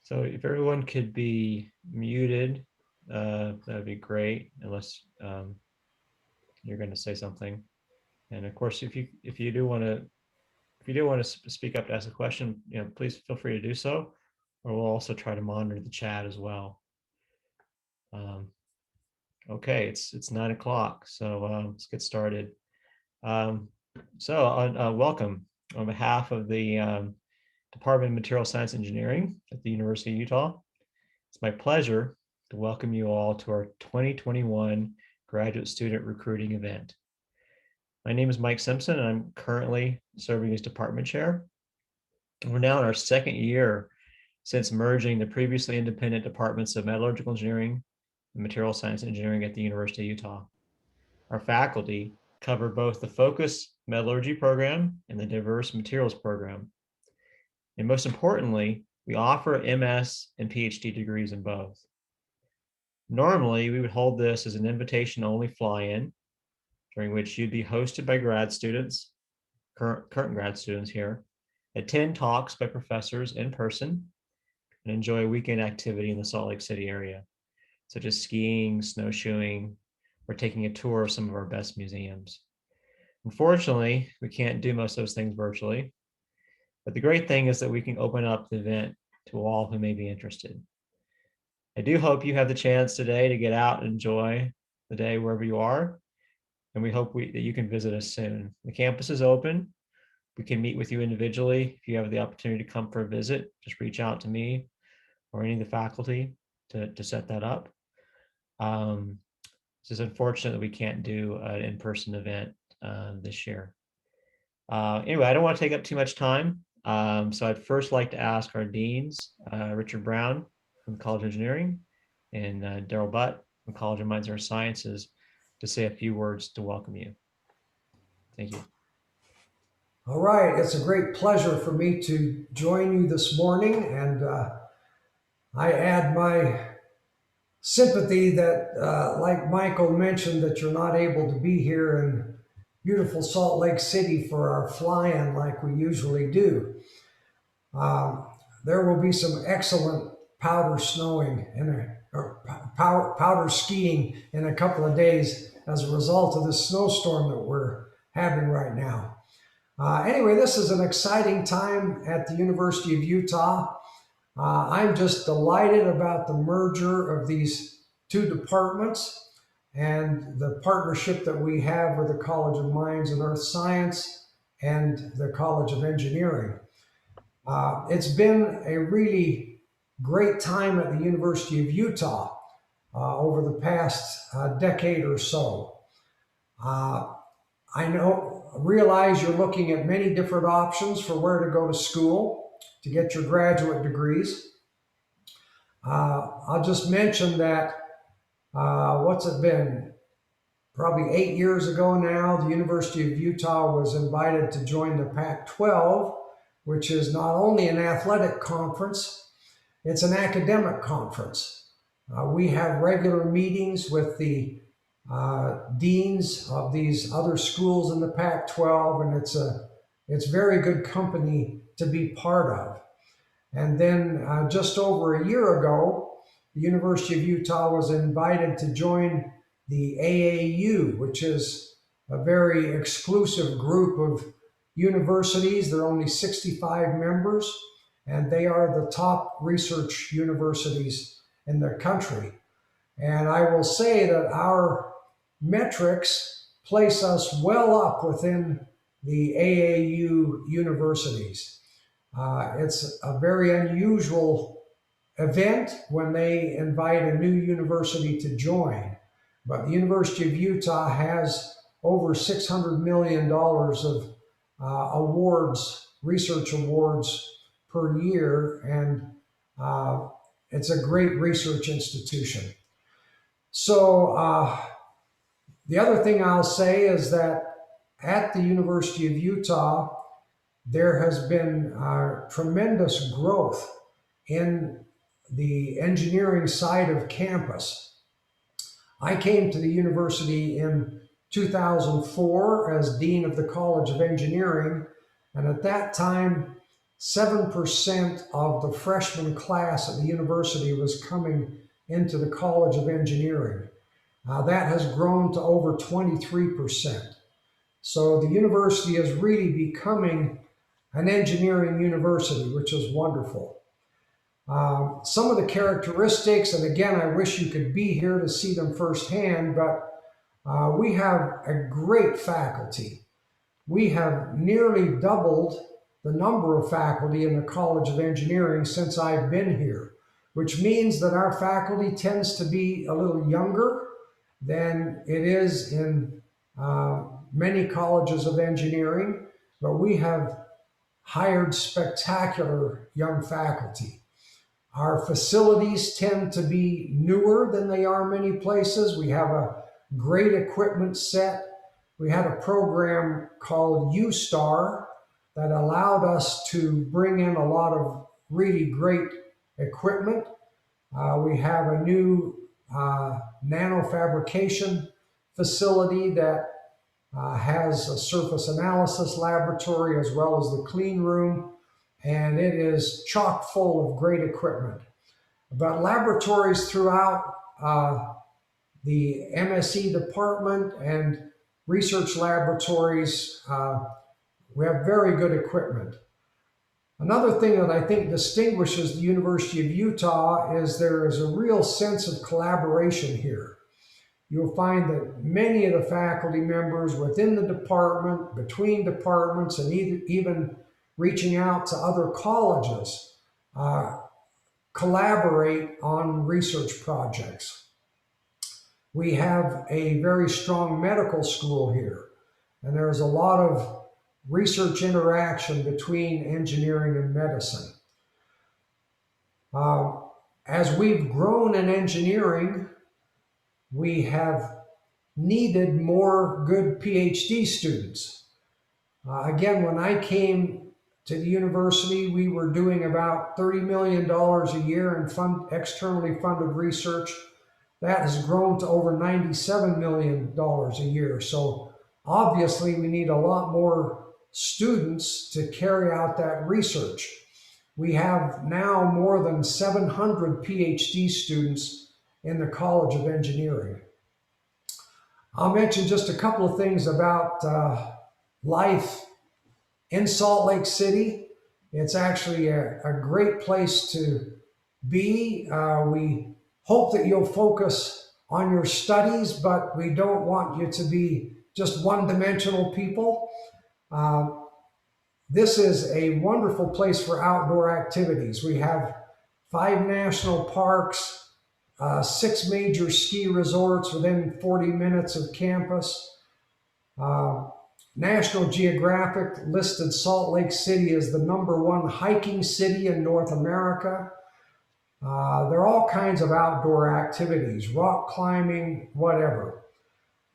So if everyone could be muted, that'd be great, unless you're going to say something. And of course, if you do want to speak up to ask a question, please feel free to do so, or we'll also try to monitor the chat as well. Okay, it's 9 o'clock, so let's get started. Welcome on behalf of the Department of Material Science Engineering at the University of Utah. It's my pleasure to welcome you all to our 2021 graduate student recruiting event. My name is Mike Simpson, and I'm currently serving as department chair. We're now in our second year since merging the previously independent departments of metallurgical engineering and material science engineering at the University of Utah. Our faculty cover both the focus metallurgy program and the diverse materials program. And most importantly, we offer MS and PhD degrees in both. Normally, we would hold this as an invitation-only fly-in, during which you'd be hosted by grad students, current grad students here, attend talks by professors in person, and enjoy a weekend activity in the Salt Lake City area, such as skiing, snowshoeing, or taking a tour of some of our best museums. Unfortunately, we can't do most of those things virtually, but the great thing is that we can open up the event to all who may be interested. I do hope you have the chance today to get out and enjoy the day wherever you are, and we hope that you can visit us soon. The campus is open. We can meet with you individually. If you have the opportunity to come for a visit, just reach out to me or any of the faculty to set that up. It's just unfortunate that we can't do an in-person event this year. Anyway, I don't want to take up too much time. So I'd first like to ask our deans, Richard Brown from the College of Engineering and Daryl Butt from College of Mines and Earth Sciences to say a few words to welcome you. Thank you. All right, it's a great pleasure for me to join you this morning, and I add my sympathy that, like Michael mentioned, that you're not able to be here in beautiful Salt Lake City for our fly-in like we usually do. There will be some excellent powder snowing or powder skiing in a couple of days as a result of this snowstorm that we're having right now. Anyway, this is an exciting time at the University of Utah. I'm just delighted about the merger of these two departments and the partnership that we have with the College of Mines and Earth Science and the College of Engineering. It's been a really great time at the University of Utah over the past decade or so. Realize you're looking at many different options for where to go to school to get your graduate degrees. I'll just mention that, what's it been? Probably 8 years ago now, the University of Utah was invited to join the Pac-12, which is not only an athletic conference, it's an academic conference. We have regular meetings with the deans of these other schools in the Pac-12, and it's very good company to be part of. And then just over a year ago, the University of Utah was invited to join the AAU, which is a very exclusive group of universities. There are only 65 members, and they are the top research universities in the country. And I will say that our metrics place us well up within the AAU universities. It's a very unusual event when they invite a new university to join. But the University of Utah has over $600 million of awards, research awards per year, and it's a great research institution. So the other thing I'll say is that at the University of Utah, there has been tremendous growth in the engineering side of campus. I came to the university in 2004 as Dean of the College of Engineering, and at that time, 7% of the freshman class at the university was coming into the College of Engineering. That has grown to over 23%. So the university is really becoming an engineering university, which is wonderful. Some of the characteristics, and again, I wish you could be here to see them firsthand, but we have a great faculty. We have nearly doubled the number of faculty in the College of Engineering since I've been here, which means that our faculty tends to be a little younger than it is in many colleges of engineering, but we have hired spectacular young faculty. Our facilities tend to be newer than they are many places. We have a great equipment set. We had a program called U-Star that allowed us to bring in a lot of really great equipment. We have a new nanofabrication facility that has a surface analysis laboratory as well as the clean room, and it is chock full of great equipment. But laboratories throughout the MSE department and research laboratories, we have very good equipment. Another thing that I think distinguishes the University of Utah is there is a real sense of collaboration here. You'll find that many of the faculty members within the department, between departments, and even reaching out to other colleges collaborate on research projects. We have a very strong medical school here, and there's a lot of research interaction between engineering and medicine. As we've grown in engineering, we have needed more good PhD students. Again, when I came to the university, we were doing about $30 million a year in externally funded research. That has grown to over $97 million a year. So obviously we need a lot more students to carry out that research. We have now more than 700 PhD students in the College of Engineering. I'll mention just a couple of things about life in Salt Lake City. It's actually a great place to be. We hope that you'll focus on your studies, but we don't want you to be just one-dimensional people. This is a wonderful place for outdoor activities. We have 5 national parks, 6 major ski resorts within 40 minutes of campus. National Geographic listed Salt Lake City as the #1 hiking city in North America. There are all kinds of outdoor activities, rock climbing, whatever.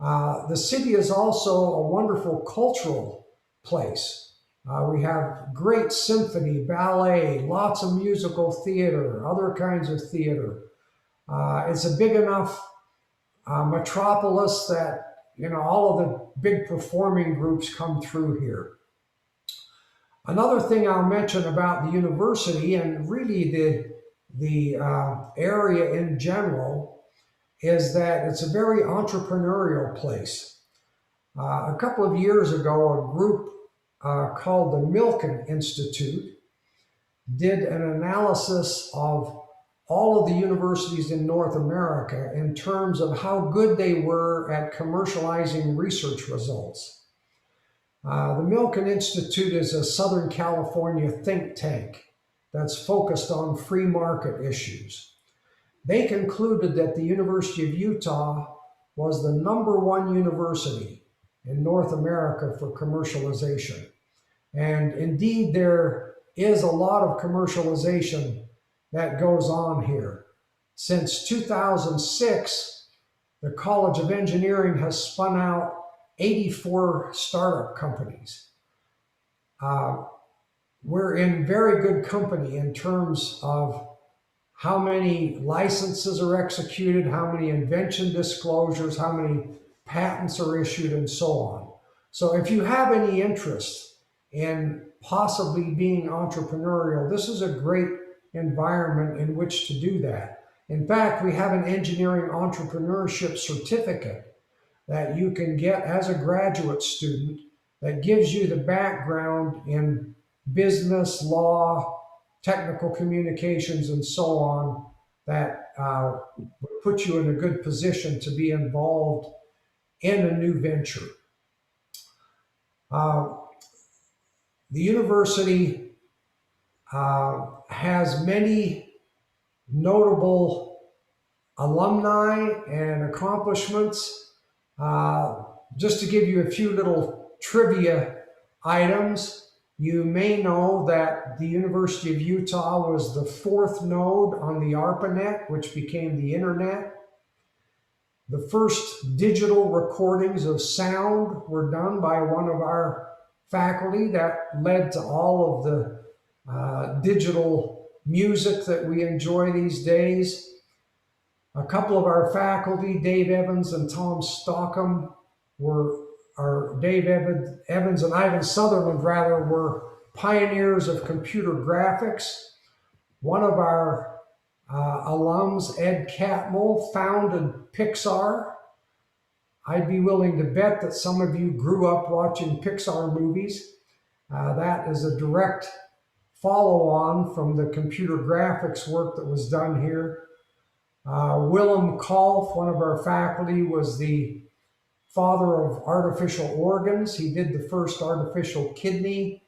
The city is also a wonderful cultural place. We have great symphony, ballet, lots of musical theater, other kinds of theater. It's a big enough metropolis that all of the big performing groups come through here. Another thing I'll mention about the university, and really the area in general, is that it's a very entrepreneurial place. A couple of years ago, a group called the Milken Institute did an analysis of all of the universities in North America in terms of how good they were at commercializing research results. The Milken Institute is a Southern California think tank that's focused on free market issues. They concluded that the University of Utah was the #1 university in North America for commercialization. And indeed, there is a lot of commercialization that goes on here. Since 2006, the College of Engineering has spun out 84 startup companies. We're in very good company in terms of how many licenses are executed, how many invention disclosures, how many patents are issued, and so on. So if you have any interest in possibly being entrepreneurial, this is a great environment in which to do that. In fact, we have an engineering entrepreneurship certificate that you can get as a graduate student that gives you the background in business, law, technical communications, and so on that would put you in a good position to be involved in a new venture. Uh, the university has many notable alumni and accomplishments. Just to give you a few little trivia items, you may know that the University of Utah was the fourth node on the ARPANET, which became the internet. The first digital recordings of sound were done by one of our faculty that led to all of the digital music that we enjoy these days. A couple of our faculty, Dave Evans and Tom Stockham, or Dave Evans and Ivan Sutherland, rather, were pioneers of computer graphics. One of our alums, Ed Catmull, founded Pixar. I'd be willing to bet that some of you grew up watching Pixar movies. That is a direct follow on from the computer graphics work that was done here. Willem Kolff, one of our faculty, was the father of artificial organs. He did the first artificial kidney.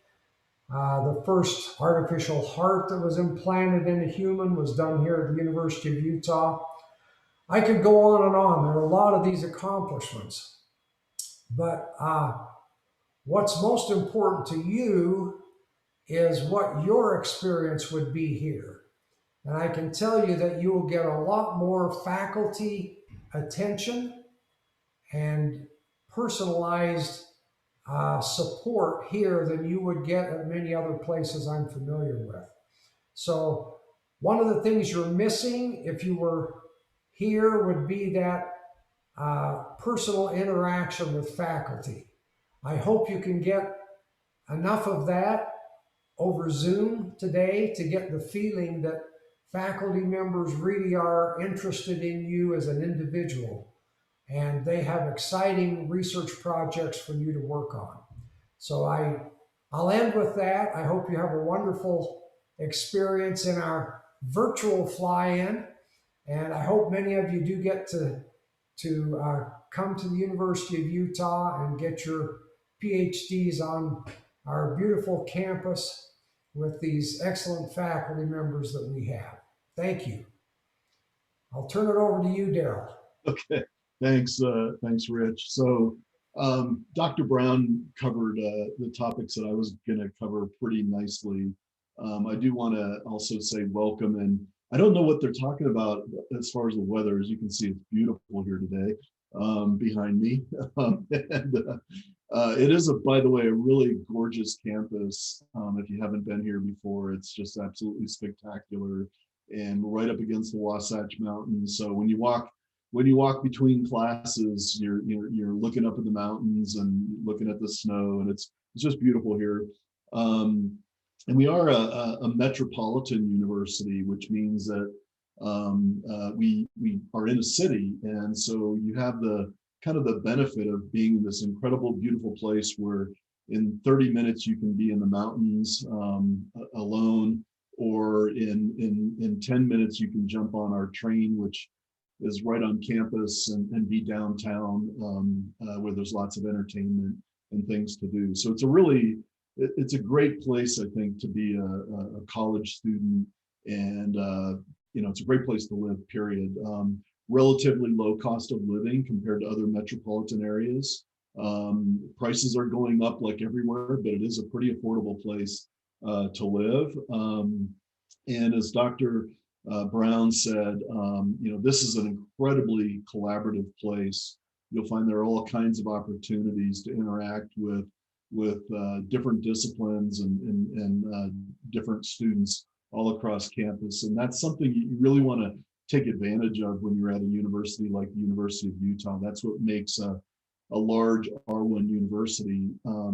The first artificial heart that was implanted in a human was done here at the University of Utah. I could go on and on. There are a lot of these accomplishments. But what's most important to you is what your experience would be here. And I can tell you that you will get a lot more faculty attention and personalized support here than you would get at many other places I'm familiar with. So, one of the things you're missing if you were here would be that personal interaction with faculty. I hope you can get enough of that over Zoom today to get the feeling that faculty members really are interested in you as an individual and they have exciting research projects for you to work on. So I'll end with that. I hope you have a wonderful experience in our virtual fly-in, and I hope many of you do get to come to the University of Utah and get your PhDs on our beautiful campus with these excellent faculty members that we have. Thank you. I'll turn it over to you, Daryl. Okay, thanks, Rich. So Dr. Brown covered the topics that I was going to cover pretty nicely. I do want to also say welcome, and I don't know what they're talking about as far as the weather. As you can see, it's beautiful here today behind me. It is, by the way, a really gorgeous campus. If you haven't been here before, it's just absolutely spectacular, and right up against the Wasatch Mountains. So when you walk between classes, you're looking up at the mountains and looking at the snow, and it's just beautiful here. And we are a metropolitan university, which means that we are in a city, and so you have the kind of the benefit of being in this incredible, beautiful place where in 30 minutes you can be in the mountains alone, or in 10 minutes you can jump on our train, which is right on campus, and be downtown where there's lots of entertainment and things to do. So it's a great place, I think, to be a college student, and it's a great place to live, period. Relatively low cost of living compared to other metropolitan areas. Prices are going up like everywhere, but it is a pretty affordable place to live. And as Dr. Brown said, this is an incredibly collaborative place. You'll find there are all kinds of opportunities to interact with different disciplines and different students all across campus. And that's something you really want to take advantage of when you're at a university like the University of Utah. That's what makes a a large R1 university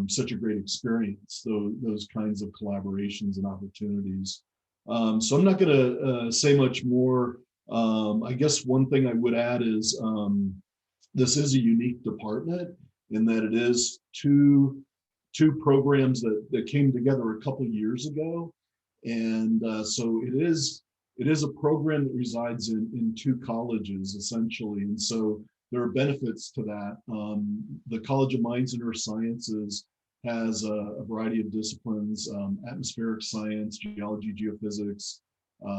such a great experience, those kinds of collaborations and opportunities. So I'm not going to say much more. I guess one thing I would add is this is a unique department in that it is two programs that came together a couple years ago. And so it is a program that resides in two colleges essentially. And so there are benefits to that. The College of Mines and Earth Sciences has a variety of disciplines: atmospheric science, geology, geophysics,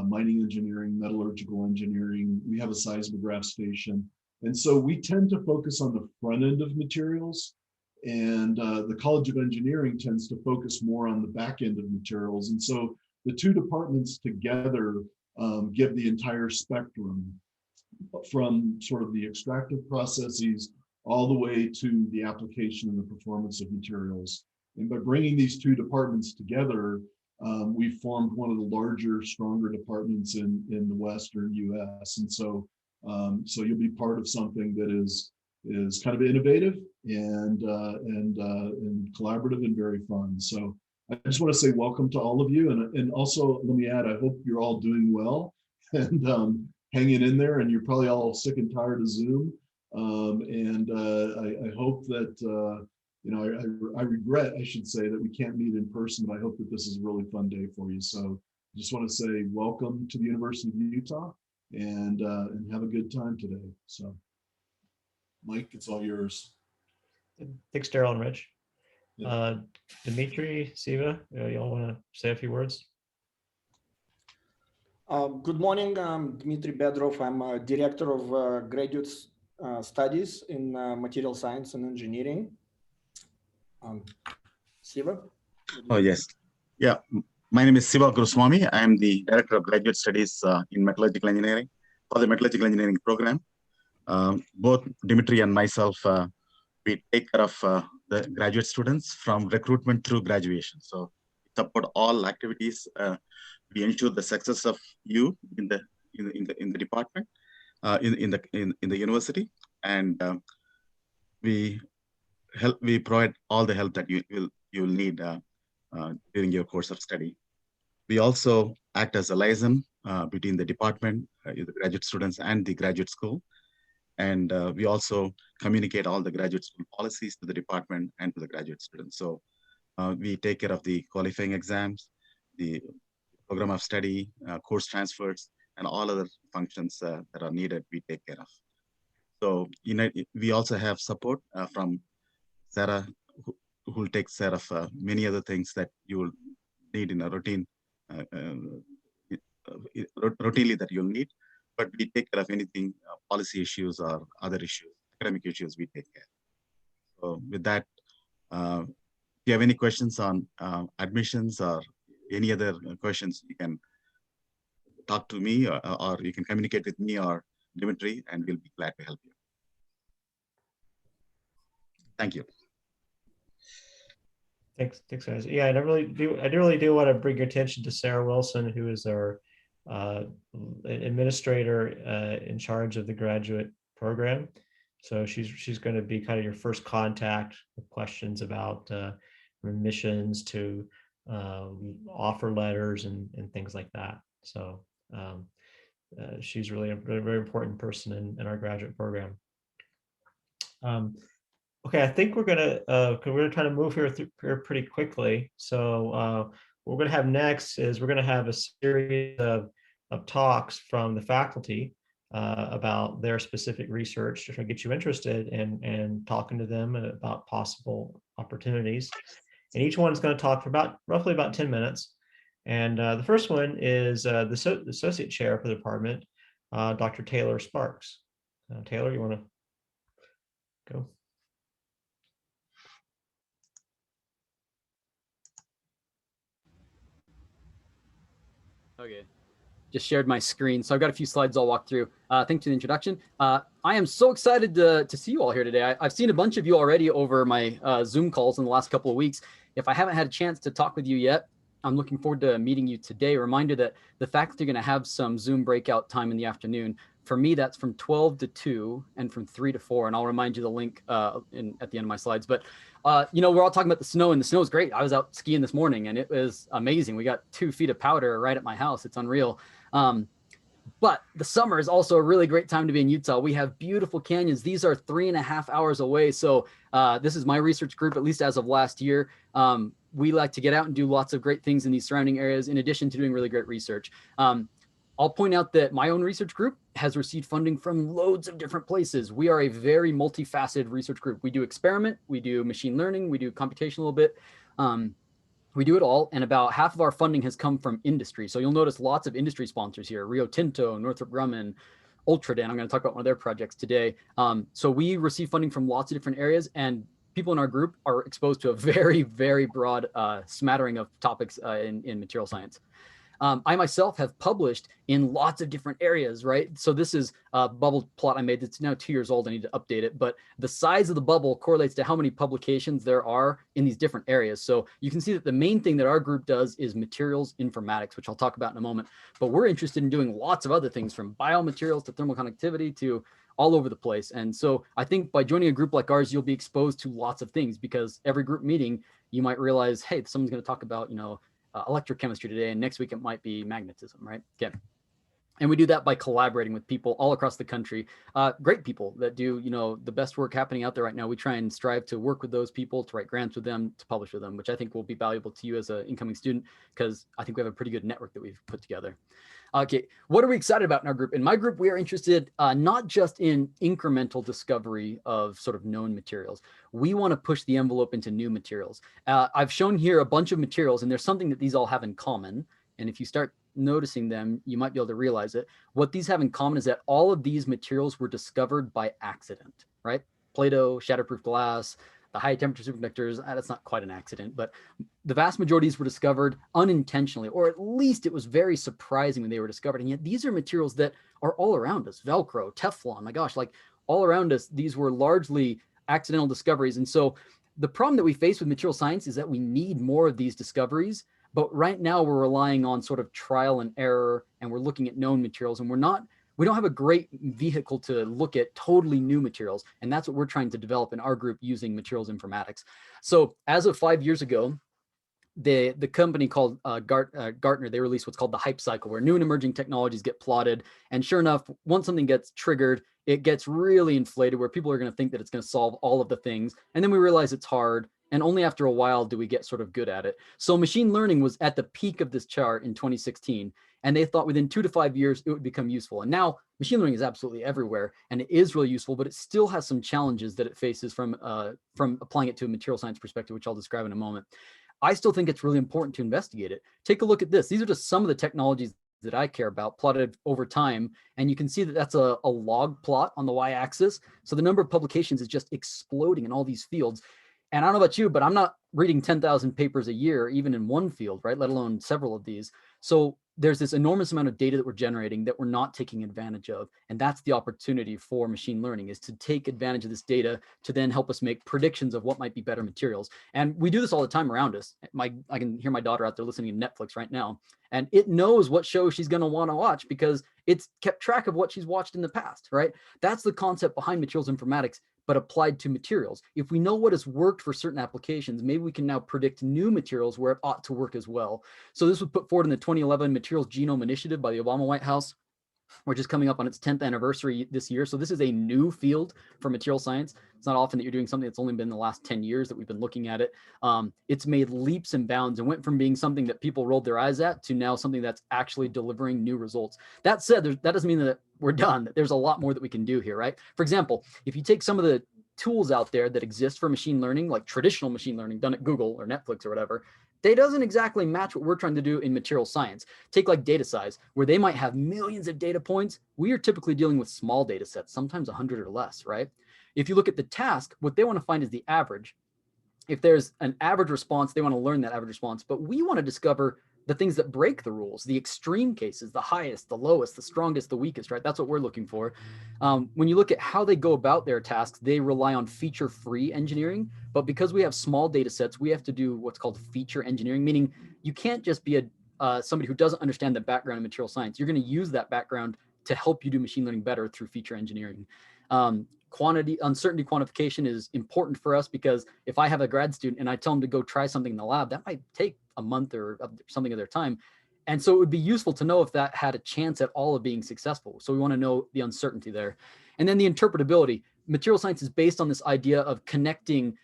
mining engineering, metallurgical engineering. We have a seismograph station. And so we tend to focus on the front end of materials, and the College of Engineering tends to focus more on the back end of materials. And so the two departments together give the entire spectrum from sort of the extractive processes all the way to the application and the performance of materials. And by bringing these two departments together, we formed one of the larger, stronger departments in the Western US. And so so you'll be part of something that is kind of innovative and collaborative and very fun. So I just want to say welcome to all of you, and also let me add, I hope you're all doing well and hanging in there, and you're probably all sick and tired of Zoom. I hope that you know, I regret, I should say, that we can't meet in person, but I hope that this is a really fun day for you. So I just want to say welcome to the University of Utah, and have a good time today. So Mike, it's all yours. Thanks, Daryl and Rich. Yeah. Dimitri, Siva, y'all want to say a few words? Good morning. I'm Dmitry Bedrov. I'm a director of graduate studies in material science and engineering. Siva? Oh, yes. Yeah. My name is Siva Guruswamy. I am the director of graduate studies in metallurgical engineering for the metallurgical engineering program. Both Dimitri and myself, we take care of the graduate students from recruitment through graduation. So we support all activities. We ensure the success of you in the department, in the university, and we provide all the help that you will need during your course of study. We also act as a liaison between the department, the graduate students, and the graduate school. And we also communicate all the graduate school policies to the department and to the graduate students. So we take care of the qualifying exams, the program of study, course transfers, and all other functions that are needed, we take care of. So we also have support from Sarah, who will take care of many other things that you will need in a routine, routinely that you'll need. But we take care of anything, policy issues or other issues, academic issues, we take care. So with that, if you have any questions on admissions or any other questions, you can talk to me or you can communicate with me or Dimitri, and we'll be glad to help you. Thank you. Thanks, guys. Yeah, I really do want to bring your attention to Sarah Wilson, who is our administrator in charge of the graduate program. So she's going to be kind of your first contact with questions about admissions to offer letters and things like that. So she's really a very important person in our graduate program. Okay, I think we're gonna try to move here pretty quickly. So what we're gonna have next is we're gonna have a series of talks from the faculty about their specific research to try to get you interested in talking to them about possible opportunities. And each one's going to talk for roughly about 10 minutes. And the first one is the associate chair for the department, Dr. Taylor Sparks. Taylor, you want to go? Okay, just shared my screen. So I've got a few slides I'll walk through. Thanks for the introduction. I am so excited to see you all here today. I've seen a bunch of you already over my Zoom calls in the last couple of weeks. If I haven't had a chance to talk with you yet, I'm looking forward to meeting you today. Reminder that the fact that you're going to have some Zoom breakout time in the afternoon, for me, that's from 12 to 2 and from 3 to 4. And I'll remind you the link at the end of my slides. But, you know, we're all talking about the snow, and the snow is great. I was out skiing this morning and it was amazing. We got 2 feet of powder right at my house. It's unreal. But the summer is also a really great time to be in Utah. We have beautiful canyons. These are 3.5 hours away. So this is my research group, at least as of last year. We like to get out and do lots of great things in these surrounding areas, in addition to doing really great research. I'll point out that my own research group has received funding from loads of different places. We are a very multifaceted research group. We do experiment, we do machine learning, we do computation a little bit. We do it all, and about half of our funding has come from industry. So you'll notice lots of industry sponsors here: Rio Tinto, Northrop Grumman, Ultradan. I'm going to talk about one of their projects today. So we receive funding from lots of different areas, and people in our group are exposed to a very, very broad smattering of topics in material science. I myself have published in lots of different areas, right? So this is a bubble plot I made. It's now 2 years old. I need to update it, but the size of the bubble correlates to how many publications there are in these different areas. So you can see that the main thing that our group does is materials informatics, which I'll talk about in a moment, but we're interested in doing lots of other things, from biomaterials to thermal conductivity to all over the place. And so I think by joining a group like ours, you'll be exposed to lots of things, because every group meeting, you might realize, hey, someone's going to talk about, you know, electrochemistry today, and next week it might be magnetism, right? Okay. And we do that by collaborating with people all across the country, great people that do, you know, the best work happening out there right now. We try and strive to work with those people, to write grants with them, to publish with them, which I think will be valuable to you as an incoming student, because I think we have a pretty good network that we've put together. Okay, what are we excited about in our group? In my group, we are interested not just in incremental discovery of sort of known materials. We want to push the envelope into new materials. I've shown here a bunch of materials, and there's something that these all have in common. And if you start noticing them, you might be able to realize it. What these have in common is that all of these materials were discovered by accident, right? Play-Doh, shatterproof glass, the high temperature superconductors, that's not quite an accident, but the vast majorities were discovered unintentionally, or at least it was very surprising when they were discovered. And yet these are materials that are all around us: Velcro, Teflon, my gosh, like all around us. These were largely accidental discoveries. And so the problem that we face with material science is that we need more of these discoveries. But right now we're relying on sort of trial and error, and we're looking at known materials, and we don't have a great vehicle to look at totally new materials. And that's what we're trying to develop in our group using materials informatics. So as of 5 years ago, the company called Gartner, they released what's called the hype cycle, where new and emerging technologies get plotted. And sure enough, once something gets triggered, it gets really inflated, where people are going to think that it's going to solve all of the things. And then we realize it's hard. And only after a while do we get sort of good at it. So machine learning was at the peak of this chart in 2016. And they thought within 2 to 5 years, it would become useful. And now machine learning is absolutely everywhere, and it is really useful, but it still has some challenges that it faces from applying it to a material science perspective, which I'll describe in a moment. I still think it's really important to investigate it. Take a look at this. These are just some of the technologies that I care about plotted over time. And you can see that that's a log plot on the y-axis. So the number of publications is just exploding in all these fields. And I don't know about you, but I'm not reading 10,000 papers a year, even in one field, right? Let alone several of these. So there's this enormous amount of data that we're generating that we're not taking advantage of. And that's the opportunity for machine learning, is to take advantage of this data to then help us make predictions of what might be better materials. And we do this all the time around us. I can hear my daughter out there listening to Netflix right now, and it knows what show she's going to want to watch because it's kept track of what she's watched in the past, right? That's the concept behind materials informatics, but applied to materials. If we know what has worked for certain applications, maybe we can now predict new materials where it ought to work as well. So this was put forward in the 2011 Materials Genome Initiative by the Obama White House, which is coming up on its 10th anniversary this year. So this is a new field for material science. It's not often that you're doing something that's only been the last 10 years that we've been looking at it. It's made leaps and bounds and went from being something that people rolled their eyes at to now something that's actually delivering new results. That said, that doesn't mean that we're done. There's a lot more that we can do here, right? For example, if you take some of the tools out there that exist for machine learning, like traditional machine learning done at Google or Netflix or whatever, they doesn't exactly match what we're trying to do in material science. Take like data size, where they might have millions of data points. We are typically dealing with small data sets, sometimes 100 or less, right? If you look at the task, what they want to find is the average. If there's an average response, they want to learn that average response, but we want to discover the things that break the rules, the extreme cases, the highest, the lowest, the strongest, the weakest, right? That's what we're looking for. When you look at how they go about their tasks, they rely on feature-free engineering, but because we have small data sets, we have to do what's called feature engineering, meaning you can't just be somebody who doesn't understand the background in material science. You're going to use that background to help you do machine learning better through feature engineering. Uncertainty quantification is important for us because if I have a grad student and I tell them to go try something in the lab, that might take a month or something of their time. And so it would be useful to know if that had a chance at all of being successful. So we want to know the uncertainty there. And then the interpretability. Material science is based on this idea of connecting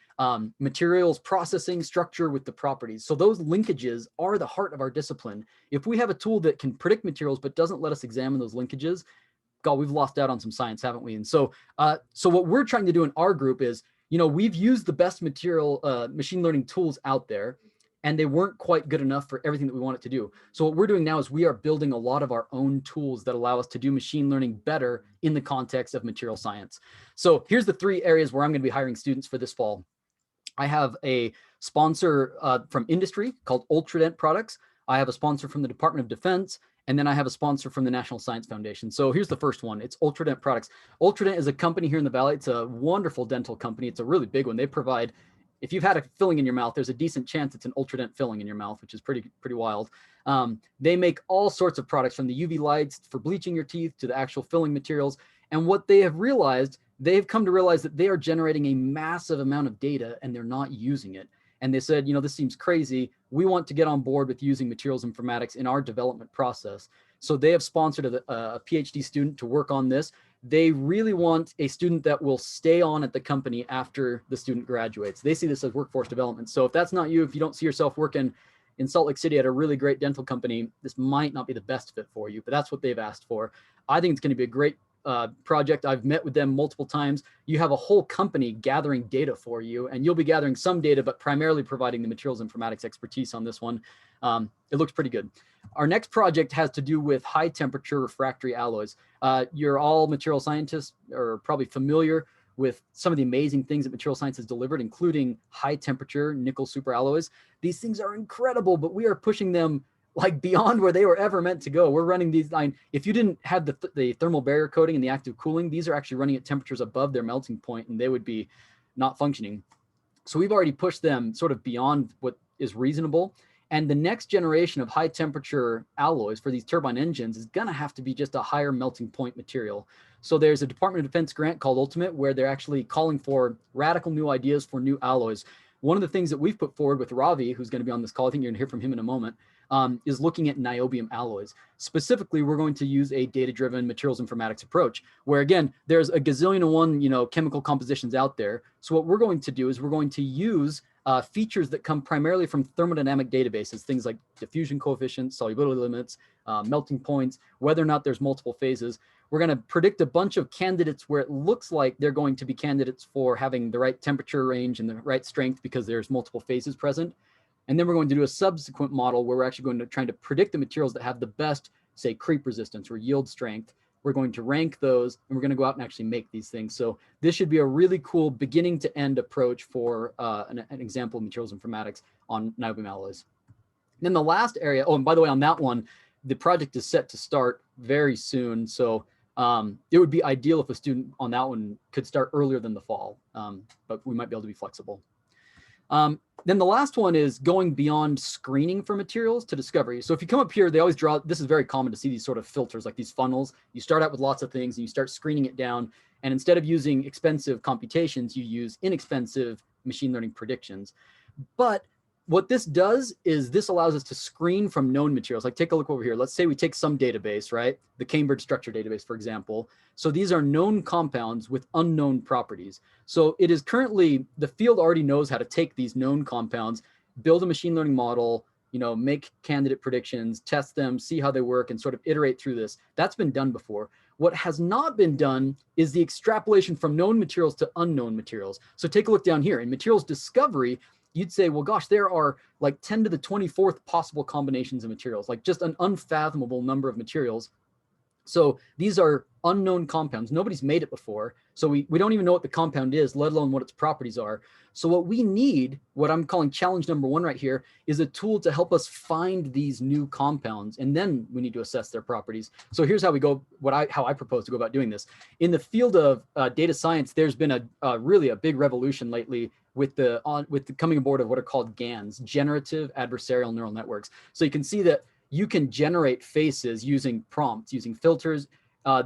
materials, processing, structure with the properties. So those linkages are the heart of our discipline. If we have a tool that can predict materials but doesn't let us examine those linkages, God, we've lost out on some science, haven't we? And so, so what we're trying to do in our group is, we've used the best machine learning tools out there, and they weren't quite good enough for everything that we want it to do. So what we're doing now is we are building a lot of our own tools that allow us to do machine learning better in the context of material science. So here's the 3 areas where I'm going to be hiring students for this fall. I have a sponsor from industry called Ultradent Products. I have a sponsor from the Department of Defense, and then I have a sponsor from the National Science Foundation. So here's the first one. It's Ultradent Products. Ultradent is a company here in the Valley. It's a wonderful dental company. It's a really big one. They provide, if you've had a filling in your mouth, there's a decent chance it's an Ultradent filling in your mouth, which is pretty wild. They make all sorts of products, from the UV lights for bleaching your teeth to the actual filling materials. And what they have realized, they've come to realize that they are generating a massive amount of data and they're not using it. And they said, this seems crazy. We want to get on board with using materials informatics in our development process. So they have sponsored a PhD student to work on this. They really want a student that will stay on at the company after the student graduates. They see this as workforce development. So if that's not you, if you don't see yourself working in Salt Lake City at a really great dental company, this might not be the best fit for you, but that's what they've asked for. I think it's going to be a great project. I've met with them multiple times. You have a whole company gathering data for you, and you'll be gathering some data, but primarily providing the materials informatics expertise on this one. It looks pretty good. Our next project has to do with high temperature refractory alloys. You're all material scientists are probably familiar with some of the amazing things that material science has delivered, including high temperature nickel superalloys. These things are incredible, but we are pushing them like beyond where they were ever meant to go. We're running these, if you didn't have the thermal barrier coating and the active cooling, these are actually running at temperatures above their melting point and they would be not functioning. So we've already pushed them sort of beyond what is reasonable. And the next generation of high temperature alloys for these turbine engines is gonna have to be just a higher melting point material. So there's a Department of Defense grant called Ultimate where they're actually calling for radical new ideas for new alloys. One of the things that we've put forward with Ravi, who's gonna be on this call, I think you're gonna hear from him in a moment, is looking at niobium alloys. Specifically, we're going to use a data-driven materials informatics approach, where again, there's a gazillion and one chemical compositions out there. So what we're going to do is we're going to use features that come primarily from thermodynamic databases, things like diffusion coefficients, solubility limits, melting points, whether or not there's multiple phases. We're going to predict a bunch of candidates where it looks like they're going to be candidates for having the right temperature range and the right strength because there's multiple phases present. And then we're going to do a subsequent model where we're actually going to try to predict the materials that have the best, say, creep resistance or yield strength. We're going to rank those and we're going to go out and actually make these things. So this should be a really cool beginning to end approach for an example of materials informatics on niobium alloys. Then the last area, oh, and by the way, on that one, the project is set to start very soon. So it would be ideal if a student on that one could start earlier than the fall, but we might be able to be flexible. Then the last one is going beyond screening for materials to discovery. So if you come up here, they always draw, this is very common to see these sort of filters, like these funnels. You start out with lots of things and you start screening it down. And instead of using expensive computations, you use inexpensive machine learning predictions. But what this does is this allows us to screen from known materials. Like take a look over here. Let's say we take some database, right? The Cambridge structure database, for example. So these are known compounds with unknown properties. So it is currently, the field already knows how to take these known compounds, build a machine learning model, make candidate predictions, test them, see how they work, and sort of iterate through this. That's been done before. What has not been done is the extrapolation from known materials to unknown materials. So take a look down here. In materials discovery, you'd say, well, gosh, there are like 10 to the 24th possible combinations of materials, like just an unfathomable number of materials. So these are unknown compounds. Nobody's made it before. So we don't even know what the compound is, let alone what its properties are. So what we need, what I'm calling challenge number 1 right here, is a tool to help us find these new compounds. And then we need to assess their properties. So here's how we go, how I propose to go about doing this. In the field of data science, there's been really a big revolution lately with the coming aboard of what are called GANs, generative adversarial neural networks. So you can see that you can generate faces using prompts, using filters.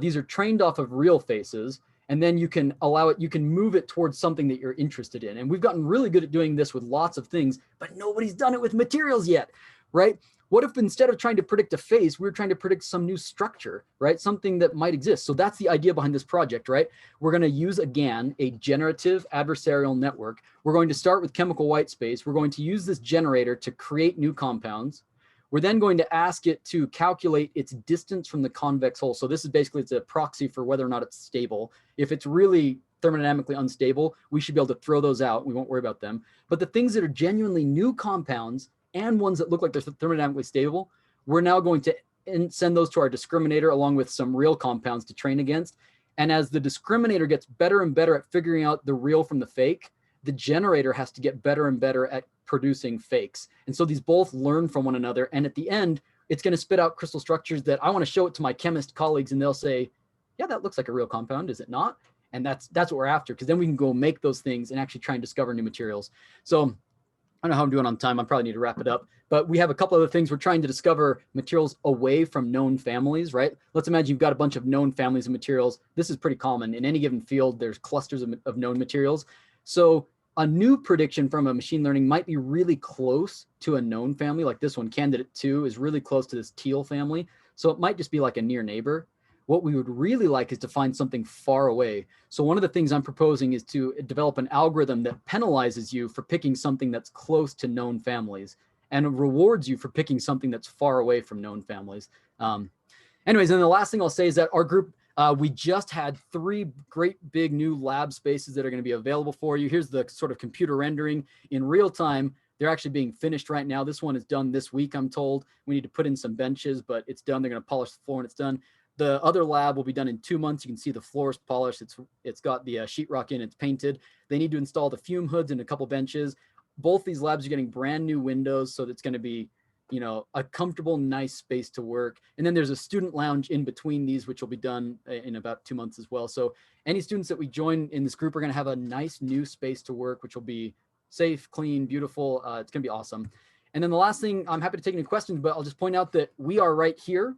These are trained off of real faces, and then you can move it towards something that you're interested in. And we've gotten really good at doing this with lots of things, but nobody's done it with materials yet, right? What if instead of trying to predict a face, we were trying to predict some new structure, right? Something that might exist. So that's the idea behind this project, right? We're going to use a GAN, a generative adversarial network. We're going to start with chemical white space. We're going to use this generator to create new compounds. We're then going to ask it to calculate its distance from the convex hull. So this is basically, it's a proxy for whether or not it's stable. If it's really thermodynamically unstable, we should be able to throw those out. We won't worry about them. But the things that are genuinely new compounds and ones that look like they're thermodynamically stable, we're now going to send those to our discriminator along with some real compounds to train against. And as the discriminator gets better and better at figuring out the real from the fake, the generator has to get better and better at producing fakes. And so these both learn from one another. And at the end, it's going to spit out crystal structures that I want to show it to my chemist colleagues, and they'll say, yeah, that looks like a real compound, is it not? And that's what we're after, because then we can go make those things and actually try and discover new materials. So I don't know how I'm doing on time. I probably need to wrap it up. But we have a couple other things. We're trying to discover materials away from known families, right? Let's imagine you've got a bunch of known families of materials. This is pretty common. In any given field, there's clusters of known materials. So a new prediction from a machine learning might be really close to a known family, like this one, candidate 2 is really close to this teal family. So it might just be like a near neighbor. What we would really like is to find something far away. So one of the things I'm proposing is to develop an algorithm that penalizes you for picking something that's close to known families and rewards you for picking something that's far away from known families. Anyways, and the last thing I'll say is that our group, we just had 3 great big new lab spaces that are going to be available for you. Here's the sort of computer rendering in real time. They're actually being finished right now. This one is done this week, I'm told. We need to put in some benches, but it's done. They're going to polish the floor and it's done. The other lab will be done in 2 months. You can see the floor is polished. It's got the sheetrock in, it's painted. They need to install the fume hoods and a couple benches. Both these labs are getting brand new windows, so it's going to be, you know, a comfortable, nice space to work. And then there's a student lounge in between these, which will be done in about 2 months as well. So any students that we join in this group are going to have a nice new space to work, which will be safe, clean, beautiful. It's going to be awesome. And then the last thing, I'm happy to take any questions, but I'll just point out that we are right here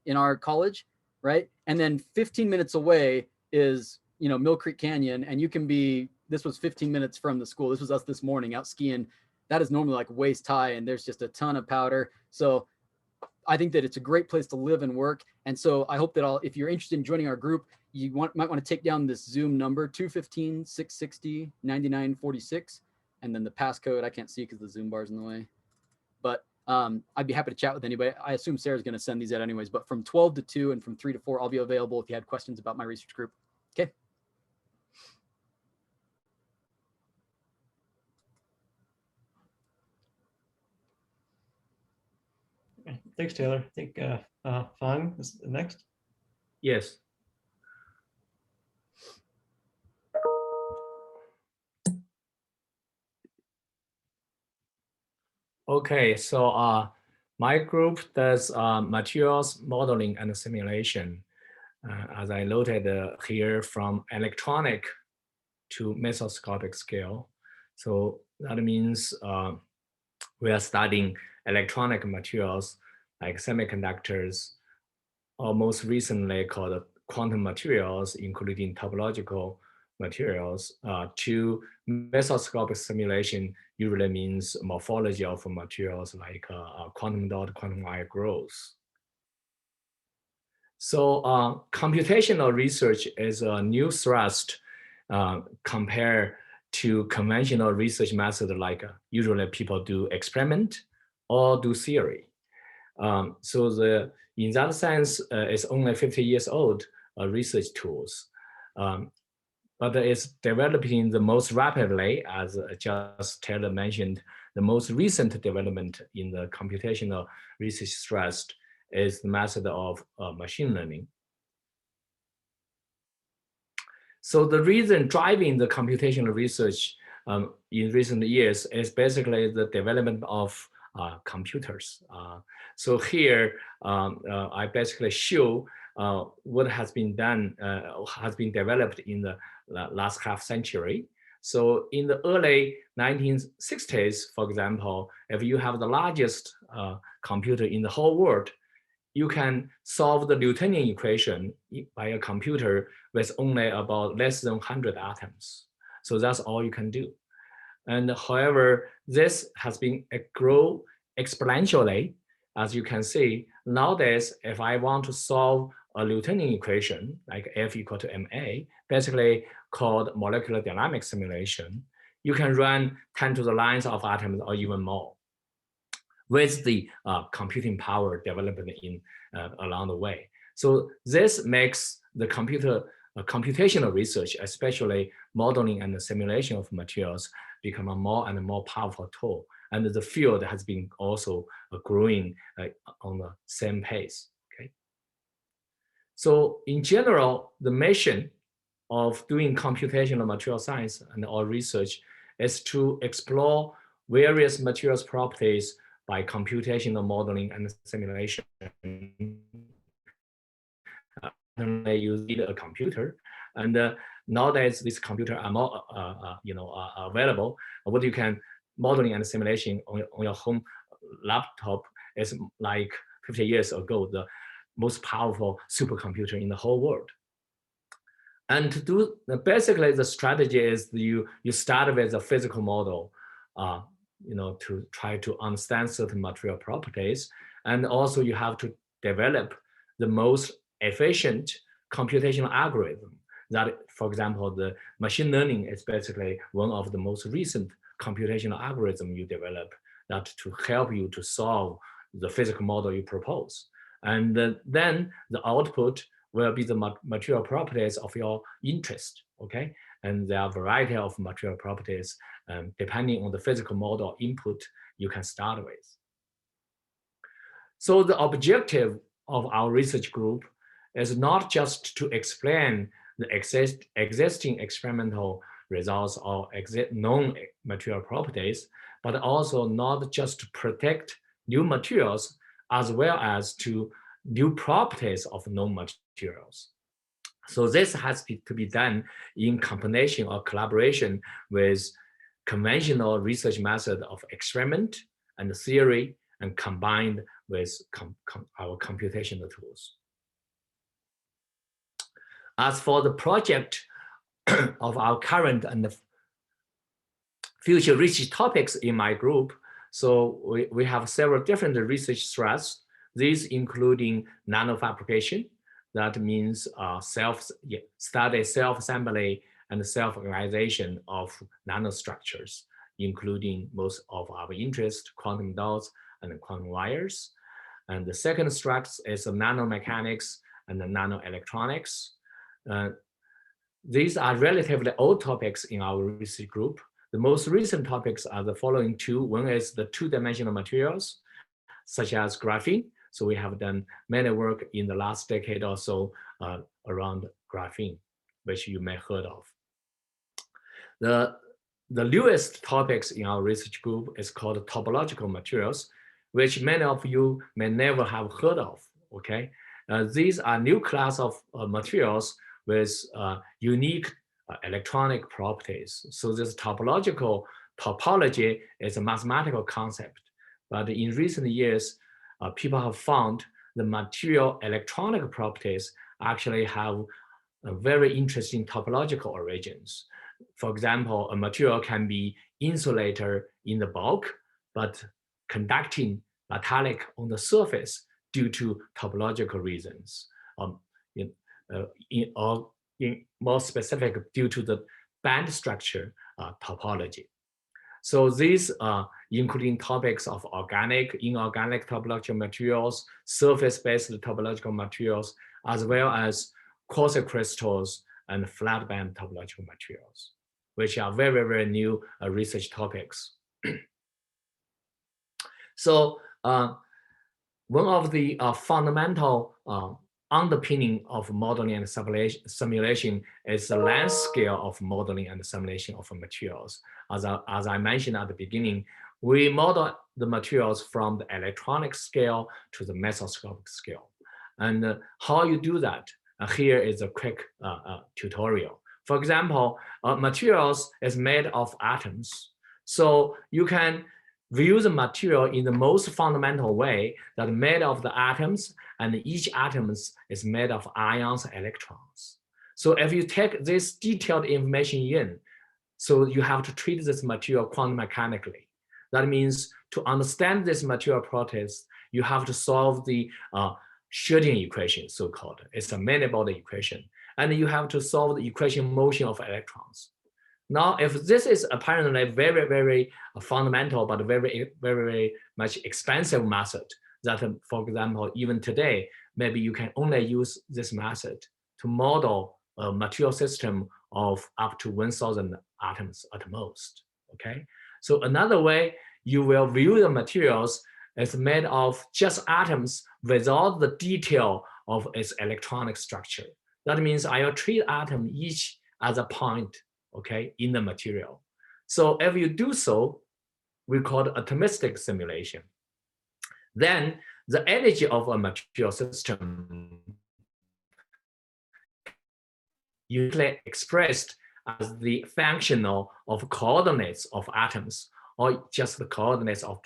in our college, right? And then 15 minutes away is, you know, Mill Creek Canyon. And you can be, this was 15 minutes from the school. This was us this morning out skiing. That is normally like waist high and there's just a ton of powder. So I think that it's a great place to live and work. And so I hope that if you're interested in joining our group, you might want to take down this Zoom number, 215-660-9946. And then the passcode, I can't see because the Zoom bar is in the way. But I'd be happy to chat with anybody. I assume Sarah's going to send these out anyways, but from 12 to 2 and from 3 to 4, I'll be available if you had questions about my research group. Okay. Thanks, Taylor. I think Fang is next. Yes. Okay, so my group does materials modeling and simulation. As I noted here, from electronic to mesoscopic scale. So that means we are studying electronic materials like semiconductors, or most recently called quantum materials, including topological materials. To mesoscopic simulation usually means morphology of materials like quantum dot, quantum wire growth. So computational research is a new thrust compared to conventional research method, like usually people do experiment or do theory. So in that sense, it's only 50 years old research tools. But it's developing the most rapidly, as just Taylor mentioned, the most recent development in the computational research thrust is the method of machine learning. So the reason driving the computational research in recent years is basically the development of computers. So here I basically show what has been done, has been developed in the last half century. So in the early 1960s, for example, if you have the largest computer in the whole world, you can solve the Newtonian equation by a computer with only about less than 100 atoms. So that's all you can do. And however, this has been grow exponentially. As you can see, nowadays, if I want to solve a Newtonian equation, like F equal to ma, basically called molecular dynamics simulation, you can run 10 to the lines of atoms or even more with the computing power developed in along the way. So this makes the computational research, especially modeling and the simulation of materials, become a more and more powerful tool. And the field has been also growing on the same pace. Okay. So in general, the mission of doing computational material science and our research is to explore various materials properties by computational modeling and simulation. You need a computer, and nowadays these computers are more available. What you can modeling and simulation on your home laptop is like 50 years ago the most powerful supercomputer in the whole world. And to do basically the strategy is you start with a physical model, to try to understand certain material properties, and also you have to develop the most efficient computational algorithm. That, for example, the machine learning is basically one of the most recent computational algorithm you develop that to help you to solve the physical model you propose. And then the output will be the material properties of your interest, okay? And there are a variety of material properties depending on the physical model input you can start with. So the objective of our research group is not just to explain the existing experimental results or known material properties, but also not just to predict new materials as well as to new properties of known materials. So this has to be done in combination or collaboration with conventional research method of experiment and theory, and combined with our computational tools. As for the project of our current and future research topics in my group, so we have several different research threads. These including nanofabrication, that means study self-assembly and self-organization of nanostructures, including most of our interest, quantum dots and quantum wires. And the second thread is nanomechanics and nanoelectronics. These are relatively old topics in our research group. The most recent topics are the following two. One is the two-dimensional materials, such as graphene. So we have done many work in the last decade or so around graphene, which you may have heard of. The newest topics in our research group is called topological materials, which many of you may never have heard of, okay? These are new class of materials with unique electronic properties. So this topology is a mathematical concept, but in recent years, people have found the material electronic properties actually have a very interesting topological origins. For example, a material can be insulator in the bulk, but conducting metallic on the surface due to topological reasons. In more specific, due to the band structure topology. So these are including topics of organic, inorganic topological materials, surface-based topological materials, as well as quasicrystals and flat band topological materials, which are very, very new research topics. So one of the fundamental underpinning of modeling and simulation is the length scale of modeling and simulation of materials. As I mentioned at the beginning, we model the materials from the electronic scale to the mesoscopic scale. And how you do that? Here is a quick tutorial. For example, materials is made of atoms. So you can view the material in the most fundamental way that made of the atoms, and each atom is made of ions and electrons. So if you take this detailed information in, so you have to treat this material quantum mechanically. That means to understand this material properties, you have to solve the Schrödinger equation, so-called. It's a many-body equation. And you have to solve the equation motion of electrons. Now, if this is apparently very, very fundamental, but very, very much expensive method that, for example, even today, maybe you can only use this method to model a material system of up to 1,000 atoms at most, okay? So another way you will view the materials is made of just atoms without the detail of its electronic structure. That means I will treat atom each as a point, okay, in the material. So if you do so, we call it atomistic simulation. Then the energy of a material system usually expressed as the functional of coordinates of atoms, or just the coordinates of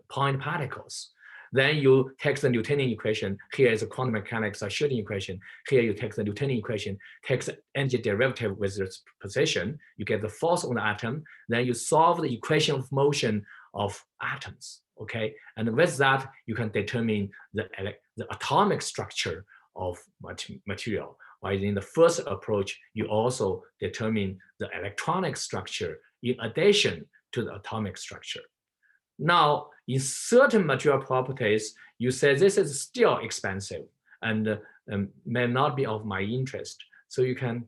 point particles. Then you take the Newtonian equation. Here is the quantum mechanics Schrödinger equation. Here you take the Newtonian equation, take the energy derivative with its position. You get the force on the atom. Then you solve the equation of motion of atoms. Okay, and with that you can determine the atomic structure of material. While in the first approach, you also determine the electronic structure in addition to the atomic structure. Now, in certain material properties, you say this is still expensive and may not be of my interest. So you can,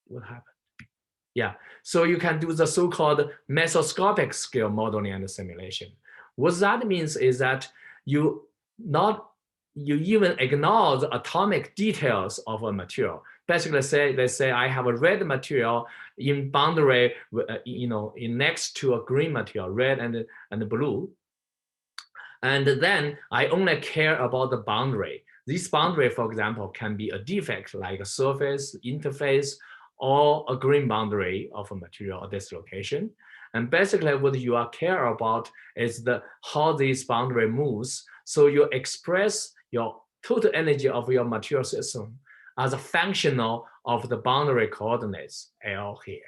what happened? Yeah, so you can do the so-called mesoscopic scale modeling and simulation. What that means is that you even ignore the atomic details of a material. Basically, let's say I have a red material in boundary, in next to a green material, red and blue. And then I only care about the boundary. This boundary, for example, can be a defect like a surface, interface, or a green boundary of a material at this location. And basically what you care about is how this boundary moves. So you express your total energy of your material system as a functional of the boundary coordinates L here.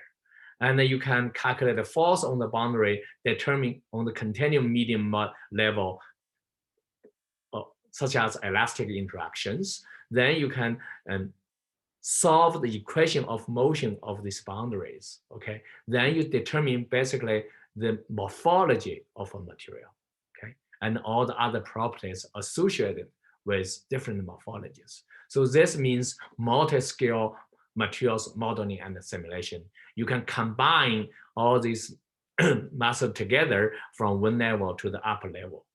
And then you can calculate the force on the boundary, determine on the continuum medium level, such as elastic interactions. Then you can solve the equation of motion of these boundaries, okay? Then you determine basically the morphology of a material, okay? And all the other properties associated with different morphologies. So this means multi-scale materials modeling and simulation. You can combine all these methods together from one level to the upper level.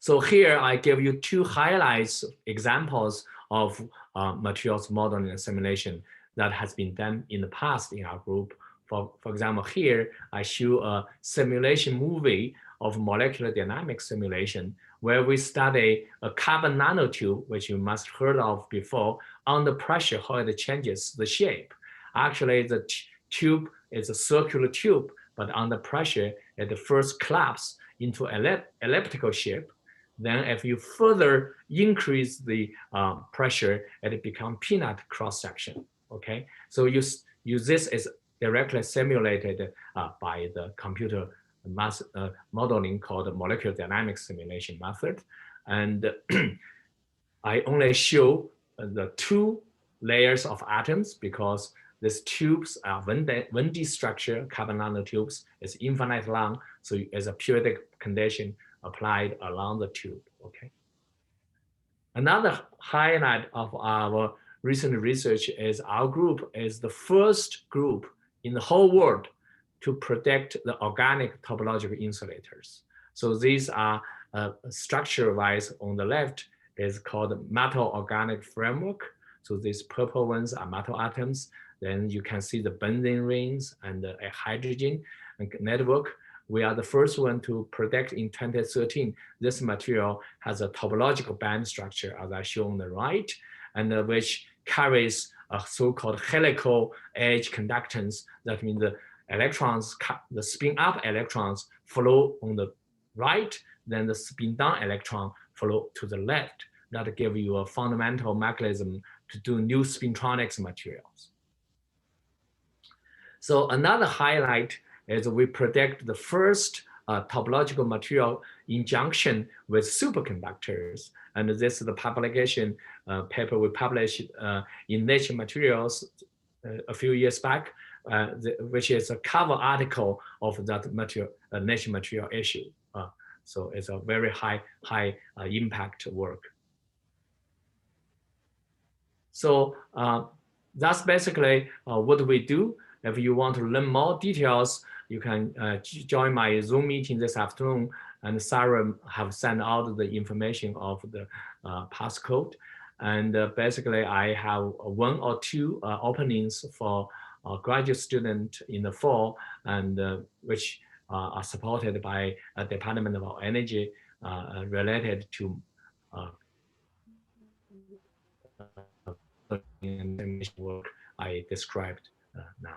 So here I give you two highlights examples of materials modeling and simulation that has been done in the past in our group. For example, here I show a simulation movie of molecular dynamics simulation where we study a carbon nanotube, which you must have heard of before, under pressure, how it changes the shape. Actually, the tube is a circular tube, but under pressure, it first collapses into elliptical shape. Then if you further increase the pressure, it becomes peanut cross-section, okay? So this is directly simulated by the computer modeling called molecular dynamics simulation method. And I only show the two layers of atoms because these tubes are 1D structure, carbon nanotubes is infinite long, so as a periodic condition applied along the tube, okay? Another highlight of our recent research is our group is the first group in the whole world to predict the organic topological insulators. So these are structure-wise on the left is called metal organic framework. So these purple ones are metal atoms. Then you can see the benzene rings and a hydrogen network. We are the first one to predict in 2013. This material has a topological band structure, as I show on the right, and which carries a so-called helical edge conductance. That means the electrons, the spin up electrons flow on the right, then the spin down electron flow to the left. That give you a fundamental mechanism to do new spintronics materials. So another highlight is we predict the first topological material in junction with superconductors. And this is the publication paper we published in Nature Materials a few years back, which is a cover article of that material, Nature Material issue. So it's a very high impact work. So that's basically what we do. If you want to learn more details, you can join my Zoom meeting this afternoon, and Sarah have sent out the information of the passcode. And basically, I have one or two openings for graduate student in the fall, and which are supported by a Department of Energy related to work I described now.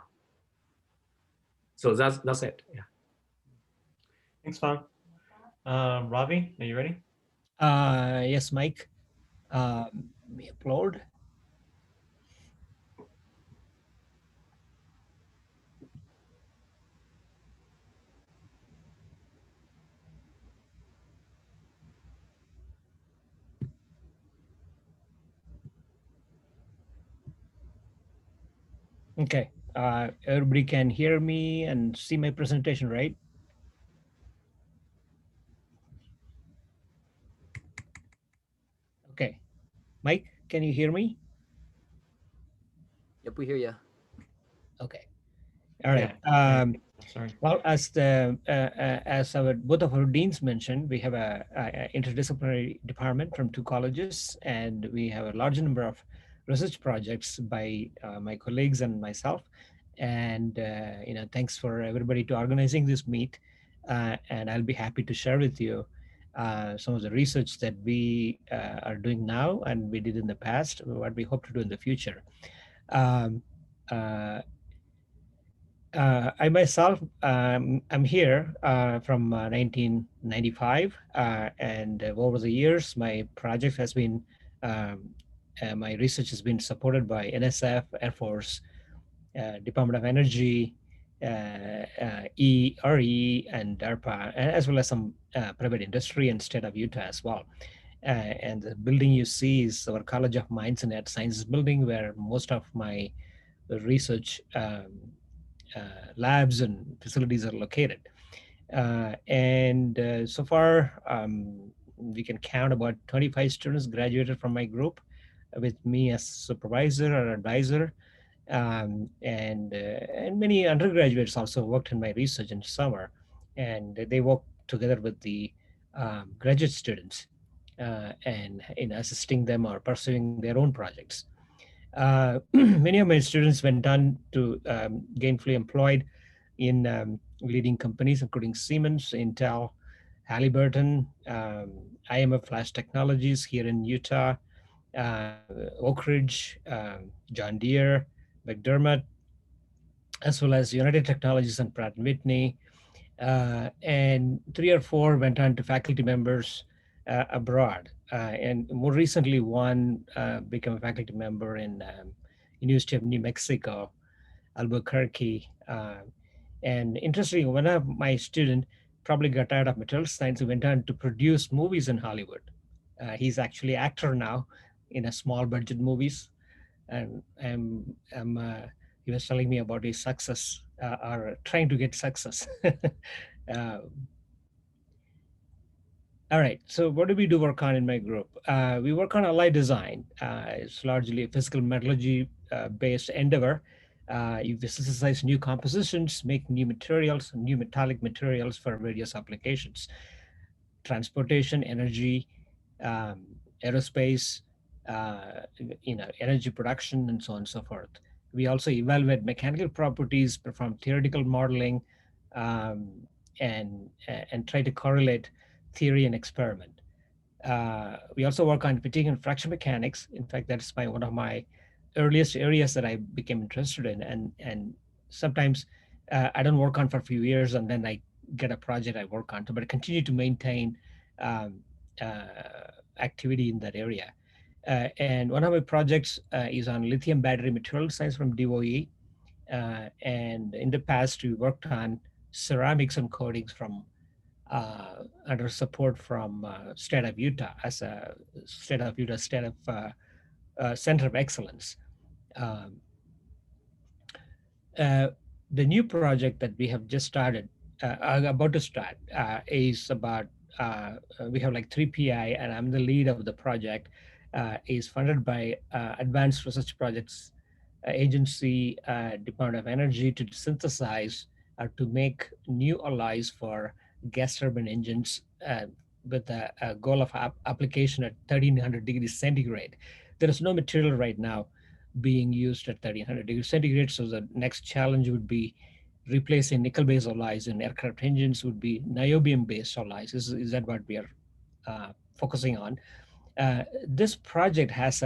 So that's it. Yeah. Thanks, Fang. Ravi, are you ready? Yes, Mike. Let me upload. Okay. Everybody can hear me and see my presentation, right? Okay. Mike, can you hear me? Yep, we hear you. Okay. All right. Yeah. Sorry. Well, as our both of our deans mentioned, we have a interdisciplinary department from 2 colleges, and we have a large number of research projects by my colleagues and myself. And thanks for everybody to organizing this meet. And I'll be happy to share with you some of the research that we are doing now and we did in the past, what we hope to do in the future. I myself, I'm here from 1995, and over the years, my project has been, my research has been supported by NSF, Air Force, Department of Energy, ERE, and DARPA, as well as some private industry and state of Utah as well. And the building you see is our College of Mines and Earth Sciences building, where most of my research labs and facilities are located. So far, we can count about 25 students graduated from my group with me as supervisor or advisor. And many undergraduates also worked in my research in summer, and they work together with the graduate students and in assisting them or pursuing their own projects. Many of my students went on to gainfully employed in leading companies, including Siemens, Intel, Halliburton, IMF Flash Technologies here in Utah, Oak Ridge, John Deere, McDermott, as well as United Technologies and Pratt & Whitney. And 3 or 4 went on to faculty members abroad. And more recently, one became a faculty member in University of New Mexico, Albuquerque. And interestingly, one of my students probably got tired of material science and went on to produce movies in Hollywood. He's actually actor now in a small budget movies. And he was telling me about his success or trying to get success. All right, so what do we do work on in my group? We work on alloy design. It's largely a physical metallurgy based endeavor. You synthesize new compositions, make new materials, new metallic materials for various applications. transportation, energy, aerospace, energy production, and so on and so forth. We also evaluate mechanical properties, perform theoretical modeling, um, and try to correlate theory and experiment. We also work on fatigue and fracture mechanics. In fact, that's one of my earliest areas that I became interested in. And sometimes I don't work on for a few years, and then I get a project I work on, but I continue to maintain um, activity in that area. And one of my projects is on lithium battery material science from DOE. And in the past, we worked on ceramics and coatings from under support from state of Utah as a state of Utah state of center of excellence. Um, uh, the new project that we have just started, are about to start, is about we have like 3 PI, and I'm the lead of the project. Is funded by Advanced Research Projects Agency, Department of Energy, to synthesize or to make new alloys for gas turbine engines with a goal of application at 1300 degrees centigrade. There is no material right now being used at 1300 degrees centigrade, so the next challenge would be replacing nickel-based alloys in aircraft engines would be niobium-based alloys. Is that what we are focusing on? This project has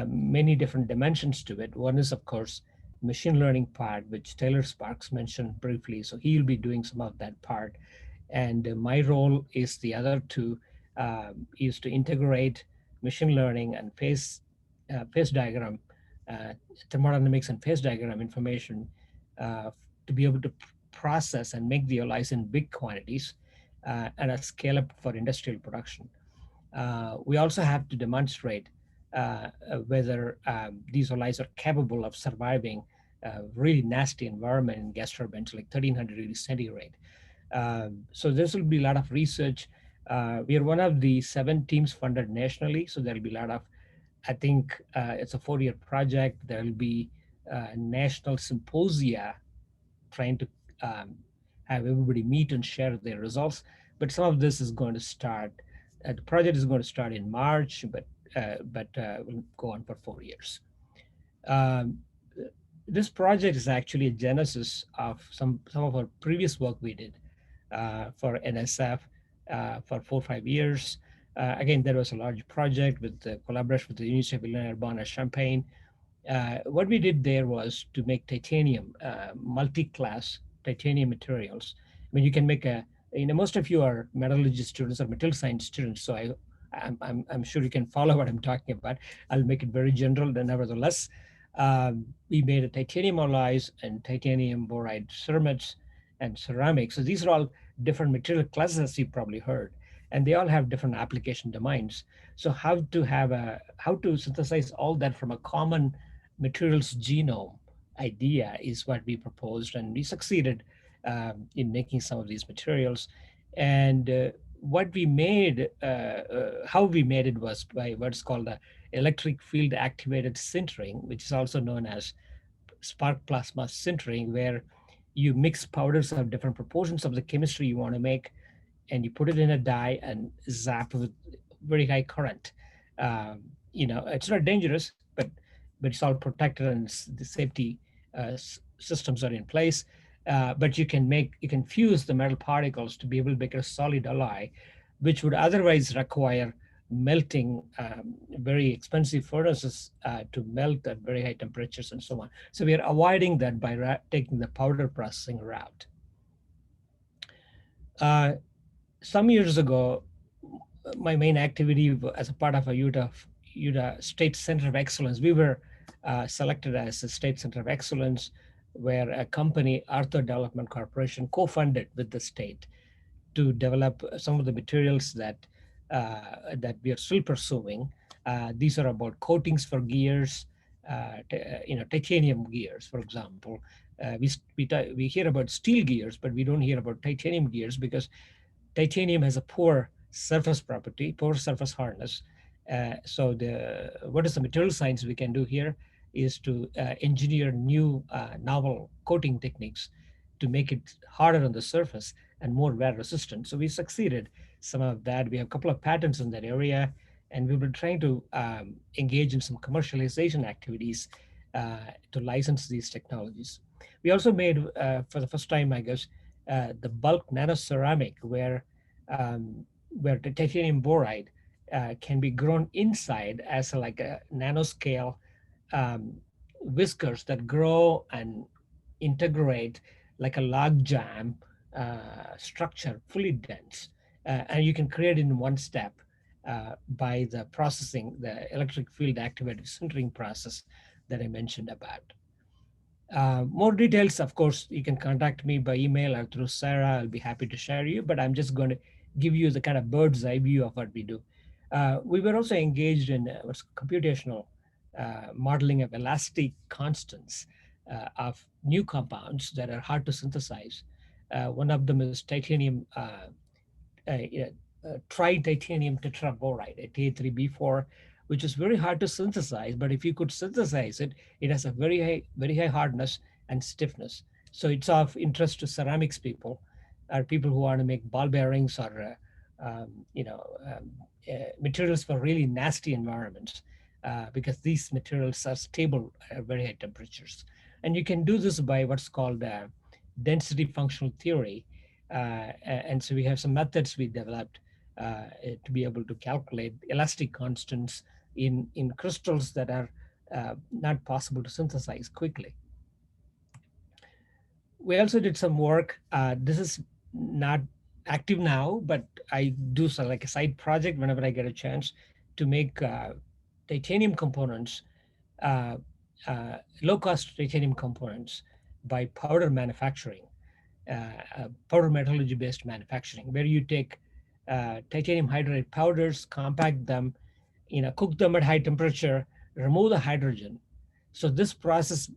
many different dimensions to it. One is, of course, machine learning part, which Taylor Sparks mentioned briefly. So he'll be doing some of that part. And my role is the other two, is to integrate machine learning and phase diagram, thermodynamics and phase diagram information to be able to process and make the alloys in big quantities and a scale up for industrial production. We also have to demonstrate whether these alloys are capable of surviving really nasty environment in gas turbines like 1300 degrees centigrade. So this will be a lot of research. We are one of the 7 teams funded nationally, so there'll be a lot of, I think it's a 4-year project. There'll be national symposia trying to have everybody meet and share their results. But some of this is going to start, the project is going to start in March, but will go on for 4 years. This project is actually a genesis of some of our previous work we did for NSF for 4 or 5 years. Again, there was a large project with the collaboration with the University of Illinois Urbana-Champaign. What we did there was to make titanium, multi-class titanium materials. I mean, you can make most of you are metallurgy students or material science students, so I'm sure you can follow what I'm talking about. I'll make it very general, but nevertheless, we made a titanium alloys and titanium boride ceramides and ceramics. So these are all different material classes you probably heard, and they all have different application domains. So how to synthesize all that from a common materials genome idea is what we proposed, and we succeeded in making some of these materials. And what we made, how we made it was by what's called the electric field activated sintering, which is also known as spark plasma sintering, where you mix powders of different proportions of the chemistry you want to make, and you put it in a die and zap with very high current. It's not dangerous, but it's all protected, and the safety systems are in place. But you can fuse the metal particles to be able to make a solid alloy, which would otherwise require melting very expensive furnaces to melt at very high temperatures and so on. So we are avoiding that by taking the powder processing route. Some years ago, my main activity as a part of a Utah State Center of Excellence, we were selected as a State Center of Excellence, where a company, Arthur Development Corporation, co-funded with the state to develop some of the materials that we are still pursuing. These are about coatings for gears, titanium gears, for example. We hear about steel gears, but we don't hear about titanium gears because titanium has a poor surface property, poor surface hardness. So what is the material science we can do here is to engineer new novel coating techniques to make it harder on the surface and more wear resistant. So we succeeded some of that. We have a couple of patents in that area, and we've been trying to engage in some commercialization activities to license these technologies. We also made, for the first time, I guess, the bulk nanoceramic, where the titanium boride can be grown inside as like a nanoscale um, whiskers that grow and integrate like a log jam structure, fully dense. And you can create it in one step by the processing, the electric field activated sintering process that I mentioned about. More details, of course, you can contact me by email or through Sarah. I'll be happy to share you, but I'm just going to give you the kind of bird's eye view of what we do. We were also engaged in what's computational modeling of elastic constants of new compounds that are hard to synthesize. One of them is titanium tritanium tetraboride, Ta3B4, which is very hard to synthesize. But if you could synthesize it, it has a very high hardness and stiffness. So it's of interest to ceramics people, or people who want to make ball bearings or materials for really nasty environments, because these materials are stable at very high temperatures. And you can do this by what's called density functional theory. And so we have some methods we developed to be able to calculate elastic constants in crystals that are not possible to synthesize quickly. We also did some work. This is not active now, but I do so like a side project whenever I get a chance to make titanium components, low-cost titanium components by powder manufacturing, powder metallurgy-based manufacturing, where you take titanium hydride powders, compact them, cook them at high temperature, remove the hydrogen. So this process,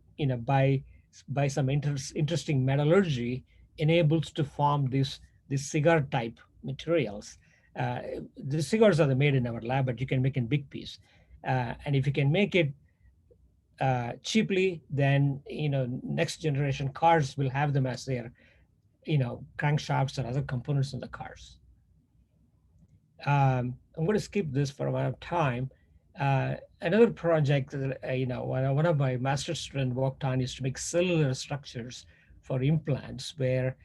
by some interesting metallurgy, enables to form these cigar type materials. The cigars are made in our lab, but you can make in big piece. And if you can make it cheaply, then next generation cars will have them as their crankshafts and other components in the cars. I'm going to skip this for a lot of time. Another project that one of my master's students worked on is to make cellular structures for implants, where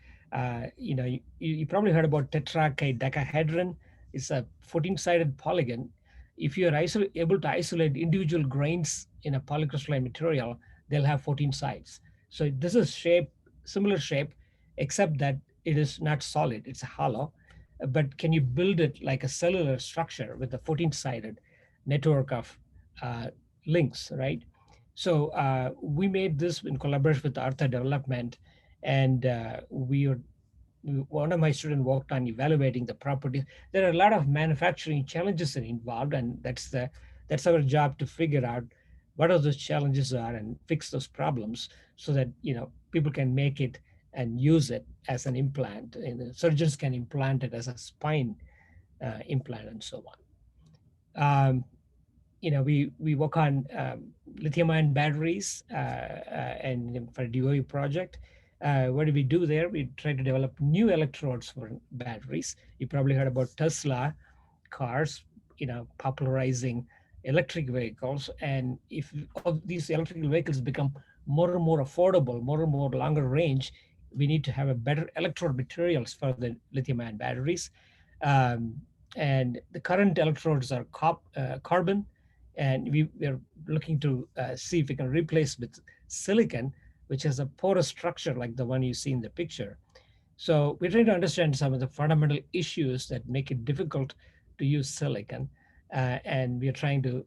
you probably heard about tetrahedron. It's a 14-sided polygon. If you're able to isolate individual grains in a polycrystalline material, they'll have 14 sides. So this is similar shape, except that it is not solid, it's hollow. But can you build it like a cellular structure with a 14-sided network of links, right? So we made this in collaboration with Artha Development, and one of my students worked on evaluating the properties. There are a lot of manufacturing challenges involved, and that's our job to figure out what are those challenges are and fix those problems so that people can make it and use it as an implant, and surgeons can implant it as a spine implant and so on. We work on lithium-ion batteries and for DOE project. What do we do there? We try to develop new electrodes for batteries. You probably heard about Tesla cars, popularizing electric vehicles. And if all these electric vehicles become more and more affordable, more and more longer range, we need to have a better electrode materials for the lithium-ion batteries. And the current electrodes are carbon, and we're looking to see if we can replace with silicon, which has a porous structure like the one you see in the picture. So we're trying to understand some of the fundamental issues that make it difficult to use silicon. And we're trying to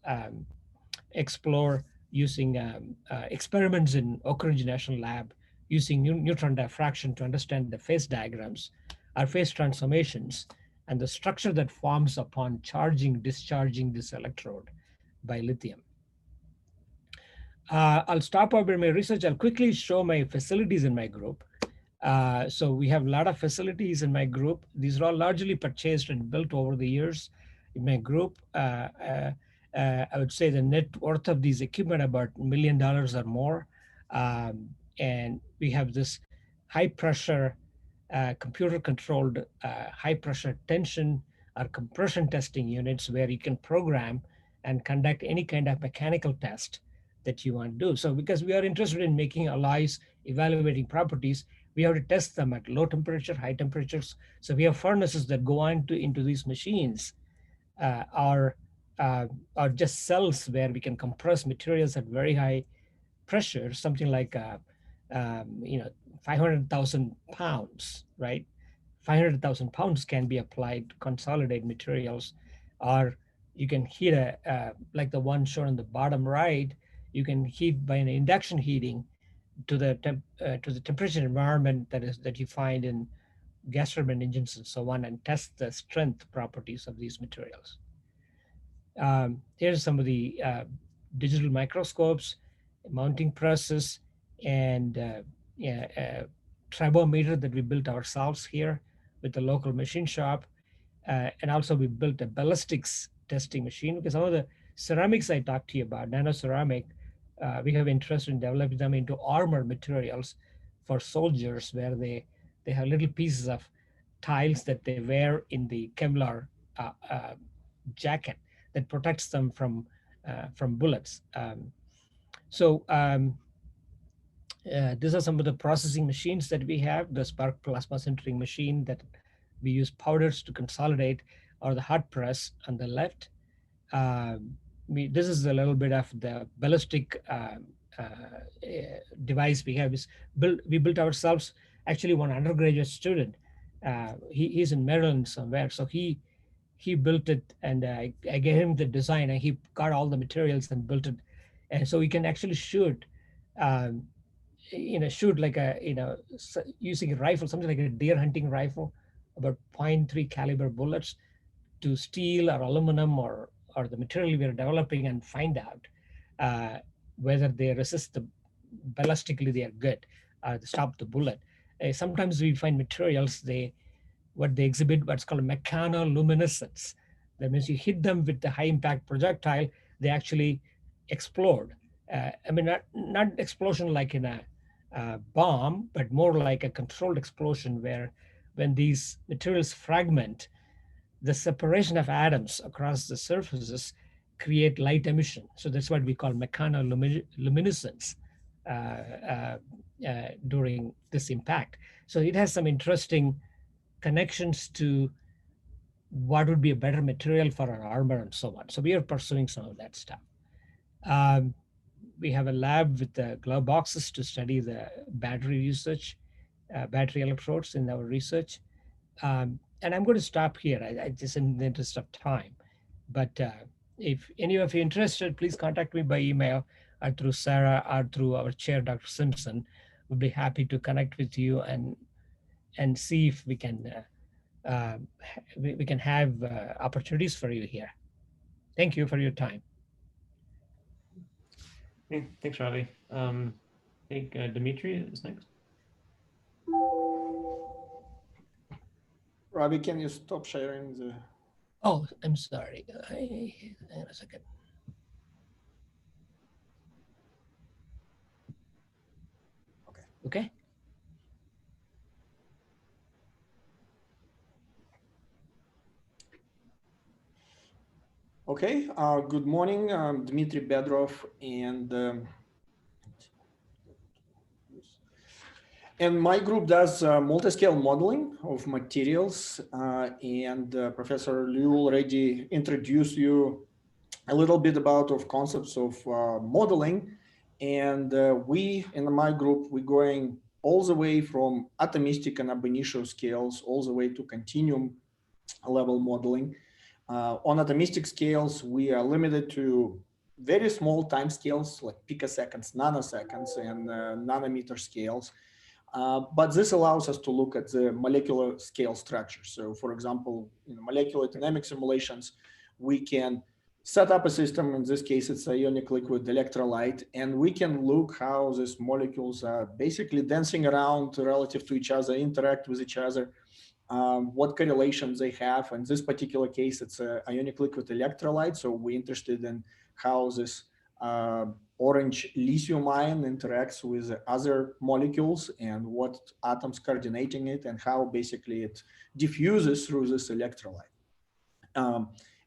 explore using experiments in Oak Ridge National Lab, using neutron diffraction to understand the phase diagrams, or phase transformations, and the structure that forms upon discharging this electrode by lithium. I'll stop over my research. I'll quickly show my facilities in my group. So we have a lot of facilities in my group. These are all largely purchased and built over the years in my group. I would say the net worth of these equipment about $1 million or more. And we have this high pressure computer-controlled high-pressure tension or compression testing units where you can program and conduct any kind of mechanical test that you want to do. So because we are interested in making alloys, evaluating properties, we have to test them at low temperature, high temperatures. So we have furnaces that go on into these machines, uh, are, uh, are just cells where we can compress materials at very high pressure, something like 500,000 pounds, right? 500,000 pounds can be applied to consolidate materials, or you can heat like the one shown on the bottom right. You can heat by an induction heating to the to the temperature environment that you find in gas turbine engines and so on, and test the strength properties of these materials. Here's some of the digital microscopes, mounting presses, and yeah, tribometer that we built ourselves here with the local machine shop. And also we built a ballistics testing machine, because some of the ceramics I talked to you about, nano ceramic, we have interest in developing them into armor materials for soldiers, where they have little pieces of tiles that they wear in the Kevlar jacket that protects them from bullets. These are some of the processing machines that we have. The spark plasma sintering machine that we use powders to consolidate, or the hot press on the left. This is a little bit of the ballistic device we have. We built ourselves. Actually, one undergraduate student, he's in Maryland somewhere, so he built it, and I gave him the design, and he got all the materials and built it. And so we can actually shoot, um, shoot like using a rifle, something like a deer hunting rifle, about 0.3 caliber bullets to steel or aluminum or the material we are developing, and find out whether they resist ballistically, they are good, stop the bullet. Sometimes we find materials, they exhibit what's called mechanoluminescence. That means you hit them with the high impact projectile, they actually explode. I mean, not explosion like in a bomb, but more like a controlled explosion, where when these materials fragment, the separation of atoms across the surfaces create light emission. So that's what we call mechanoluminescence during this impact. So it has some interesting connections to what would be a better material for our armor and so on. So we are pursuing some of that stuff. We have a lab with the glove boxes to study the battery usage, battery electrodes in our research. And I'm going to stop here, I just in the interest of time. But if any of you are interested, please contact me by email or through Sarah or through our chair, Dr. Simpson. We'll be happy to connect with you and see if we can have opportunities for you here. Thank you for your time. Thanks, Ravi. I think Dimitri is next. Ravi, can you stop sharing the? Oh, I'm sorry. Hang on a second. Okay. Okay. Good morning. I'm Dmitry Bedrov, and my group does multi-scale modeling of materials. Professor Liu already introduced you a little bit about of concepts of modeling. And we, in my group, we're going all the way from atomistic and ab initio scales all the way to continuum level modeling. On atomistic scales, we are limited to very small time scales like picoseconds, nanoseconds, and nanometer scales. But this allows us to look at the molecular scale structure. So for example, in molecular dynamic simulations, we can set up a system. In this case, it's ionic liquid electrolyte, and we can look how these molecules are basically dancing around relative to each other, interact with each other, what correlations they have. In this particular case, it's a ionic liquid electrolyte. So we're interested in how this orange lithium ion interacts with other molecules and what atoms coordinating it and how basically it diffuses through this electrolyte.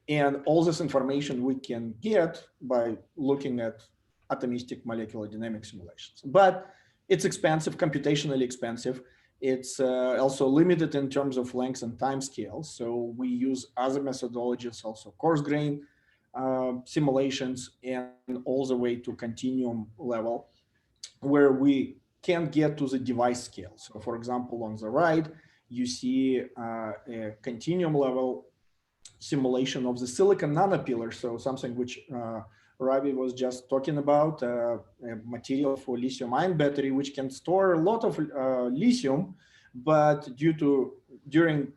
And all this information we can get by looking at atomistic molecular dynamic simulations. But it's expensive, computationally expensive. It's also limited in terms of length and time scales. So we use other methodologies, also coarse grain simulations, and all the way to continuum level, where we can get to the device scale. So for example, on the right, you see a continuum level simulation of the silicon nanopillar. So something which Ravi was just talking about, a material for lithium-ion battery, which can store a lot of lithium, but during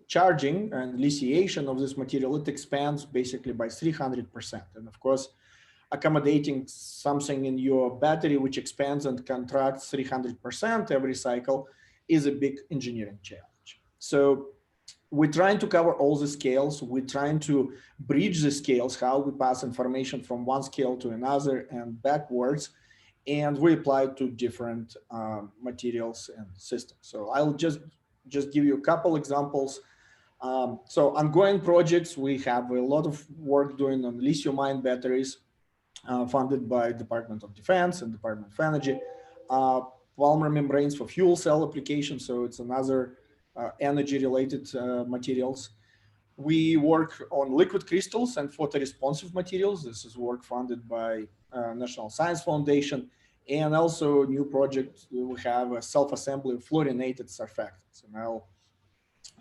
charging and lithiation of this material, it expands basically by 300%. And of course, accommodating something in your battery which expands and contracts 300% every cycle is a big engineering challenge. So we're trying to cover all the scales. We're trying to bridge the scales, how we pass information from one scale to another and backwards. And we apply to different materials and systems. So I'll just give you a couple examples. So ongoing projects, we have a lot of work doing on lithium-ion batteries funded by Department of Defense and Department of Energy. Polymer membranes for fuel cell applications, so it's another energy-related materials. We work on liquid crystals and photoresponsive materials. This is work funded by National Science Foundation. And also a new project, we have a self-assembly of fluorinated surfactants. And I'll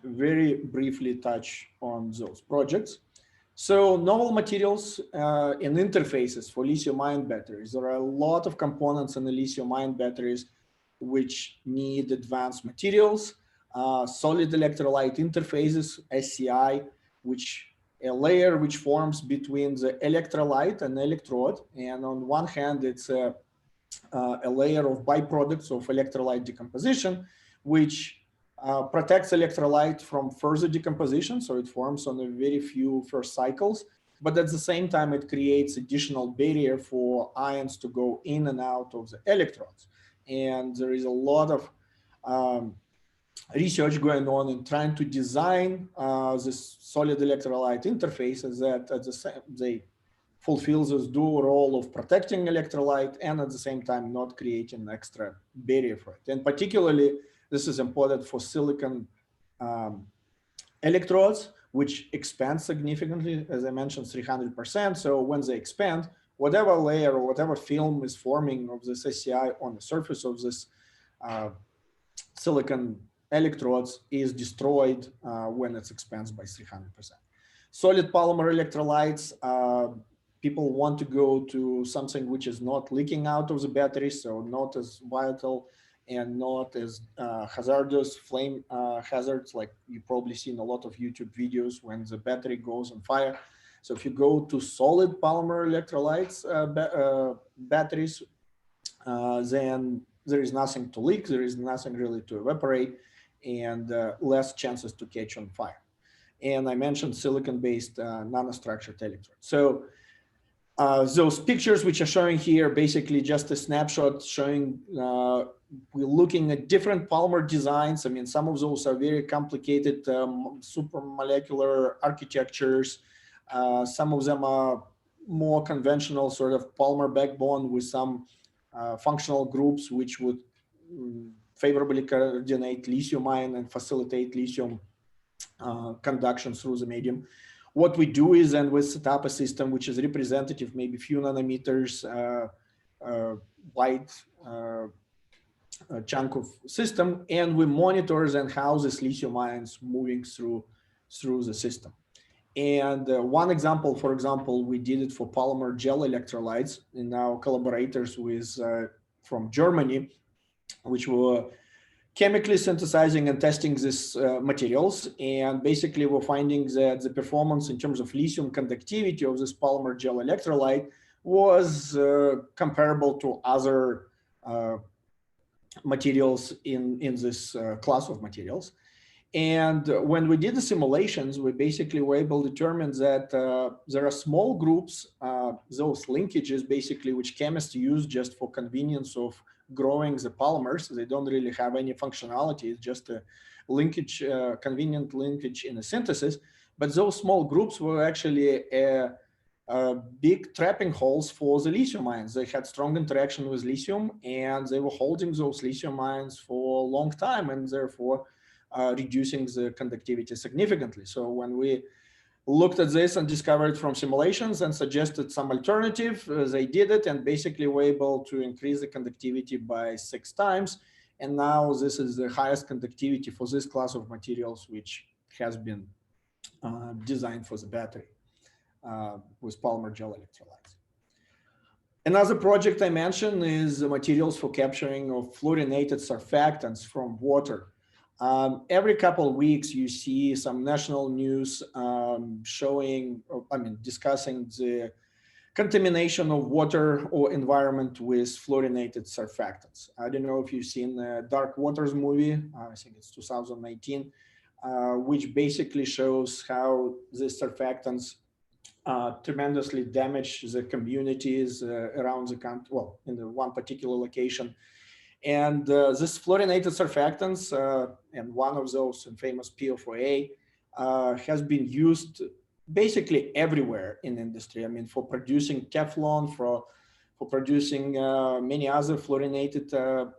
very briefly touch on those projects. So novel materials and interfaces for lithium-ion batteries. There are a lot of components in the lithium-ion batteries which need advanced materials, solid electrolyte interfaces, SCI, which a layer which forms between the electrolyte and electrode. And on one hand, it's a layer of byproducts of electrolyte decomposition, which protects electrolyte from further decomposition. So it forms on a very few first cycles, but at the same time, it creates additional barrier for ions to go in and out of the electrodes. And there is a lot of research going on in trying to design this solid electrolyte interfaces that at the same, they fulfill this dual role of protecting electrolyte and at the same time not creating an extra barrier for it. And particularly, this is important for silicon electrodes, which expand significantly, as I mentioned, 300%. So when they expand, whatever layer or whatever film is forming of this SCI on the surface of this silicon electrodes is destroyed when it expands by 300%. Solid polymer electrolytes, people want to go to something which is not leaking out of the battery, so not as volatile and not as hazardous, flame hazards, like you've probably seen a lot of YouTube videos when the battery goes on fire. So if you go to solid polymer electrolytes batteries, then there is nothing to leak, there is nothing really to evaporate, and less chances to catch on fire. And I mentioned silicon-based nanostructured electrodes. So those pictures which are showing here, basically just a snapshot showing we're looking at different polymer designs. I mean, some of those are very complicated supramolecular architectures. Some of them are more conventional sort of polymer backbone with some functional groups which would favorably coordinate lithium ion and facilitate lithium conduction through the medium. What we do is then we set up a system which is representative, maybe few nanometers wide chunk of system, and we monitor then how this lithium ions moving through the system. And one example, for example, we did it for polymer gel electrolytes, and now collaborators with from Germany, which were chemically synthesizing and testing these materials. And basically we're finding that the performance in terms of lithium conductivity of this polymer gel electrolyte was comparable to other materials in this class of materials. And when we did the simulations, we basically were able to determine that there are small groups, those linkages basically, which chemists use just for convenience of growing the polymers. They don't really have any functionality. It's just a linkage, convenient linkage in a synthesis. But those small groups were actually big trapping holes for the lithium ions. They had strong interaction with lithium, and they were holding those lithium ions for a long time, and therefore reducing the conductivity significantly. So when we looked at this and discovered from simulations and suggested some alternative, they did it and basically were able to increase the conductivity by 6 times. And now this is the highest conductivity for this class of materials, which has been designed for the battery with polymer gel electrolytes. Another project I mentioned is the materials for capturing of fluorinated surfactants from water. Every couple of weeks, you see some national news discussing the contamination of water or environment with fluorinated surfactants. I don't know if you've seen the Dark Waters movie, I think it's 2019, which basically shows how the surfactants tremendously damage the communities around the country, well, in the one particular location. And this fluorinated surfactants, and one of those famous PFOA, has been used basically everywhere in industry. I mean, for producing Teflon, for producing many other fluorinated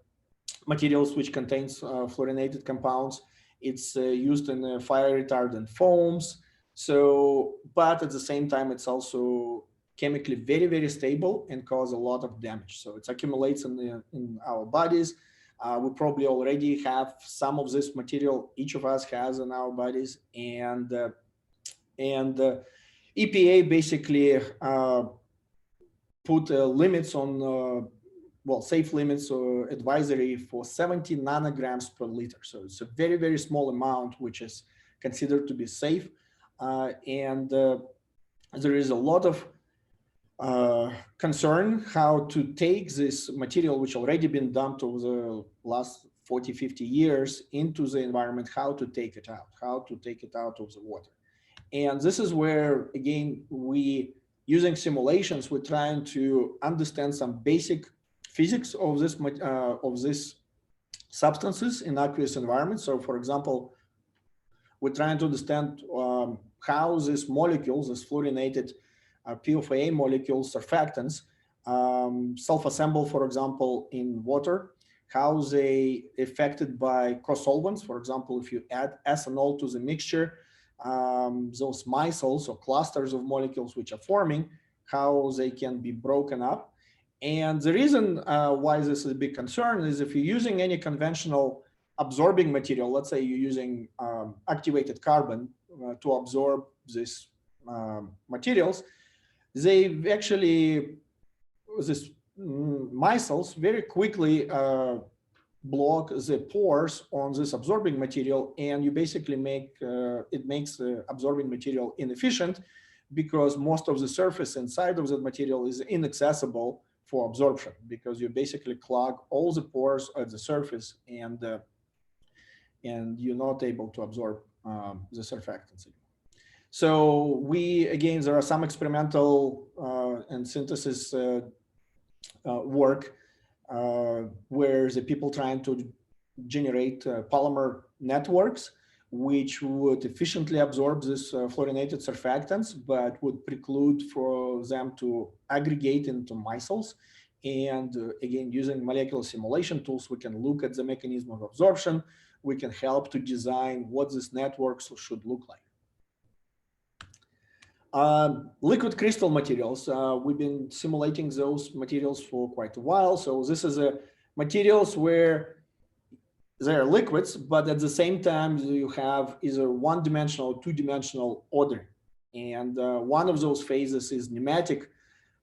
materials which contains fluorinated compounds. It's used in fire retardant foams. So, but at the same time, it's also chemically very, very stable and cause a lot of damage. So it accumulates in our bodies. We probably already have some of this material, each of us has in our bodies. And EPA basically put limits on, safe limits or advisory for 70 nanograms per liter. So it's a very, very small amount, which is considered to be safe. And there is a lot of concern how to take this material, which already been dumped over the last 40, 50 years into the environment, how to take it out of the water. And this is where, again, using simulations, we're trying to understand some basic physics of this substances in aqueous environments. So for example, we're trying to understand how these molecules, these fluorinated PFOA molecules, surfactants, self-assemble, for example, in water, how they affected by cross-solvents. For example, if you add ethanol to the mixture, those micelles or clusters of molecules which are forming, how they can be broken up. And the reason why this is a big concern is if you're using any conventional absorbing material, let's say you're using activated carbon to absorb these materials, they actually, these micelles very quickly block the pores on this absorbing material, and you basically it makes the absorbing material inefficient because most of the surface inside of that material is inaccessible for absorption, because you basically clog all the pores at the surface, and you're not able to absorb the surfactants. So again, there are some experimental and synthesis work where the people trying to generate polymer networks which would efficiently absorb this fluorinated surfactants, but would preclude for them to aggregate into micelles. And again, using molecular simulation tools, we can look at the mechanism of absorption. We can help to design what these networks should look like. Liquid crystal materials, we've been simulating those materials for quite a while. So this is materials where they are liquids, but at the same time you have either one-dimensional or two-dimensional ordering. And one of those phases is pneumatic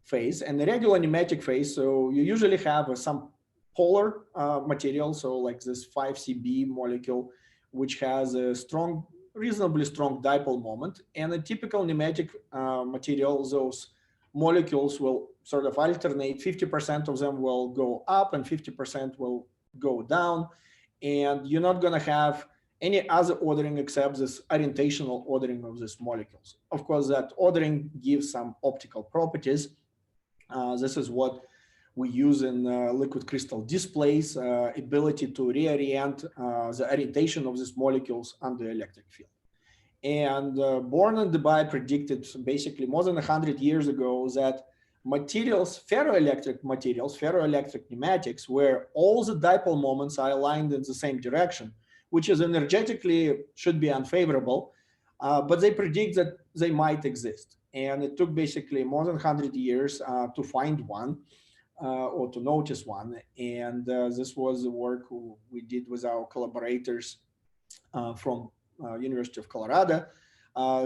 phase, and the regular pneumatic phase. So you usually have some polar material, so like this 5Cb molecule, which has a reasonably strong dipole moment. And a typical pneumatic material, those molecules will sort of alternate. 50% of them will go up and 50% will go down. And you're not going to have any other ordering except this orientational ordering of these molecules. Of course, that ordering gives some optical properties. This is what we use in liquid crystal displays, ability to reorient the orientation of these molecules under electric field. And Born and Debye predicted basically more than 100 years ago that materials, ferroelectric materials, ferroelectric pneumatics, where all the dipole moments are aligned in the same direction, which is energetically should be unfavorable, but they predict that they might exist. And it took basically more than 100 years to find one or to notice one. And this was the work we did with our collaborators from University of Colorado.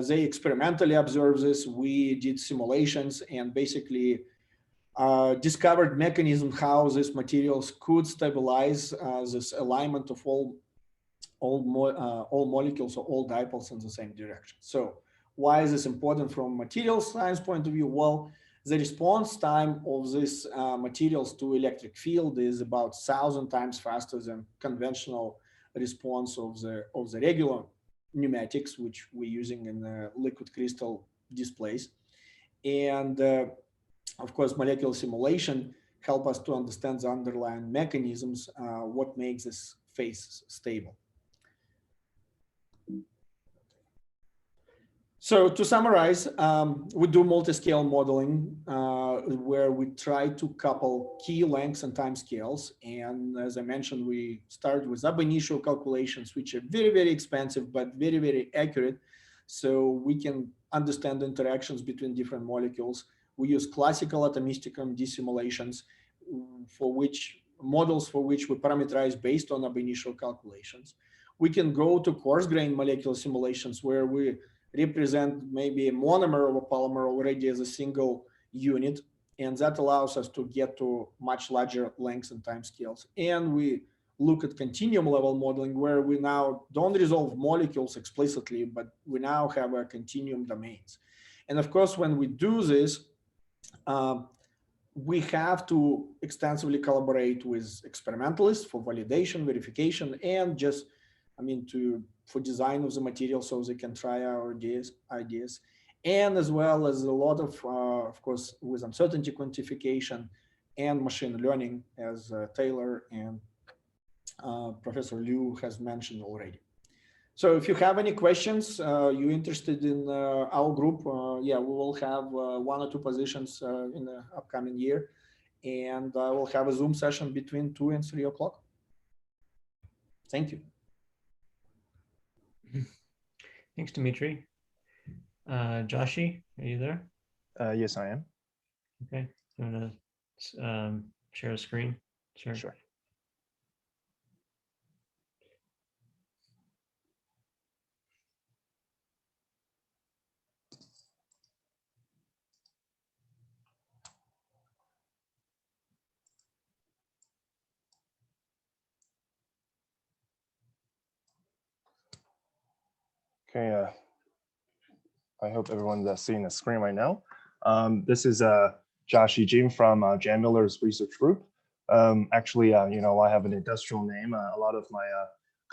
They experimentally observed this. We did simulations and basically discovered mechanism how these materials could stabilize this alignment of all molecules or all dipoles in the same direction. So why is this important from materials science point of view? Well, the response time of these materials to electric field is about 1,000 times faster than conventional response of the regular pneumatics, which we're using in liquid crystal displays. And of course, molecular simulation help us to understand the underlying mechanisms, what makes this phase stable. So to summarize, we do multi-scale modeling where we try to couple key lengths and time scales. And as I mentioned, we start with ab initio calculations, which are very, very expensive, but very, very accurate. So we can understand the interactions between different molecules. We use classical atomistic MD simulations for which models for which we parameterize based on ab initio calculations. We can go to coarse grain molecular simulations where we represent maybe a monomer of a polymer already as a single unit. And that allows us to get to much larger lengths and time scales. And we look at continuum level modeling where we now don't resolve molecules explicitly, but we now have a continuum domains. And of course, when we do this, we have to extensively collaborate with experimentalists for validation, verification, and just, for design of the material so they can try our ideas. And as well as a lot of course, with uncertainty quantification and machine learning, as Taylor and Professor Liu has mentioned already. So if you have any questions, you're interested in our group, yeah, we will have 1 or 2 positions in the upcoming year. And we'll have a Zoom session between 2 and 3 o'clock. Thank you. Thanks, Dimitri. Joshi, are you there? Yes, I am. Okay, I'm gonna share a screen. Sure. Okay, I hope everyone's seeing the screen right now. This is Joshi Jim from Jan Miller's research group. Actually, I have an industrial name. A lot of my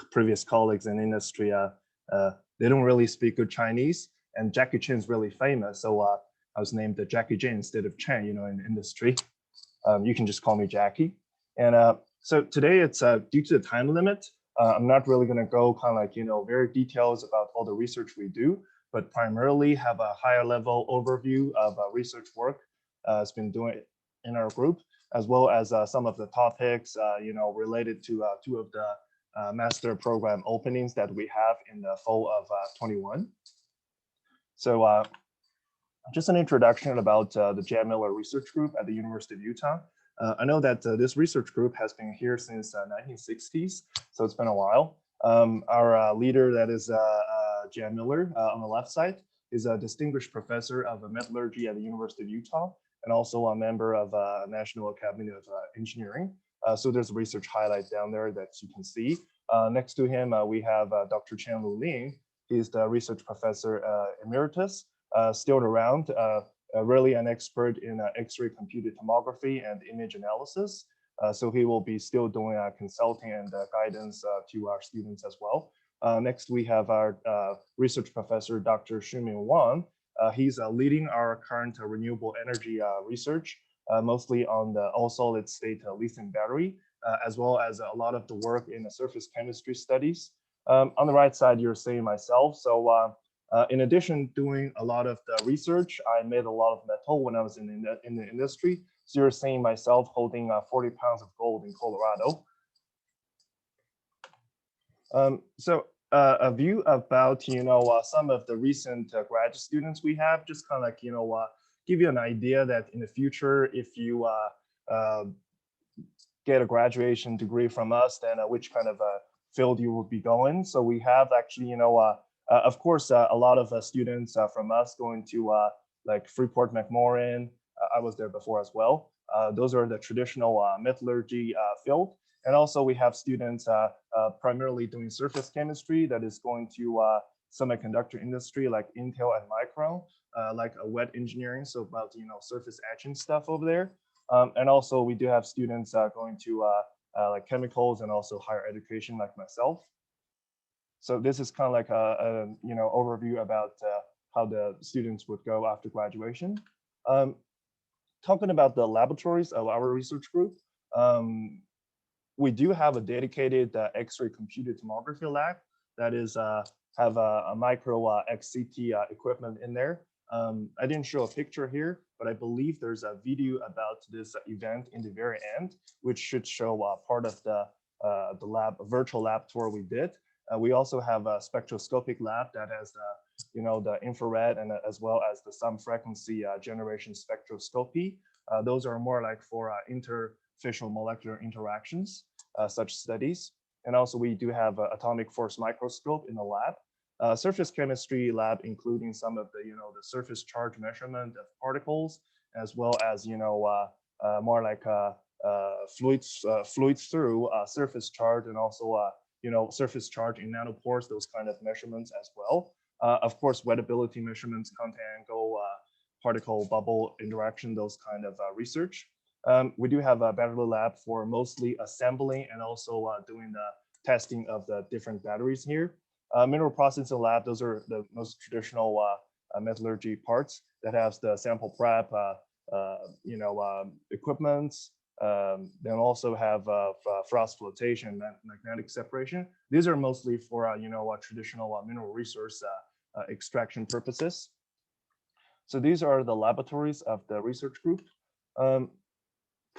previous colleagues in industry, they don't really speak good Chinese, and Jackie Chan's really famous. So I was named Jackie Chan instead of Chan, in the industry. You can just call me Jackie. And so today it's due to the time limit, I'm not really going to go very details about all the research we do, but primarily have a higher level overview of research work has been doing in our group, as well as some of the topics, related to 2 of the master program openings that we have in the fall of 21. So just an introduction about the Jan Miller Research Group at the University of Utah. I know that this research group has been here since 1960s, so it's been a while. Our leader, that is Jan Miller on the left side, is a distinguished professor of metallurgy at the University of Utah, and also a member of National Academy of Engineering. So there's a research highlight down there that you can see. Next to him, we have Dr. Qianlu Ling. He's the research professor emeritus, still around. Really an expert in X-ray computed tomography and image analysis. So he will be still doing consulting and guidance to our students as well. Next, we have our research professor, Dr. Shuming Wang. He's leading our current renewable energy research, mostly on the all-solid state lithium battery, as well as a lot of the work in the surface chemistry studies. On the right side, you're seeing myself. So in addition doing a lot of the research, I made a lot of metal when I was in the industry. So you're seeing myself holding 40 pounds of gold in Colorado. So a view about some of the recent graduate students we have, just kind of like give you an idea that in the future, if you get a graduation degree from us, then which kind of field you will be going. So we have actually of course a lot of students from us going to like Freeport McMoran. I was there before as well. Those are the traditional metallurgy field. And also we have students primarily doing surface chemistry that is going to semiconductor industry like Intel and Micron, like a wet engineering, so about surface etching stuff over there. And also we do have students going to like chemicals and also higher education like myself. So this is kind of like a overview about how the students would go after graduation. Talking about the laboratories of our research group, we do have a dedicated X-ray computed tomography lab that is have a micro XCT equipment in there. I didn't show a picture here, but I believe there's a video about this event in the very end, which should show part of the lab, virtual lab tour we did. We also have a spectroscopic lab that has the infrared and as well as the some frequency generation spectroscopy. Those are more like for interfacial molecular interactions, such studies. And also we do have an atomic force microscope in the lab. Surface chemistry lab, including some of the the surface charge measurement of particles, as well as more like fluids through surface charge, and also surface charge in nanopores, those kind of measurements as well. Of course, wettability measurements, contango, particle bubble interaction, those kind of research. We do have a battery lab for mostly assembling and also doing the testing of the different batteries here. Mineral processing lab, those are the most traditional metallurgy parts that has the sample prep, equipment. Then also have frost flotation, magnetic separation. These are mostly for traditional mineral resource extraction purposes. So these are the laboratories of the research group. Kind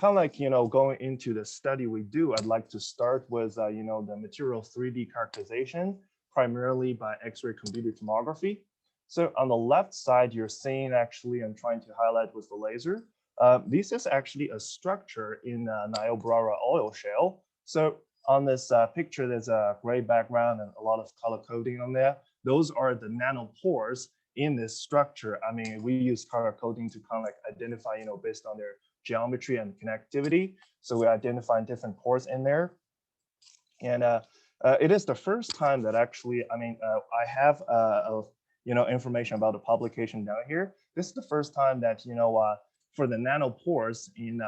of like going into the study we do, I'd like to start with the material 3D characterization, primarily by X-ray computed tomography. So on the left side, you're seeing actually, I'm trying to highlight with the laser. This is actually a structure in Niobrara oil shale. So on this picture, there's a gray background and a lot of color coding on there. Those are the nanopores in this structure. I mean, we use color coding to kind of like identify, based on their geometry and connectivity. So we identify different pores in there. And it is the first time that actually, I have information about the publication down here. This is the first time that for the nanopores in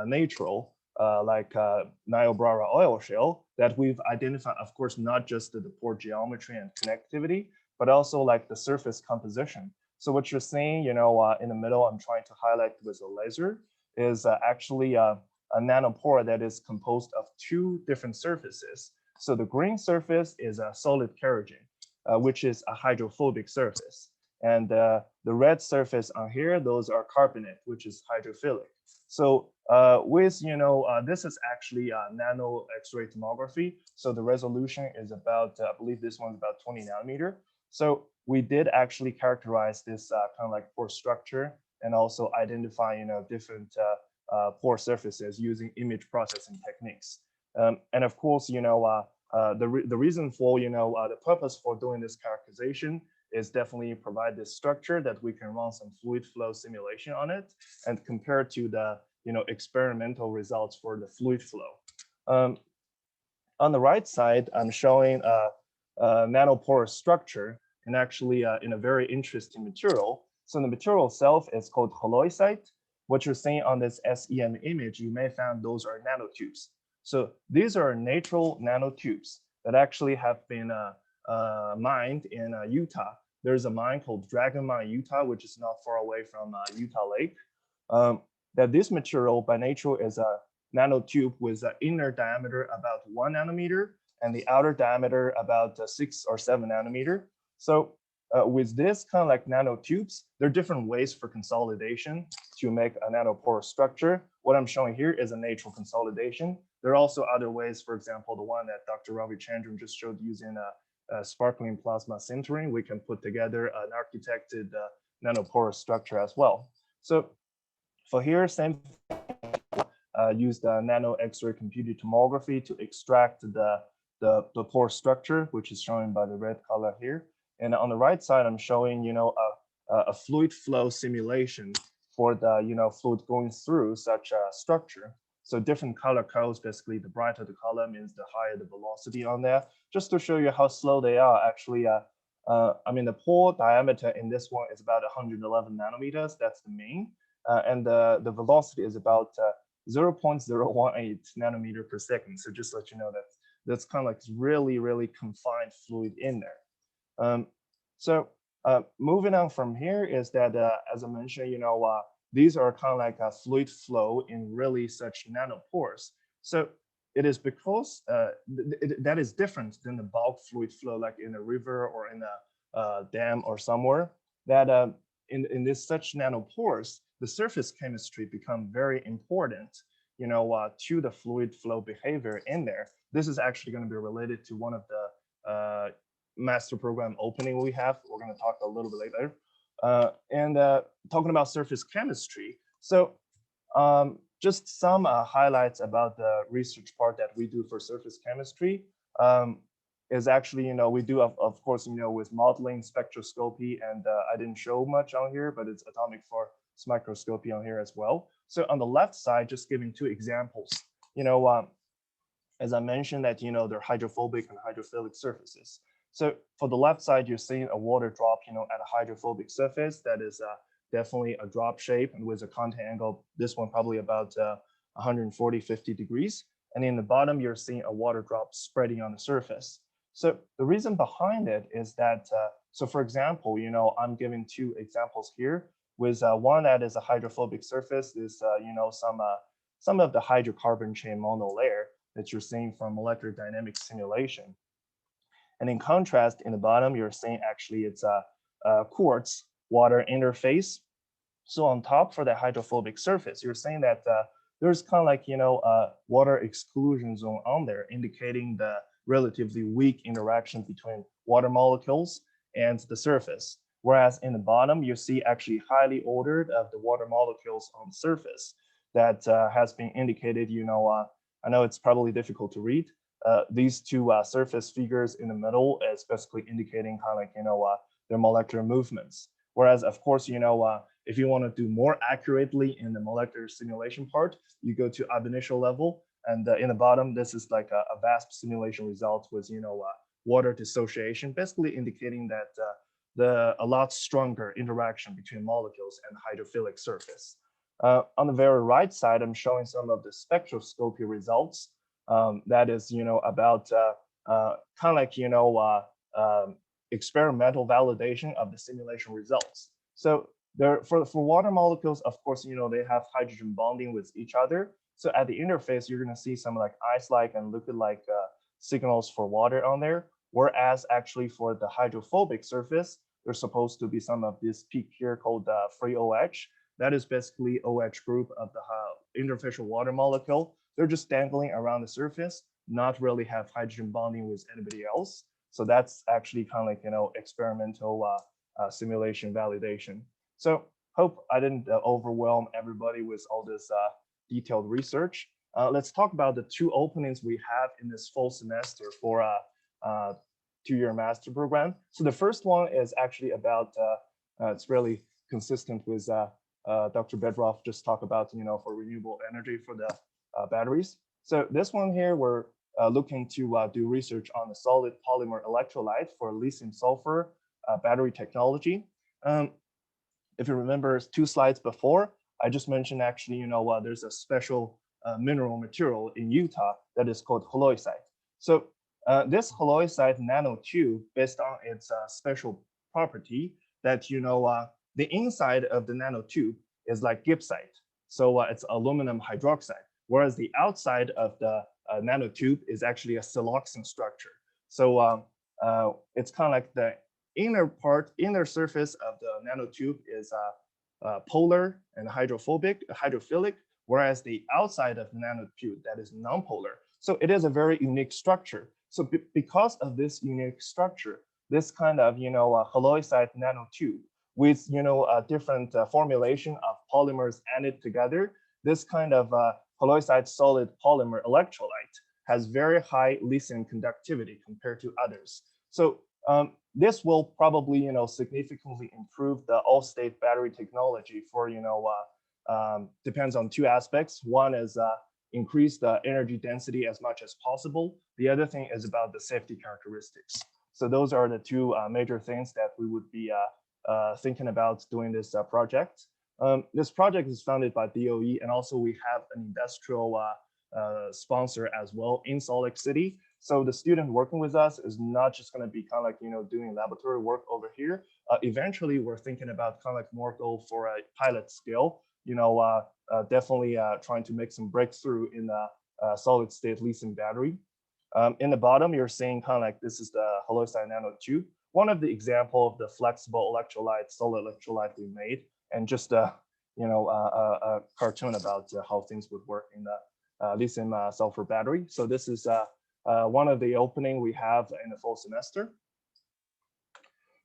natural, like Niobrara oil shale, that we've identified, of course, not just the pore geometry and connectivity, but also like the surface composition. So what you're seeing, in the middle, I'm trying to highlight with a laser, is actually a nanopore that is composed of two different surfaces. So the green surface is a solid kerogen, which is a hydrophobic surface. And the red surface on here, those are carbonate, which is hydrophilic. So this is actually nano X-ray tomography. So the resolution is about, I believe this one's about 20 nanometer. So we did actually characterize this kind of like pore structure and also identify, different pore surfaces using image processing techniques. And of course, the reason for, the purpose for doing this characterization is definitely provide this structure that we can run some fluid flow simulation on it and compare to the, experimental results for the fluid flow. On the right side, I'm showing a nanopore structure and actually in a very interesting material. So the material itself is called halloysite. What you're seeing on this SEM image, you may find those are nanotubes. So these are natural nanotubes that actually have been mined in Utah. There's a mine called Dragon Mine, Utah, which is not far away from Utah Lake. That this material by nature is a nanotube with an inner diameter about 1 nanometer and the outer diameter about 6 or 7 nanometer. So with this kind of like nanotubes, there are different ways for consolidation to make a nanoporous structure. What I'm showing here is a natural consolidation. There are also other ways, for example, the one that Dr. Ravi Chandran just showed using a sparkling plasma sintering. We can put together an architected nanoporous structure as well. So for here, same used nano X-ray computed tomography to extract the porous structure, which is shown by the red color here. And on the right side, I'm showing, a fluid flow simulation for the, fluid going through such a structure. So different color codes, basically the brighter the color means the higher the velocity on there. Just to show you how slow they are, actually, I mean, the pore diameter in this one is about 111 nanometers. That's the mean. And the velocity is about 0.018 nanometer per second. So just let you know that that's kind of like really, really confined fluid in there. So moving on from here is that, as I mentioned, these are kind of like a fluid flow in really such nanopores. So it is because that is different than the bulk fluid flow, like in a river or in a dam or somewhere, that in this such nanopores, the surface chemistry become very important, to the fluid flow behavior in there. This is actually going to be related to one of the master program opening we have. We're going to talk a little bit later. And talking about surface chemistry. So just some highlights about the research part that we do for surface chemistry is actually, we do, of course, with modeling, spectroscopy, and I didn't show much on here, but it's atomic force microscopy on here as well. So on the left side, just giving two examples, as I mentioned that, they're hydrophobic and hydrophilic surfaces. So for the left side, you're seeing a water drop, at a hydrophobic surface that is definitely a drop shape and with a contact angle, this one probably about 140, 50 degrees. And in the bottom, you're seeing a water drop spreading on the surface. So the reason behind it is that, so for example, I'm giving two examples here with one that is a hydrophobic surface is, some of the hydrocarbon chain monolayer that you're seeing from molecular dynamics simulation. And in contrast, in the bottom, you're seeing actually it's a quartz water interface. So on top for the hydrophobic surface, you're saying that there's kind of like, water exclusion zone on there, indicating the relatively weak interaction between water molecules and the surface. Whereas in the bottom, you see actually highly ordered of the water molecules on the surface that has been indicated, I know it's probably difficult to read. These two surface figures in the middle is basically indicating kind of like, their molecular movements. Whereas, of course, if you want to do more accurately in the molecular simulation part, you go to ab initio level. And in the bottom, this is like a VASP simulation result with, water dissociation, basically indicating that a lot stronger interaction between molecules and hydrophilic surface. On the very right side, I'm showing some of the spectroscopy results. That is, about kind of like, experimental validation of the simulation results. So there, for water molecules, of course, they have hydrogen bonding with each other. So at the interface, you're going to see some like ice-like and liquid-like signals for water on there. Whereas actually for the hydrophobic surface, there's supposed to be some of this peak here called free OH. That is basically OH group of the interfacial water molecule. They're just dangling around the surface, not really have hydrogen bonding with anybody else. So that's actually kind of like, experimental simulation validation. So hope I didn't overwhelm everybody with all this detailed research. Let's talk about the two openings we have in this fall semester for a two-year master program. So the first one is actually about, it's really consistent with Dr. Bedroff just talked about, for renewable energy for the batteries. So this one here, we're looking to do research on the solid polymer electrolyte for lithium sulfur battery technology. If you remember 2 slides before, I just mentioned actually, there's a special mineral material in Utah that is called halloysite. So This halloysite nanotube, based on its special property that, the inside of the nanotube is like gibbsite. So it's aluminum hydroxide, whereas the outside of the nanotube is actually a siloxane structure. So it's kind of like the inner surface of the nanotube is polar and hydrophilic, whereas the outside of the nanotube, that is nonpolar. So it is a very unique structure. So because of this unique structure, this kind of, halloysite nanotube with, a different formulation of polymers added together, this kind of halloysite solid polymer electrolyte has very high lithium conductivity compared to others. So this will probably, significantly improve the all-state battery technology for, depends on two aspects. One is increase the energy density as much as possible. The other thing is about the safety characteristics. So those are the two major things that we would be thinking about doing this project. This project is funded by DOE, and also we have an industrial sponsor as well in Salt Lake City. So the student working with us is not just going to be kind of like, doing laboratory work over here. Eventually, we're thinking about kind of like more go for a pilot scale, definitely trying to make some breakthrough in the solid state lithium battery. In the bottom, you're seeing kind of like this is the halloysite nanotube, one of the example of the flexible electrolyte, solid electrolyte we made, and just a cartoon about how things would work in the lithium sulfur battery. So this is one of the opening we have in the fall semester.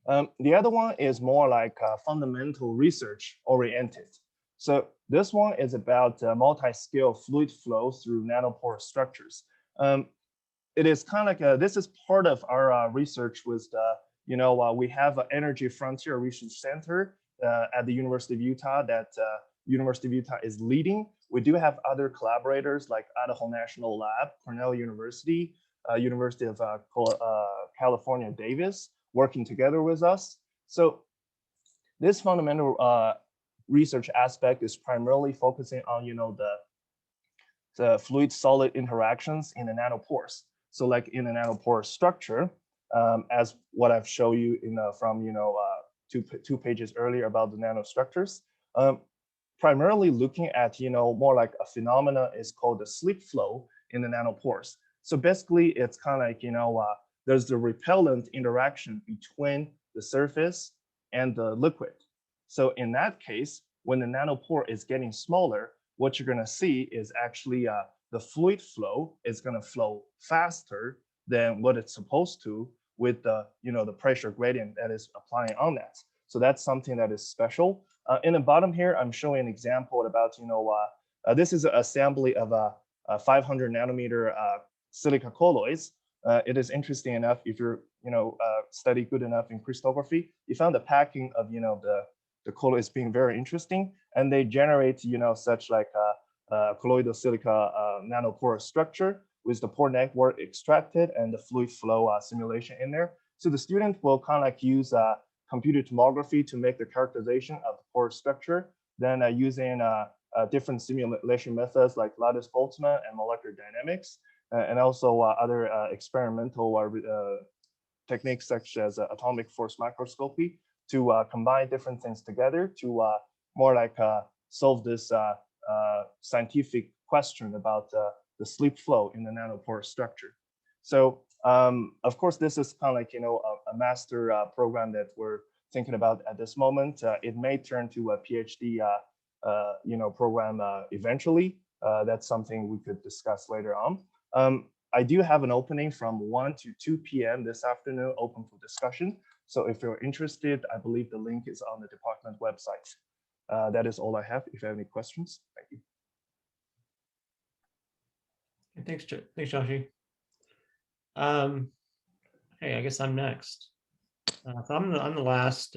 The other one is more like fundamental research oriented. So this one is about multi-scale fluid flow through nanopore structures. It is kind of like this is part of our research with the, we have an Energy Frontier Research Center at the University of Utah that University of Utah is leading. We do have other collaborators like Idaho National Lab, Cornell University, University of California, Davis, working together with us. So this fundamental research aspect is primarily focusing on, the fluid-solid interactions in the nanopores. So like in the nanopore structure, as what I've shown you from, two pages earlier about the nanostructures, primarily looking at, more like a phenomena is called the slip flow in the nanopores. So basically it's kind of like, there's the repellent interaction between the surface and the liquid. So in that case, when the nanopore is getting smaller, what you're gonna see is actually the fluid flow is gonna flow faster than what it's supposed to with the, the pressure gradient that is applying on that. So that's something that is special. In the bottom here, I'm showing an example about, this is an assembly of a 500 nanometer silica colloids. It is interesting enough, if you're, study good enough in crystallography, you found the packing of, the colloids being very interesting, and they generate, such like a colloidal silica nanopore structure with the pore network extracted and the fluid flow simulation in there. So the student will kind of like use computer tomography to make the characterization of the pore structure, then using different simulation methods like lattice Boltzmann and molecular dynamics, and also other experimental techniques such as atomic force microscopy to combine different things together to more like solve this scientific question about the slip flow in the nanopore structure. So of course, this is kind of like, a master program that we're thinking about at this moment. It may turn to a PhD program eventually. That's something we could discuss later on. I do have an opening from 1 to 2 p.m. this afternoon, open for discussion. So if you're interested, I believe the link is on the department website. That is all I have. If you have any questions, thank you. Thanks, Joshi. Hey, I guess I'm next. So I'm the last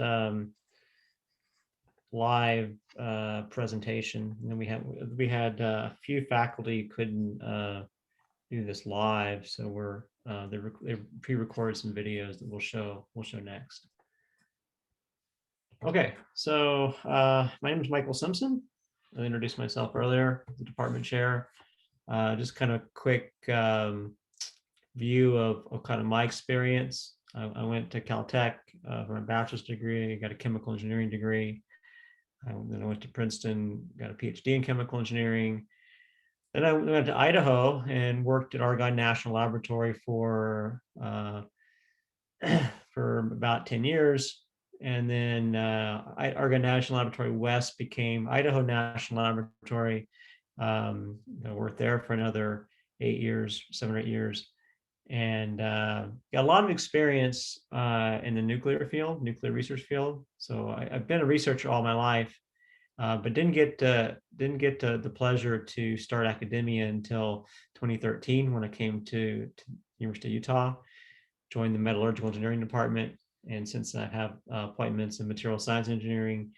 live presentation. And then we had a few faculty couldn't do this live, so they pre-recorded some videos that we'll show next. Okay, so my name is Michael Simpson. I introduced myself earlier, the department chair. Just kind of quick view of kind of my experience. I went to Caltech for a bachelor's degree, got a chemical engineering degree. Then I went to Princeton, got a PhD in chemical engineering. Then I went to Idaho and worked at Argonne National Laboratory for for about 10 years. And then Argonne National Laboratory West became Idaho National Laboratory. I worked there for another 8 years, 7 or 8 years, and got a lot of experience in the nuclear field, nuclear research field. So I've been a researcher all my life, but didn't get the pleasure to start academia until 2013 when I came to University of Utah, joined the metallurgical engineering department, and since I have appointments in material science engineering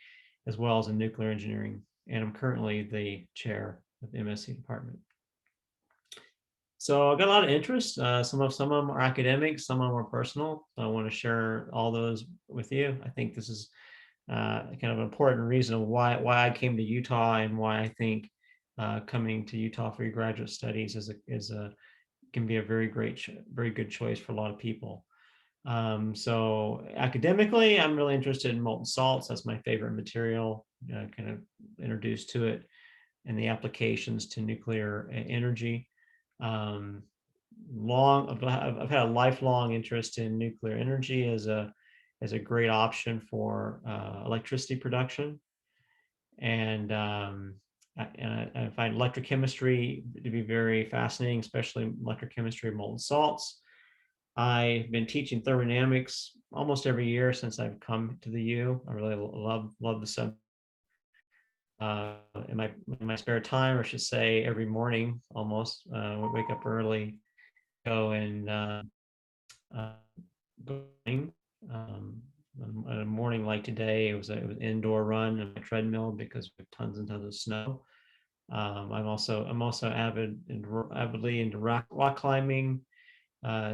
as well as in nuclear engineering, and I'm currently the chair of the MSE department. So I've got a lot of interest. Some of them are academic, some of them are personal. So I want to share all those with you. I think this is kind of an important reason why I came to Utah, and why I think coming to Utah for your graduate studies can be a very good choice for a lot of people. So academically, I'm really interested in molten salts. That's my favorite material. Kind of introduced to it and the applications to nuclear energy. I've had a lifelong interest in nuclear energy as a great option for electricity production, and I find electrochemistry to be very fascinating, especially electrochemistry of molten salts. I've been teaching thermodynamics almost every year since I've come to the U. I really love the subject. In my spare time, or I should say every morning almost, we wake up early, go and going. On a morning like today, it was an indoor run on a treadmill because we have tons and tons of snow. I'm also avidly into rock climbing,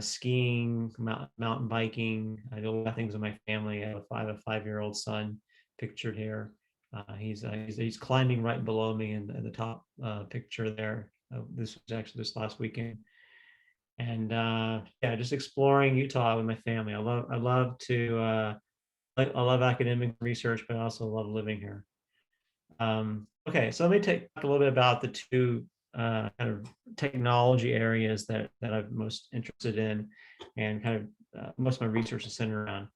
skiing, mountain biking. I do a lot of things with my family. I have a 5-year-old son pictured here. He's climbing right below me in the top picture there. This was actually this last weekend, and yeah, just exploring Utah with my family. I love academic research, but I also love living here. Okay, so let me talk a little bit about the two kind of technology areas that I'm most interested in, and kind of most of my research is centered around.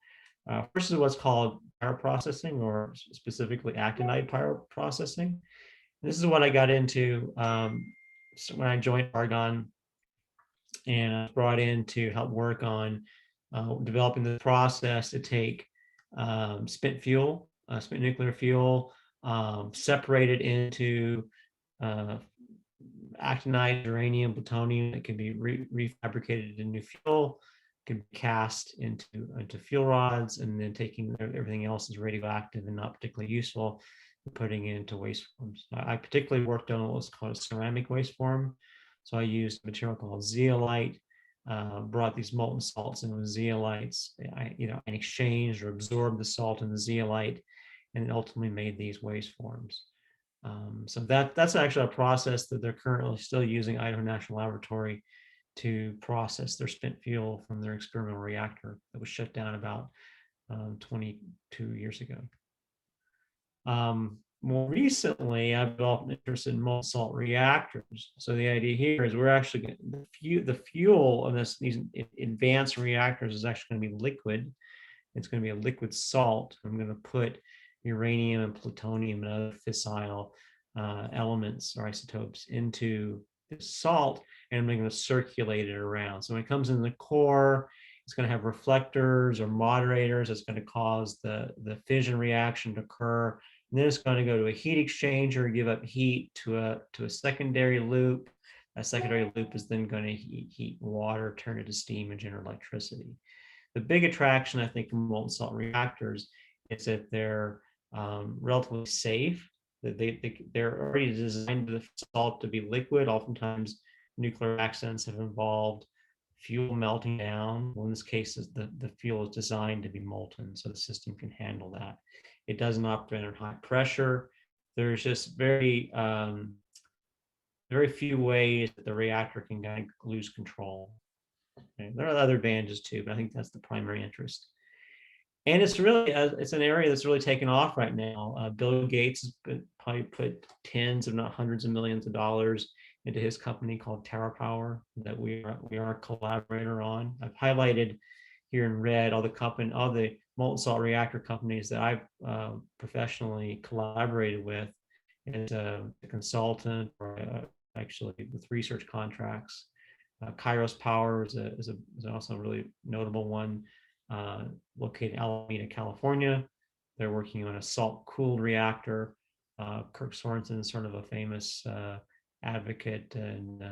First is what's called pyroprocessing, or specifically actinide pyroprocessing. This is what I got into when I joined Argonne, and I was brought in to help work on developing the process to take spent nuclear fuel, separate it into actinide uranium, plutonium that can be refabricated into new fuel, can be cast into fuel rods, and then taking everything else is radioactive and not particularly useful, and putting it into waste forms. I particularly worked on what's called a ceramic waste form. So I used a material called zeolite, brought these molten salts in with zeolites. I exchanged or absorbed the salt in the zeolite, and ultimately made these waste forms. So that's actually a process that they're currently still using Idaho National Laboratory to process their spent fuel from their experimental reactor that was shut down about 22 years ago. More recently, I've developed an interest in molten salt reactors. So the idea here is we're actually the fuel in these advanced reactors is actually going to be liquid. It's going to be a liquid salt. I'm going to put uranium and plutonium and other fissile elements or isotopes into this salt, and I'm going to circulate it around. So when it comes in the core, it's going to have reflectors or moderators. It's going to cause the fission reaction to occur. And then it's going to go to a heat exchanger, give up heat to a secondary loop. That secondary loop is then going to heat water, turn it to steam, and generate electricity. The big attraction, I think, in molten salt reactors is that they're relatively safe. That they're already designed for the salt to be liquid. Oftentimes, nuclear accidents have involved fuel melting down. Well, in this case, the fuel is designed to be molten, so the system can handle that. It doesn't operate under high pressure. There's just very few ways that the reactor can kind of lose control. Okay. There are other advantages too, but I think that's the primary interest. And it's really, it's an area that's really taken off right now. Bill Gates has probably put tens, if not hundreds of millions of dollars into his company called TerraPower that we are a collaborator on. I've highlighted here in red all the molten salt reactor companies that I've professionally collaborated with as a consultant or actually with research contracts. Kairos Power is also a really notable one, located in Alameda, California. They're working on a salt-cooled reactor. Kirk Sorensen is sort of a famous advocate and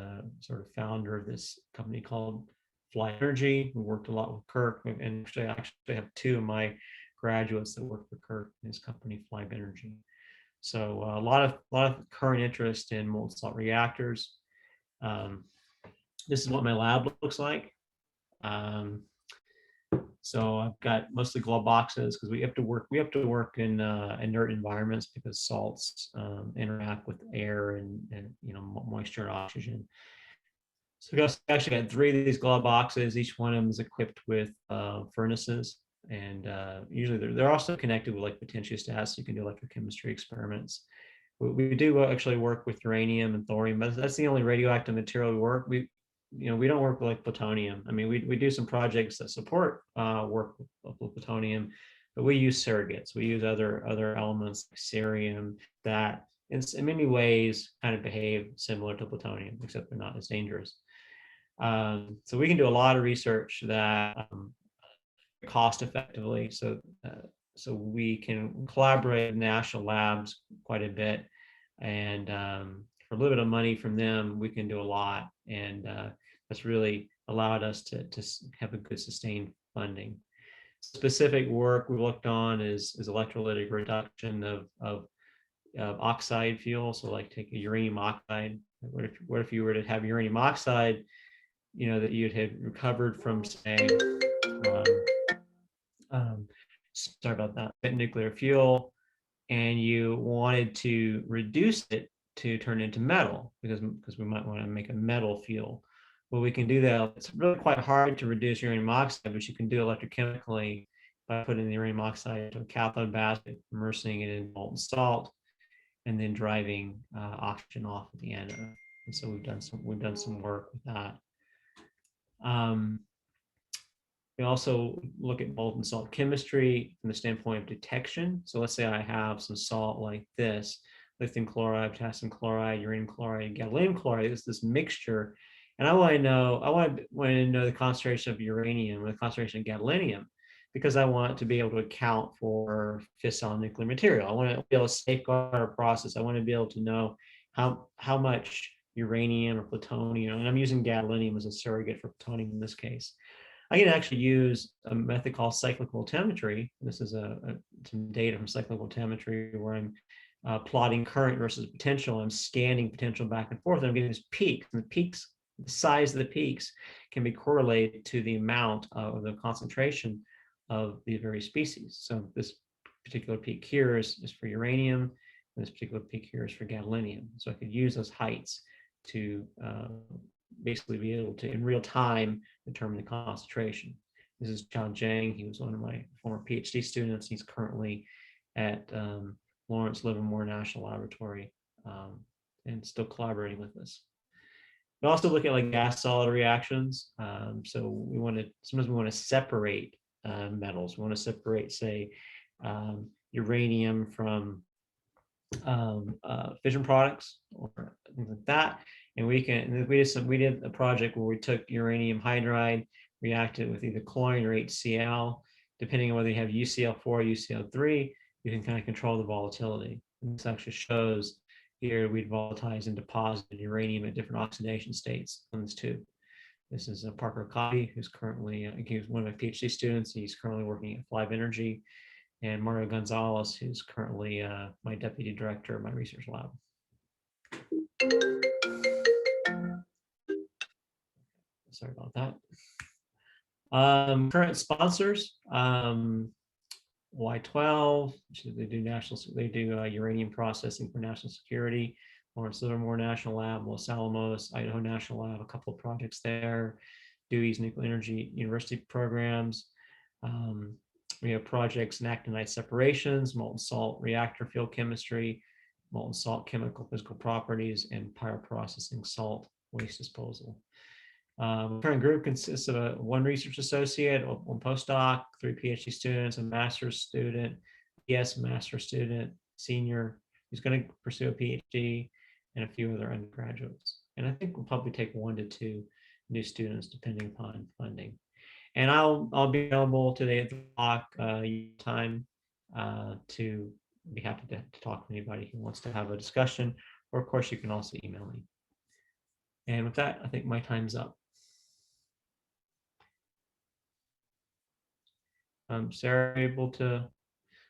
sort of founder of this company called Fly Energy. We worked a lot with Kirk, and actually I have two of my graduates that work for Kirk in his company, Fly Energy. So a lot of current interest in molten salt reactors. This is what my lab looks like. So I've got mostly glove boxes because we have to work in inert environments because salts interact with air and moisture and oxygen. So we actually got 3 of these glove boxes. Each one of them is equipped with furnaces, and usually they're also connected with like potentiostats, so you can do electrochemistry experiments. We do actually work with uranium and thorium, but that's the only radioactive material we work. We don't work with like plutonium. I mean, we do some projects that support work with plutonium, but we use surrogates. We use other elements like cerium that in many ways kind of behave similar to plutonium, except they're not as dangerous. So we can do a lot of research that cost effectively. So we can collaborate with national labs quite a bit, and for a little bit of money from them, we can do a lot, and that's really allowed us to have a good sustained funding. Specific work we looked on is electrolytic reduction of oxide fuel. So like take a uranium oxide. What if you were to have uranium oxide, that you'd have recovered from, say, sorry about that, nuclear fuel, and you wanted to reduce it to turn into metal because we might want to make a metal fuel. Well, we can do that. It's really quite hard to reduce uranium oxide, but you can do electrochemically by putting the uranium oxide into a cathode basket, immersing it in molten salt, and then driving oxygen off at the end. And so we've done some work with that. We also look at molten salt chemistry from the standpoint of detection. So let's say I have some salt like this, lithium chloride, potassium chloride, uranium chloride, gadolinium chloride. It's this mixture. And I want to know the concentration of uranium or the concentration of gadolinium, because I want to be able to account for fissile nuclear material. I want to be able to safeguard our process. I want to be able to know how much uranium or plutonium, and I'm using gadolinium as a surrogate for plutonium in this case. I can actually use a method called cyclic voltammetry. This is some data from cyclic voltammetry where I'm plotting current versus potential. I'm scanning potential back and forth, and I'm getting these peaks. And the size of the peaks can be correlated to the amount of the concentration of the various species. So this particular peak here is for uranium, and this particular peak here is for gadolinium. So I could use those heights to basically be able to, in real time, determine the concentration. This is John Zhang. He was one of my former PhD students. He's currently at Lawrence Livermore National Laboratory and still collaborating with us. We also look at like gas-solid reactions. So sometimes we want to separate metals. We want to separate, say, uranium from fission products or things like that. And we did a project where we took uranium hydride, reacted with either chlorine or HCl. Depending on whether you have UCl4 or UCl3, you can kind of control the volatility. And this actually shows here we'd volatilize and deposited uranium at different oxidation states on this tube. This is Parker Cotty, who's currently, he was one of my PhD students. He's currently working at Fly Energy, and Mario Gonzalez, who's currently my deputy director of my research lab. Sorry about that. Current sponsors, Y12, they do uranium processing for national security. Lawrence Livermore National Lab, Los Alamos, Idaho National Lab, a couple of projects there. Dewey's Nuclear Energy University programs. We have projects in actinide separations, molten salt reactor field chemistry, molten salt chemical physical properties, and pyroprocessing salt waste disposal. The current group consists of one research associate, one postdoc, 3 PhD students, a master's student, yes, master's student, senior who's going to pursue a PhD, and a few other undergraduates. And I think we'll probably take 1 to 2 new students depending upon funding. And I'll be available today at the talk time to be happy to talk to anybody who wants to have a discussion, or of course you can also email me. And with that, I think my time's up. Sarah, able to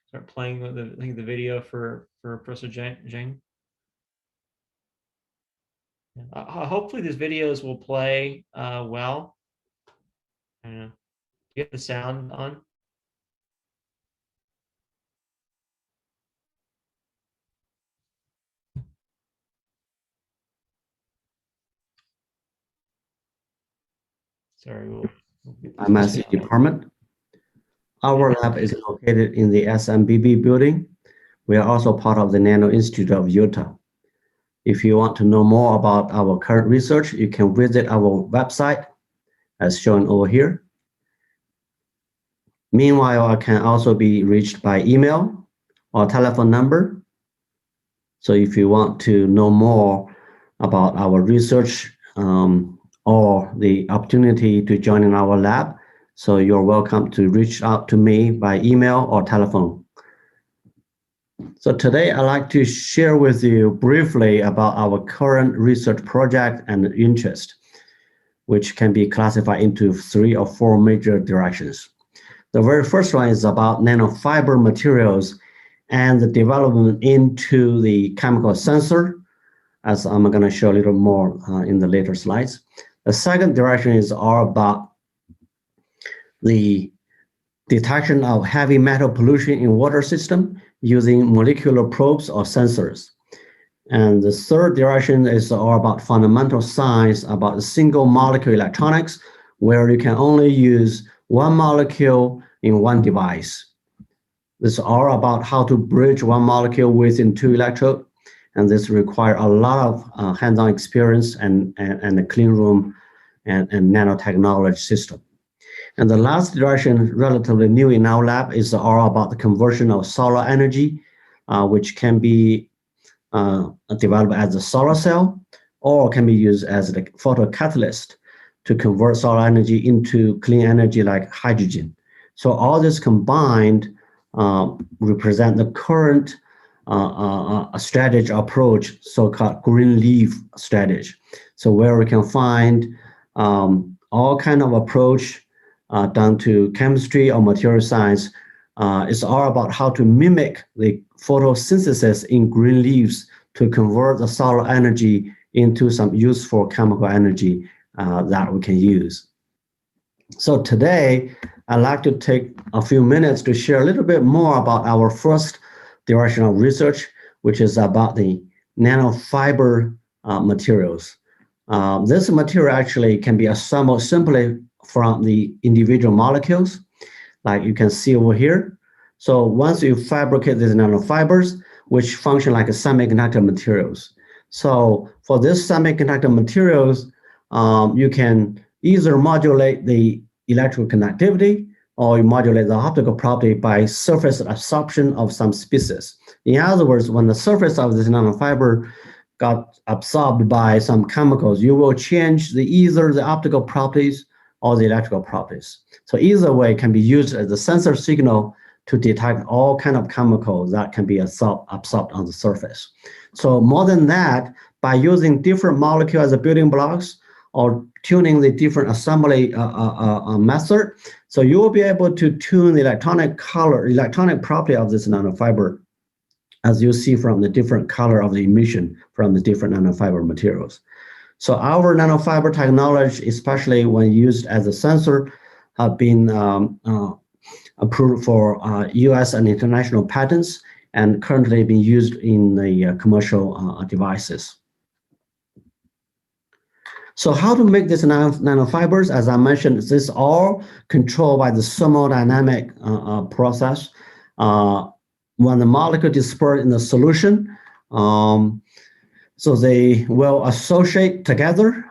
start playing with the video for Professor Zheng? Hopefully these videos will play well. I don't know. Do you have the sound on? Sorry, we'll MSE department. Our lab is located in the SMBB building. We are also part of the Nano Institute of Utah. If you want to know more about our current research, you can visit our website as shown over here. Meanwhile, I can also be reached by email or telephone number. So if you want to know more about our research or the opportunity to join in our lab, so you're welcome to reach out to me by email or telephone. So today I'd like to share with you briefly about our current research project and interest, which can be classified into 3 or 4 major directions. The very first one is about nanofiber materials and the development into the chemical sensor, as I'm going to show a little more in the later slides. The second direction is all about the detection of heavy metal pollution in water system using molecular probes or sensors. And the third direction is all about fundamental science about the single molecule electronics, where you can only use 1 molecule in 1 device. This is all about how to bridge 1 molecule within 2 electrodes, and this requires a lot of hands-on experience and a clean room and nanotechnology system. And the last direction, relatively new in our lab, is all about the conversion of solar energy, which can be developed as a solar cell, or can be used as a photocatalyst to convert solar energy into clean energy like hydrogen. So all this combined represent the current strategy approach, so-called green leaf strategy. So where we can find all kind of approach down to chemistry or material science. It's all about how to mimic the photosynthesis in green leaves to convert the solar energy into some useful chemical energy that we can use. So today, I'd like to take a few minutes to share a little bit more about our first direction of research, which is about the nanofiber materials. This material actually can be assembled simply from the individual molecules, like you can see over here. So once you fabricate these nanofibers, which function like a semiconductor materials. So for this semiconductor materials, you can either modulate the electrical conductivity or you modulate the optical property by surface absorption of some species. In other words, when the surface of this nanofiber got absorbed by some chemicals, you will change either the optical properties or the electrical properties. So either way can be used as a sensor signal to detect all kind of chemicals that can be absorbed on the surface. So more than that, by using different molecules as building blocks or tuning the different assembly method, so you will be able to tune the electronic property of this nanofiber, as you see from the different color of the emission from the different nanofiber materials. So our nanofiber technology, especially when used as a sensor, have been approved for US and international patents and currently being used in the commercial devices. So how to make these nanofibers? As I mentioned, this is all controlled by the thermodynamic process. When the molecule dispersed in the solution, so they will associate together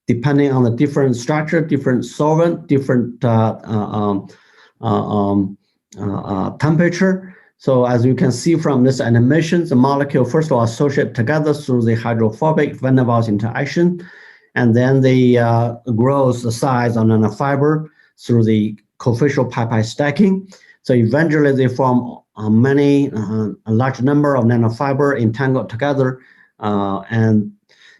depending on the different structure, different solvent, different temperature. So as you can see from this animation, the molecule first of all associate together through the hydrophobic van der Waals interaction, and then they grows the size of nanofiber through the coefficient pi stacking. So eventually they form a large number of nanofiber entangled together, and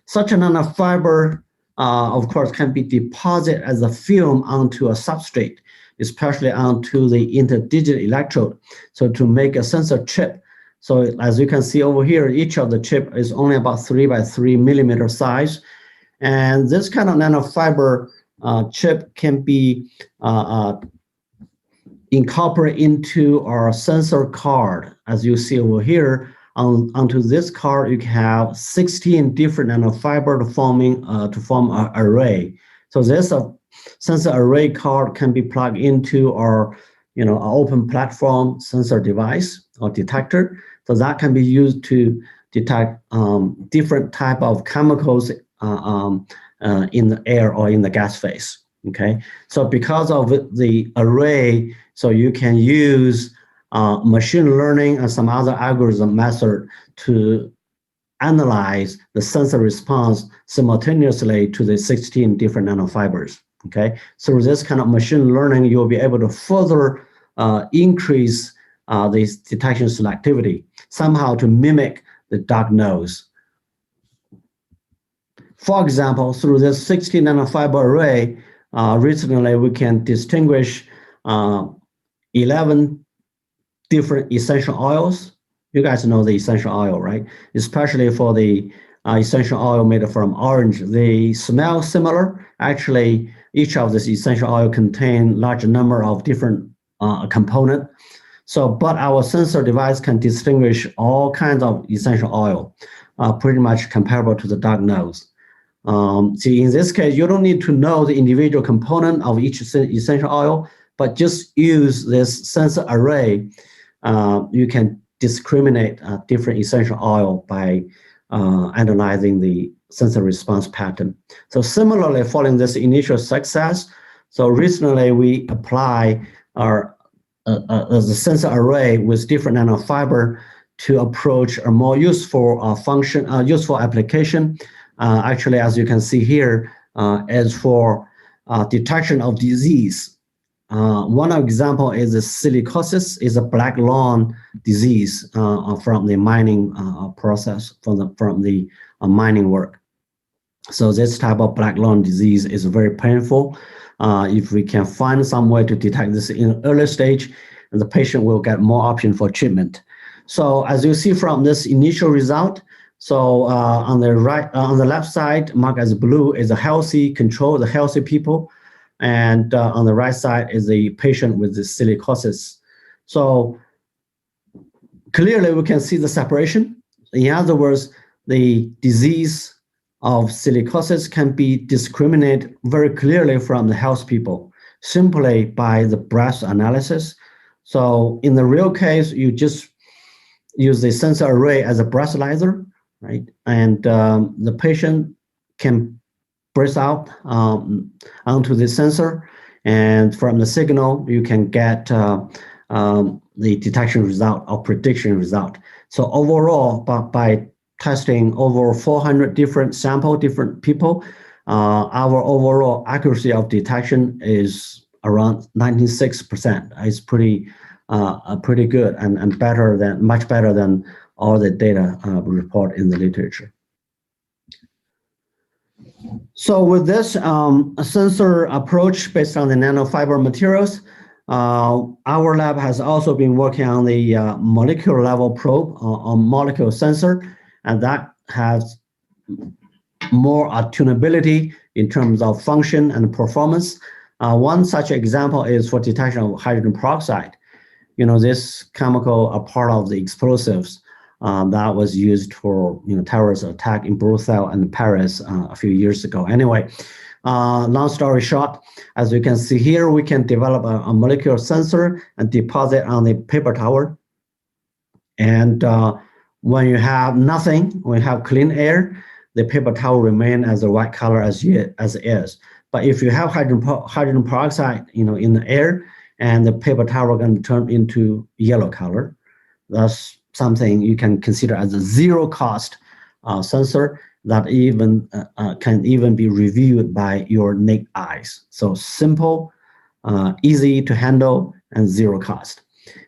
such a nanofiber, of course, can be deposited as a film onto a substrate, especially onto the interdigital electrode, so to make a sensor chip. So as you can see over here, each of the chip is only about 3 by 3 millimeter size. And this kind of nanofiber chip can be incorporated into our sensor card. As you see over here, onto this card, you can have 16 different nanofiber to form an array. So this sensor array card can be plugged into our, open platform sensor device or detector. So that can be used to detect different type of chemicals in the air or in the gas phase. Okay, so because of the array, so you can use machine learning and some other algorithm method to analyze the sensor response simultaneously to the 16 different nanofibers. Okay, through this kind of machine learning, you'll be able to further increase this detection selectivity, somehow to mimic the dark noise. For example, through this 16 nanofiber array, recently we can distinguish 11 different essential oils. You guys know the essential oil, right? Especially for the essential oil made from orange. They smell similar. Actually, each of this essential oil contain large number of different components. So, but our sensor device can distinguish all kinds of essential oil, pretty much comparable to the dark nose. See, in this case, you don't need to know the individual component of each essential oil, but just use this sensor array. You can discriminate different essential oil by analyzing the sensor response pattern. So similarly, following this initial success, so recently we apply the sensor array with different nanofiber to approach a more useful useful application. Actually, as you can see here, as for detection of disease. One example is the silicosis, is a black lung disease from the mining process, from the mining work. So this type of black lung disease is very painful. If we can find some way to detect this in early stage, the patient will get more option for treatment. So as you see from this initial result, so on the left side, marked as blue, is a healthy control, the healthy people. And on the right side is the patient with the silicosis. So clearly we can see the separation. In other words, the disease of silicosis can be discriminated very clearly from the health people simply by the breath analysis. So in the real case, you just use the sensor array as a breathalyzer, right? And the patient can breathe out onto the sensor, and from the signal, you can get the detection result or prediction result. So overall, by testing over 400 different people, our overall accuracy of detection is around 96%. It's pretty good and much better than all the data report in the literature. So with this sensor approach based on the nanofiber materials, our lab has also been working on the molecular level probe or molecule sensor, and that has more tunability in terms of function and performance. One such example is for detection of hydrogen peroxide. This chemical are part of the explosives. that was used for terrorist attack in Brussels and Paris a few years ago. Anyway, long story short, as you can see here, we can develop a molecular sensor and deposit on the paper tower. And when you have nothing, when you have clean air, the paper towel remain as a white color as it is. But if you have hydrogen peroxide, in the air, and the paper towel going to turn into yellow color, that's something you can consider as a zero cost sensor that even can even be reviewed by your naked eyes. So simple, easy to handle, and zero cost.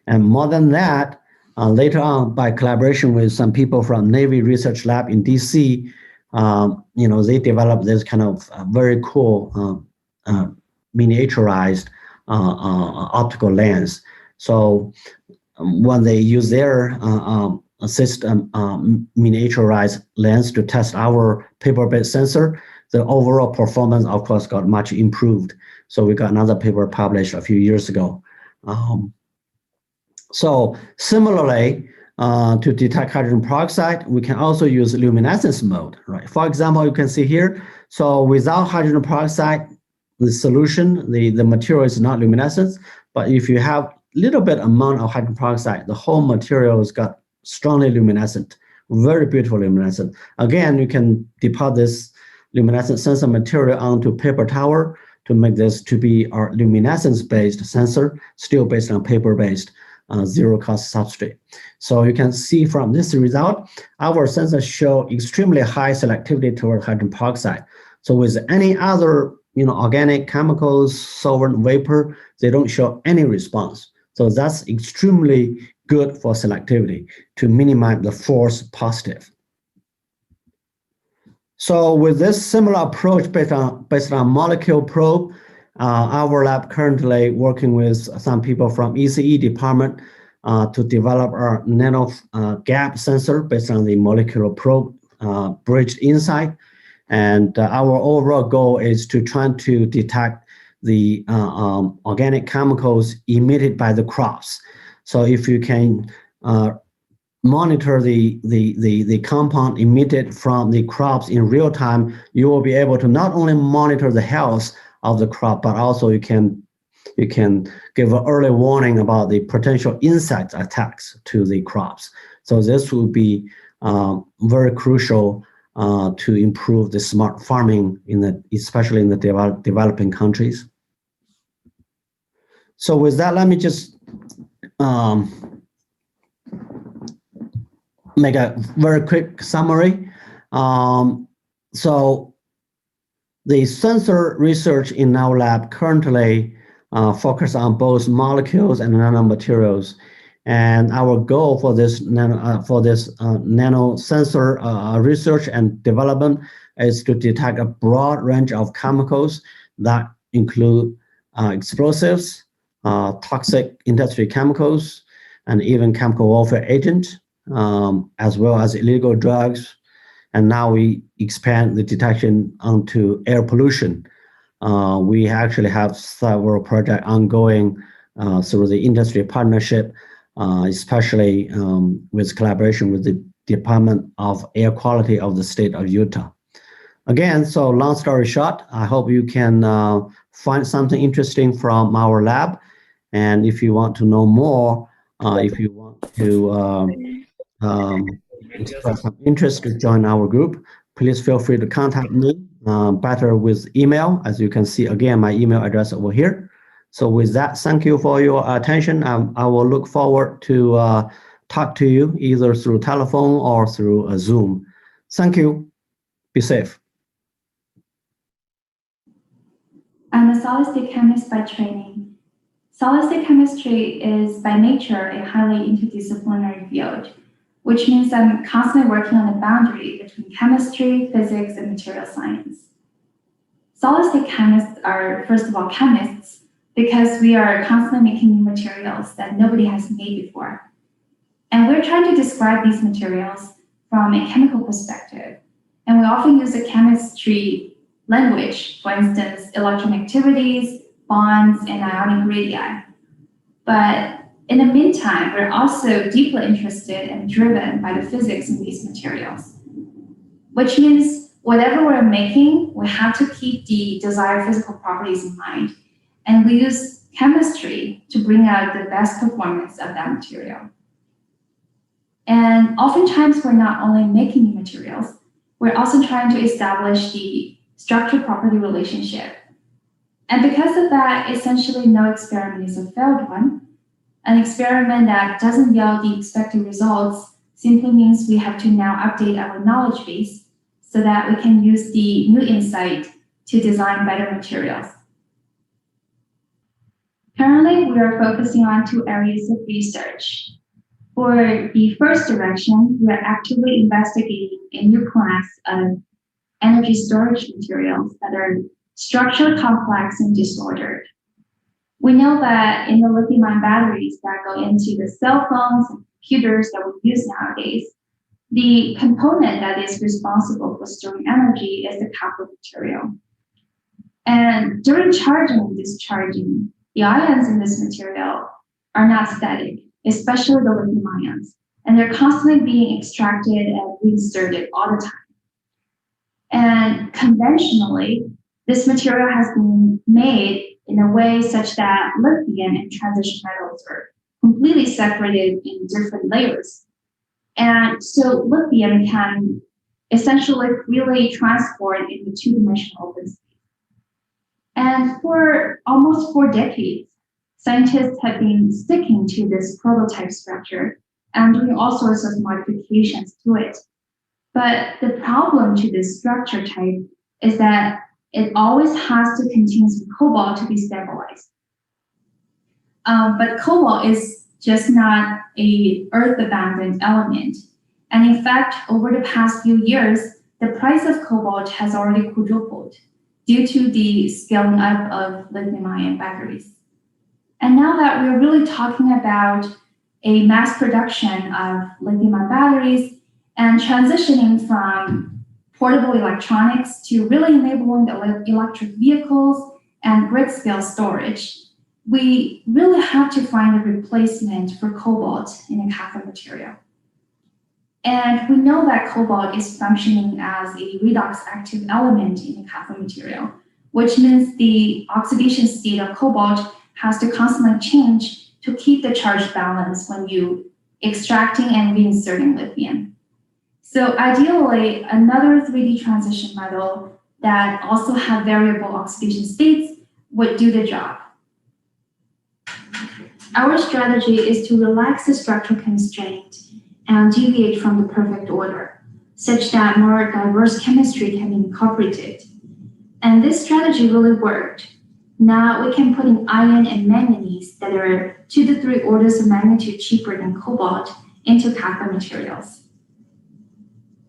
And more than that, later on, by collaboration with some people from Navy Research Lab in DC, they developed this kind of very cool miniaturized optical lens. So when they use their system miniaturized lens to test our paper-based sensor, the overall performance, of course, got much improved. So we got another paper published a few years ago. So similarly, to detect hydrogen peroxide, we can also use luminescence mode, right? For example, you can see here, so without hydrogen peroxide, the solution, the material is not luminescent, but if you have little bit amount of hydrogen peroxide, the whole material has got strongly luminescent, very beautiful luminescent. Again, you can deposit this luminescent sensor material onto paper tower to make this to be our luminescence-based sensor, still based on paper-based zero-cost substrate. So you can see from this result, our sensors show extremely high selectivity toward hydrogen peroxide. So with any other organic chemicals, solvent, vapor, they don't show any response. So that's extremely good for selectivity to minimize the false positive. So with this similar approach based on molecule probe, our lab currently working with some people from ECE department to develop our nano gap sensor based on the molecular probe bridged insight. And our overall goal is to try to detect the organic chemicals emitted by the crops. So if you can monitor the compound emitted from the crops in real time, you will be able to not only monitor the health of the crop, but also you can give an early warning about the potential insect attacks to the crops. So this will be very crucial to improve the smart farming especially in the developing countries. So with that, let me just make a very quick summary. So the sensor research in our lab currently focus on both molecules and nanomaterials. And our goal for this nano sensor research and development is to detect a broad range of chemicals that include explosives, toxic industry chemicals, and even chemical warfare agents, as well as illegal drugs. And now we expand the detection onto air pollution. We actually have several projects ongoing through the industry partnership, especially with collaboration with the Department of Air Quality of the state of Utah. Again, so long story short, I hope you can find something interesting from our lab. And if you want to know more, if you want to express some interest to join our group, please feel free to contact me, better with email. As you can see, again, my email address over here. So with that, thank you for your attention. I will look forward to talk to you either through telephone or through a Zoom. Thank you. Be safe. I'm a solid-state chemist by training. Solid-state chemistry is by nature a highly interdisciplinary field, which means I'm constantly working on the boundary between chemistry, physics, and material science. Solid-state chemists are, first of all, chemists because we are constantly making new materials that nobody has made before. And we're trying to describe these materials from a chemical perspective. And we often use a chemistry language, for instance, electron activities, bonds, and ionic radii. But In the meantime, we're also deeply interested and driven by the physics in these materials, which means whatever we're making, we have to keep the desired physical properties in mind. And we use chemistry to bring out the best performance of that material. And oftentimes, we're not only making new materials, we're also trying to establish the structure property relationship. And because of that, essentially no experiment is a failed one. An experiment that doesn't yield the expected results simply means we have to now update our knowledge base so that we can use the new insight to design better materials. Currently, we are focusing on 2 areas of research. For the first direction, we are actively investigating a new class of energy storage materials that are structure complex and disordered. We know that in the lithium-ion batteries that go into the cell phones and computers that we use nowadays, the component that is responsible for storing energy is the cathode material. And during charging and discharging, the ions in this material are not static, especially the lithium ions, and they're constantly being extracted and reinserted all the time. And conventionally, this material has been made in a way such that lithium and transition metals are completely separated in different layers. And so lithium can essentially freely transport in the 2-dimensional open space. And for almost 4 decades, scientists have been sticking to this prototype structure and doing all sorts of modifications to it. But the problem to this structure type is that it always has to contain some cobalt to be stabilized. But cobalt is just not an earth-abundant element. And in fact, over the past few years, the price of cobalt has already quadrupled due to the scaling up of lithium-ion batteries. And now that we're really talking about a mass production of lithium-ion batteries and transitioning from portable electronics to really enabling the electric vehicles and grid-scale storage, we really have to find a replacement for cobalt in a cathode material. And we know that cobalt is functioning as a redox active element in a cathode material, which means the oxidation state of cobalt has to constantly change to keep the charge balance when you extracting and reinserting lithium. So ideally, another 3D transition metal that also have variable oxidation states would do the job. Our strategy is to relax the structural constraint and deviate from the perfect order, such that more diverse chemistry can be incorporated. And this strategy really worked. Now we can put in iron and manganese that are 2 to 3 orders of magnitude cheaper than cobalt into cathode materials.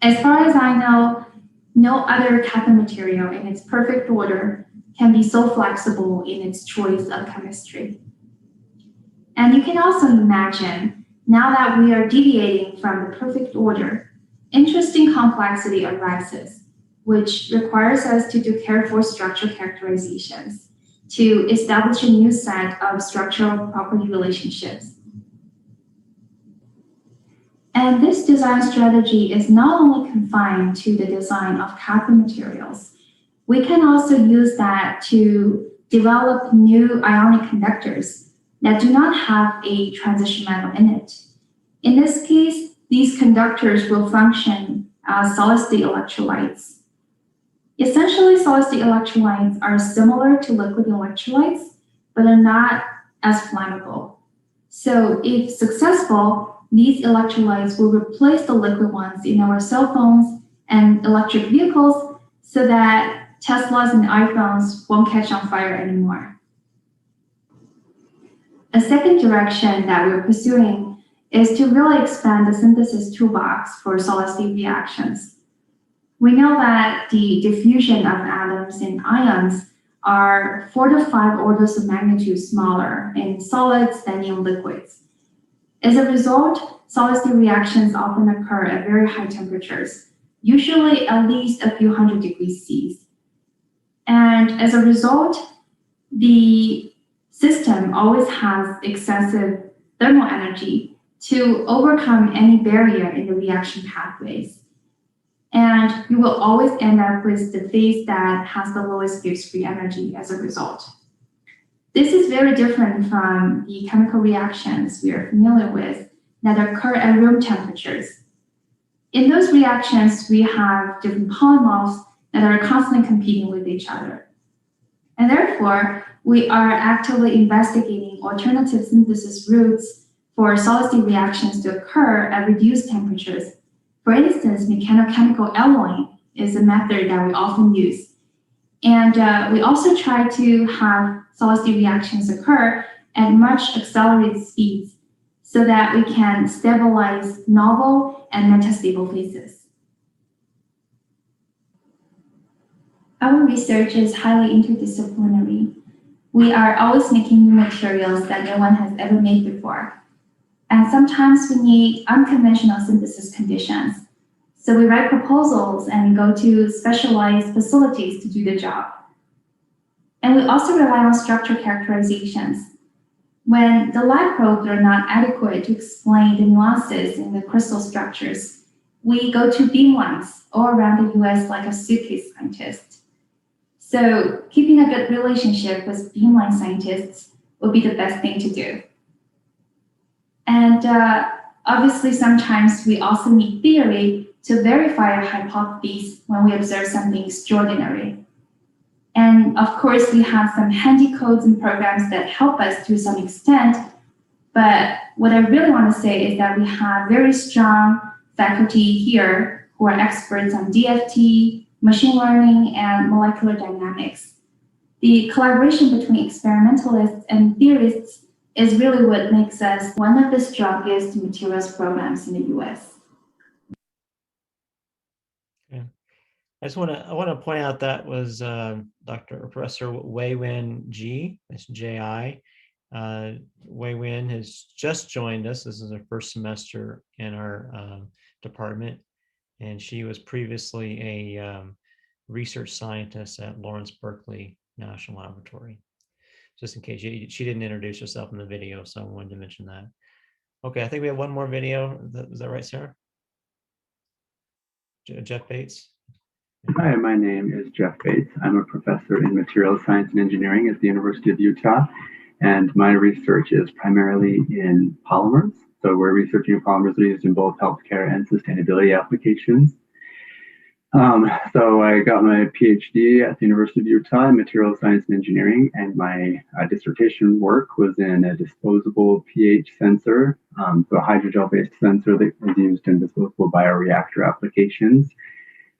As far as I know, no other cathode material in its perfect order can be so flexible in its choice of chemistry. And you can also imagine, now that we are deviating from the perfect order, interesting complexity arises, which requires us to do careful structural characterizations to establish a new set of structural property relationships. And this design strategy is not only confined to the design of cathode materials. We can also use that to develop new ionic conductors that do not have a transition metal in it. In this case, these conductors will function as solid-state electrolytes. Essentially, solid-state electrolytes are similar to liquid electrolytes, but are not as flammable. So if successful, these electrolytes will replace the liquid ones in our cell phones and electric vehicles so that Teslas and iPhones won't catch on fire anymore. A second direction that we're pursuing is to really expand the synthesis toolbox for solid-state reactions. We know that the diffusion of atoms in ions are 4 to 5 orders of magnitude smaller in solids than in liquids. As a result, solid-state reactions often occur at very high temperatures, usually at least a few hundred degrees C. And as a result, the system always has excessive thermal energy to overcome any barrier in the reaction pathways. And you will always end up with the phase that has the lowest Gibbs free energy as a result. This is very different from the chemical reactions we are familiar with that occur at room temperatures. In those reactions, we have different polymorphs that are constantly competing with each other. And therefore, we are actively investigating alternative synthesis routes for solid-state reactions to occur at reduced temperatures. For instance, mechanochemical alloying is a method that we often use. And we also try to have solid-state reactions occur at much accelerated speeds so that we can stabilize novel and metastable phases. Our research is highly interdisciplinary. We are always making new materials that no one has ever made before. And sometimes we need unconventional synthesis conditions. So we write proposals and go to specialized facilities to do the job. And we also rely on structure characterizations. When the lab probes are not adequate to explain the nuances in the crystal structures, we go to beamlines all around the US like a suitcase scientist. So keeping a good relationship with beamline scientists would be the best thing to do. And obviously, sometimes we also need theory to verify our hypotheses when we observe something extraordinary. And of course, we have some handy codes and programs that help us to some extent. But what I really want to say is that we have very strong faculty here who are experts on DFT, machine learning, and molecular dynamics. The collaboration between experimentalists and theorists is really what makes us one of the strongest materials programs in the US. I want to point out that was Dr. Professor Wei-Win Ji, that's J-I. Wei-Win has just joined us. This is her first semester in our department, and she was previously a research scientist at Lawrence Berkeley National Laboratory. Just in case she didn't introduce herself in the video, so I wanted to mention that. Okay, I think we have one more video. Is that right, Sarah? Jeff Bates. Hi, my name is Jeff Bates. I'm a professor in materials science and engineering at the University of Utah, and my research is primarily in polymers. So we're researching polymers that are used in both healthcare and sustainability applications. So I got my PhD at the University of Utah in materials science and engineering, and my dissertation work was in a disposable pH sensor, so a hydrogel-based sensor that was used in disposable bioreactor applications.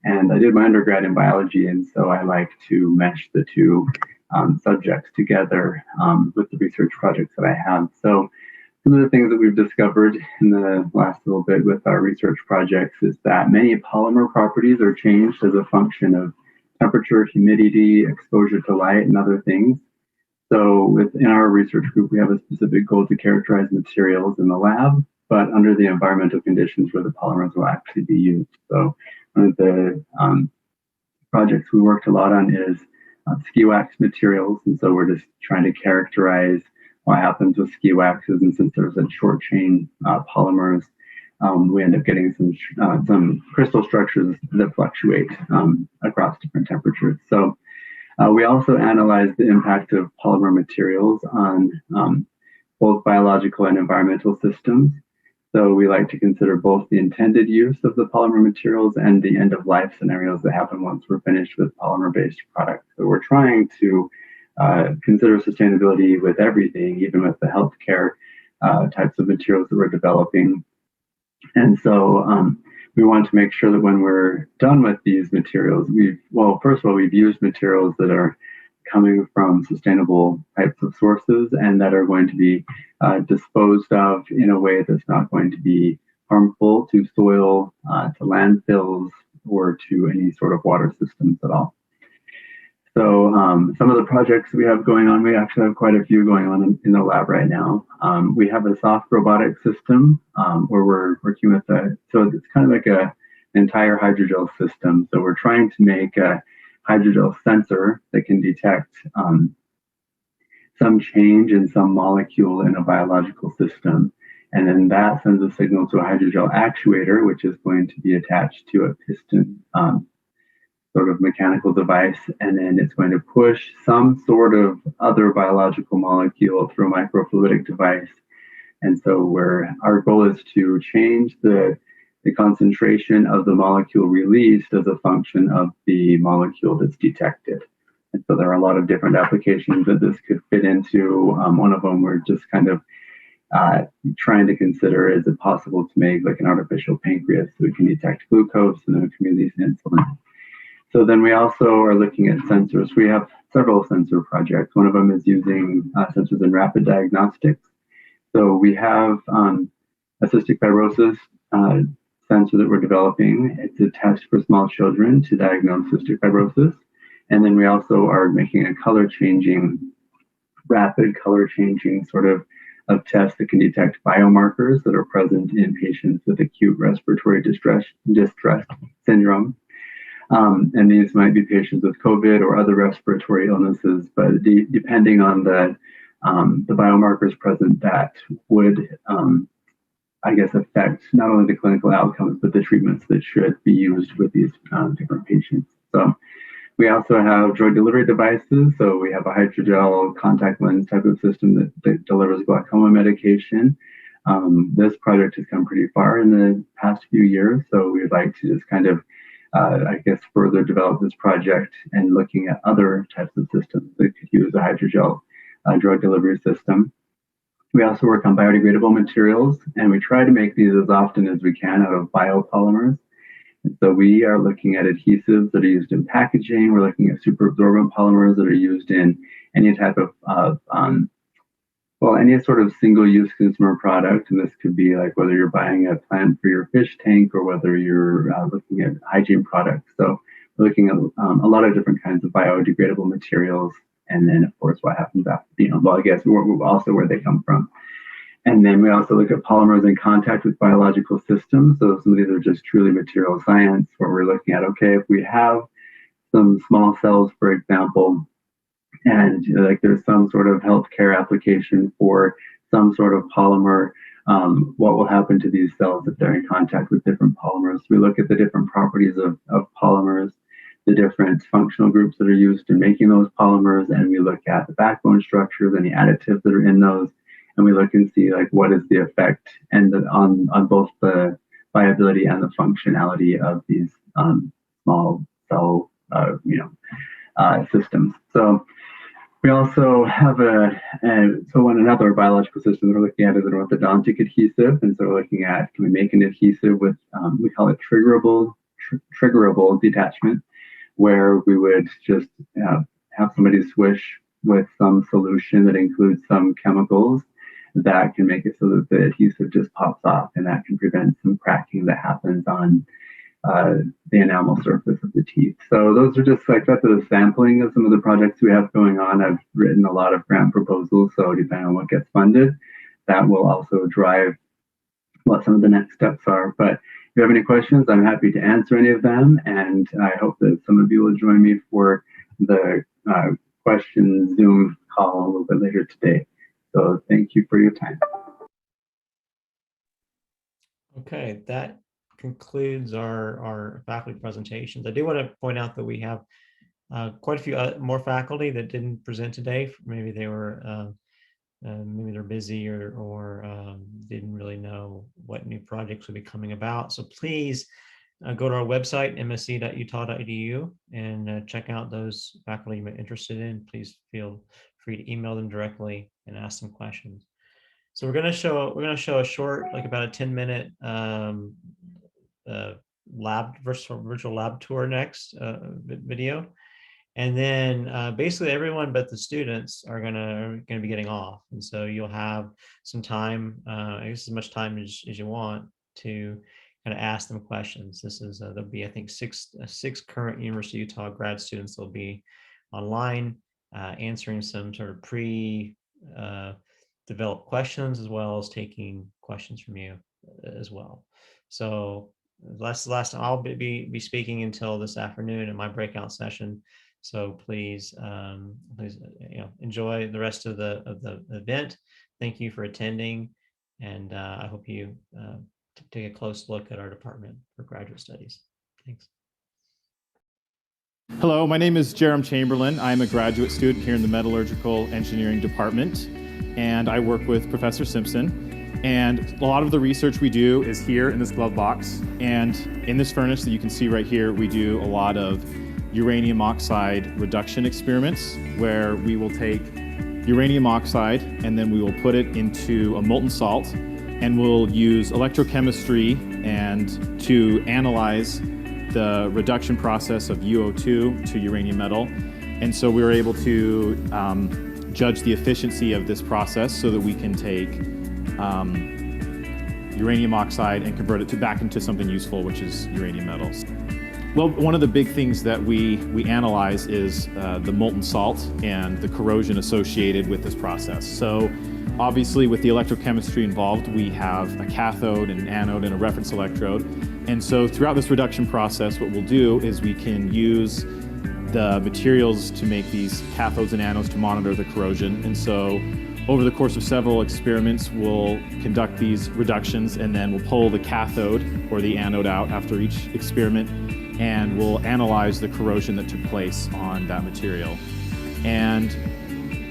And I did my undergrad in biology, and so I like to mesh the two subjects together with the research projects that I have. So some of the things that we've discovered in the last little bit with our research projects is that many polymer properties are changed as a function of temperature, humidity, exposure to light, and other things. So within our research group, we have a specific goal to characterize materials in the lab, but under the environmental conditions where the polymers will actually be used. So one of the projects we worked a lot on is ski wax materials. And so we're just trying to characterize what happens with ski waxes. And since there's a short chain polymers, we end up getting some crystal structures that fluctuate across different temperatures. So we also analyzed the impact of polymer materials on both biological and environmental systems. So we like to consider both the intended use of the polymer materials and the end-of-life scenarios that happen once we're finished with polymer-based products. So we're trying to consider sustainability with everything, even with the healthcare types of materials that we're developing. And so we want to make sure that when we're done with these materials, first of all, we've used materials that are coming from sustainable types of sources and that are going to be disposed of in a way that's not going to be harmful to soil, to landfills, or to any sort of water systems at all. So some of the projects we have going on, we actually have quite a few going on in the lab right now. We have a soft robotic system where we're working with so it's kind of like an entire hydrogel system. So we're trying to make a hydrogel sensor that can detect some change in some molecule in a biological system. And then that sends a signal to a hydrogel actuator, which is going to be attached to a piston sort of mechanical device. And then it's going to push some sort of other biological molecule through a microfluidic device. And so our goal is to change the concentration of the molecule released as a function of the molecule that's detected. And so there are a lot of different applications that this could fit into. One of them we're just kind of trying to consider, is it possible to make like an artificial pancreas so we can detect glucose and then we can release insulin. So then we also are looking at sensors. We have several sensor projects. One of them is using sensors in rapid diagnostics. So we have a cystic fibrosis sensor that we're developing. It's a test for small children to diagnose cystic fibrosis. And then we also are making a rapid color changing sort of test that can detect biomarkers that are present in patients with acute respiratory distress syndrome. And these might be patients with COVID or other respiratory illnesses, but depending on the biomarkers present, that would, I guess, affect not only the clinical outcomes, but the treatments that should be used with these different patients. So we also have drug delivery devices. So we have a hydrogel contact lens type of system that delivers glaucoma medication. This project has come pretty far in the past few years. So we'd like to just kind of, I guess, further develop this project and looking at other types of systems that could use a hydrogel drug delivery system. We also work on biodegradable materials, and we try to make these as often as we can out of biopolymers. And so we are looking at adhesives that are used in packaging. We're looking at superabsorbent polymers that are used in any type of any sort of single-use consumer product. And this could be like whether you're buying a plant for your fish tank or whether you're looking at hygiene products. So we're looking at a lot of different kinds of biodegradable materials. And then, of course, what happens after, I guess also where they come from. And then we also look at polymers in contact with biological systems. So some of these are just truly material science, where we're looking at, okay, if we have some small cells, for example, and like there's some sort of healthcare application for some sort of polymer, what will happen to these cells if they're in contact with different polymers? We look at the different properties of polymers, the different functional groups that are used in making those polymers, and we look at the backbone structures and the additives that are in those. And we look and see like what is the effect and on both the viability and the functionality of these small cell systems. So we also have another biological system that we're looking at is an orthodontic adhesive, and so we're looking at, can we make an adhesive with we call it triggerable detachment, where we would just have somebody swish with some solution that includes some chemicals that can make it so that the adhesive just pops off, and that can prevent some cracking that happens on the enamel surface of the teeth. So those are just like, that's a sampling of some of the projects we have going on. I've written a lot of grant proposals, so depending on what gets funded, that will also drive what some of the next steps are. But if you have any questions, I'm happy to answer any of them, and I hope that some of you will join me for the question Zoom call a little bit later today. So thank you for your time. Okay, that concludes our faculty presentations. I do want to point out that we have quite a few more faculty that didn't present today. Maybe they were maybe they're busy or didn't really know what new projects would be coming about. So please go to our website, mse.utah.edu, and check out those faculty you're interested in. Please feel free to email them directly and ask them questions. So we're going to show a short, like about a 10-minute virtual lab tour next video. And then basically everyone but the students are gonna be getting off, and so you'll have some time, I guess as much time as you want, to kind of ask them questions. This is there'll be, I think, six current University of Utah grad students that'll be online answering some sort of developed questions, as well as taking questions from you as well. So that's the last time I'll be speaking until this afternoon in my breakout session. So please, enjoy the rest of the event. Thank you for attending, and I hope you take a close look at our Department for Graduate Studies. Thanks. Hello, my name is Jerem Chamberlain. I'm a graduate student here in the Metallurgical Engineering Department, and I work with Professor Simpson. And a lot of the research we do is here in this glove box. And in this furnace that you can see right here, we do a lot of uranium oxide reduction experiments, where we will take uranium oxide and then we will put it into a molten salt, and we'll use electrochemistry and to analyze the reduction process of UO2 to uranium metal. And so we were able to judge the efficiency of this process so that we can take uranium oxide and convert it back into something useful, which is uranium metals. Well, one of the big things that we analyze is the molten salt and the corrosion associated with this process. So obviously with the electrochemistry involved, we have a cathode and an anode and a reference electrode. And so throughout this reduction process, what we'll do is we can use the materials to make these cathodes and anodes to monitor the corrosion. And so over the course of several experiments, we'll conduct these reductions, and then we'll pull the cathode or the anode out after each experiment, and we'll analyze the corrosion that took place on that material. And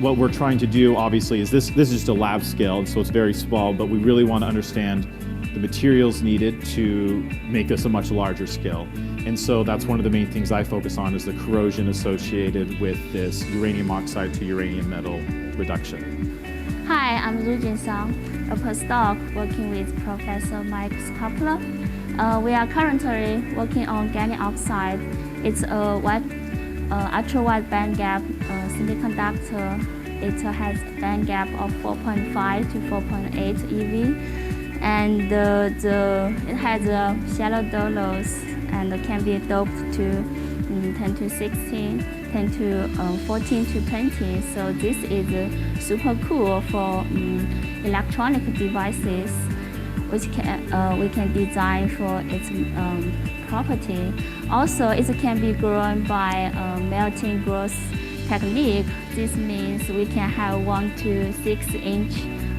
what we're trying to do, obviously, is this is just a lab scale, and so it's very small, but we really want to understand the materials needed to make this a much larger scale. And so that's one of the main things I focus on, is the corrosion associated with this uranium oxide to uranium metal reduction. Hi, I'm Ru Jin Song, a postdoc working with Professor Mike Skopler. We are currently working on gallium oxide. It's a ultra-wide bandgap semiconductor. It has a bandgap of 4.5 to 4.8 eV. And it has shallow dolus and can be doped to 10 to 16, 10 to 14 to 20. So this is super cool for electronic devices, which we can design for its property. Also, it can be grown by melting growth technique. This means we can have 1 to 6 inch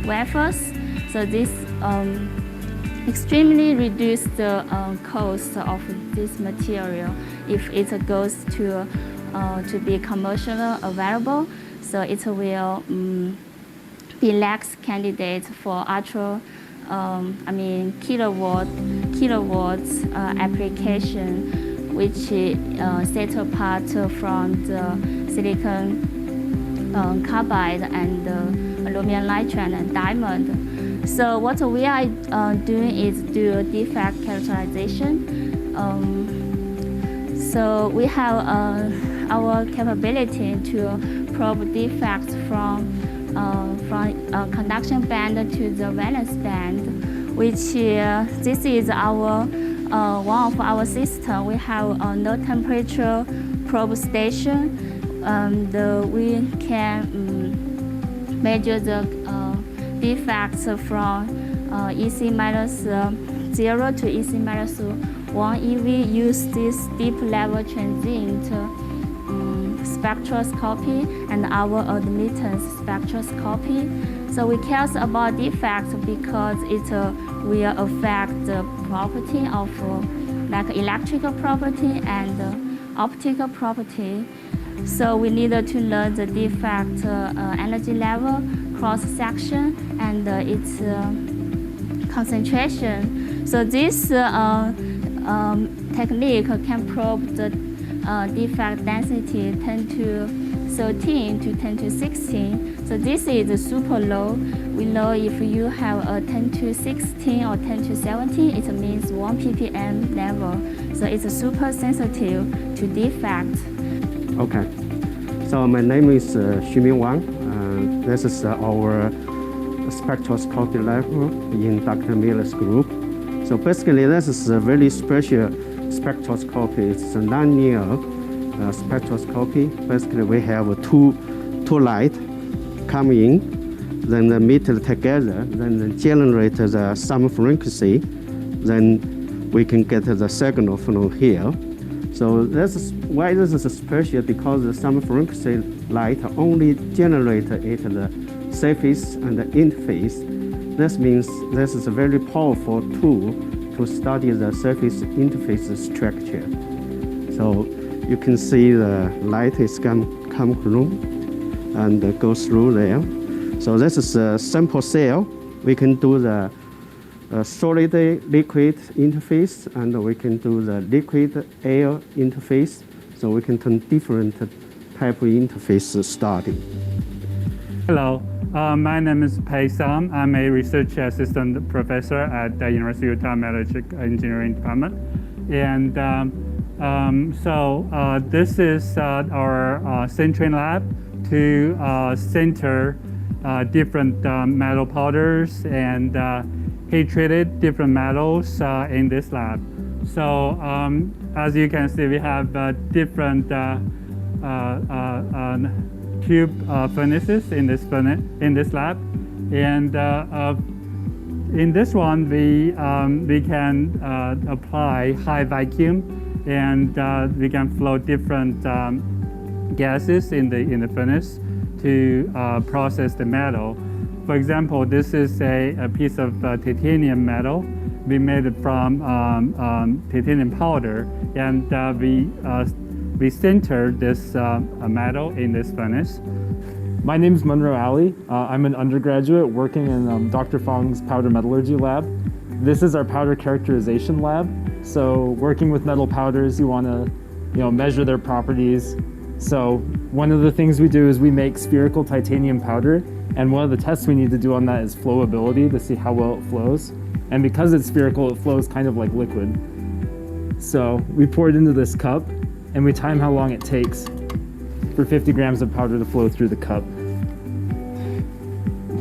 wafers. So this extremely reduce the cost of this material if it goes to be commercially available. So it will be less candidate for kilowatts application, which set apart from the silicon carbide and aluminum nitride and diamond. So what we are doing is do defect characterization. So we have our capability to probe defects from conduction band to the valence band, which this is our one of our system. We have a low temperature probe station. We can measure the defects from EC-0 to EC-1 eV. Use this deep level transient spectroscopy and our admittance spectroscopy. So we care about defects because it will affect the property of like electrical property and optical property. So we need to learn the defect energy level, cross-section, and its concentration. So this technique can probe the defect density 10 to 13 to 10 to 16. So this is super low. We know if you have a 10 to 16 or 10 to 17, it means 1 ppm level. So it's super sensitive to defect. Okay, so my name is Xuming Wang. This is our spectroscopy lab in Dr. Miller's group. So basically, this is a very special spectroscopy. It's a nonlinear spectroscopy. Basically, we have two light coming in, then they meet together, then they generate the some frequency, then we can get the signal from here. So that's why this is special, because some frequency light only generate at the surface and the interface. This means this is a very powerful tool to study the surface interface structure. So you can see the light is come through and go through there. So this is a sample cell. We can do the solid liquid interface, and we can do the liquid air interface. So we can turn different type of interface study. Hello, my name is Pei Sam. I'm a research assistant professor at the University of Utah Metallurgical Engineering Department. And this is our sintering lab to sinter different metal powders and heat-treated different metals in this lab. So as you can see, we have different tube furnaces in this lab, and in this one we can apply high vacuum, and we can flow different gases in the furnace to process the metal. For example, this is a piece of titanium metal. We made it from titanium powder, and we sintered this metal in this furnace. My name is Munro Ali. I'm an undergraduate working in Dr. Fong's powder metallurgy lab. This is our powder characterization lab. So working with metal powders, you want to measure their properties. So one of the things we do is we make spherical titanium powder, and one of the tests we need to do on that is flowability to see how well it flows. And because it's spherical, it flows kind of like liquid. So we pour it into this cup, and we time how long it takes for 50 grams of powder to flow through the cup.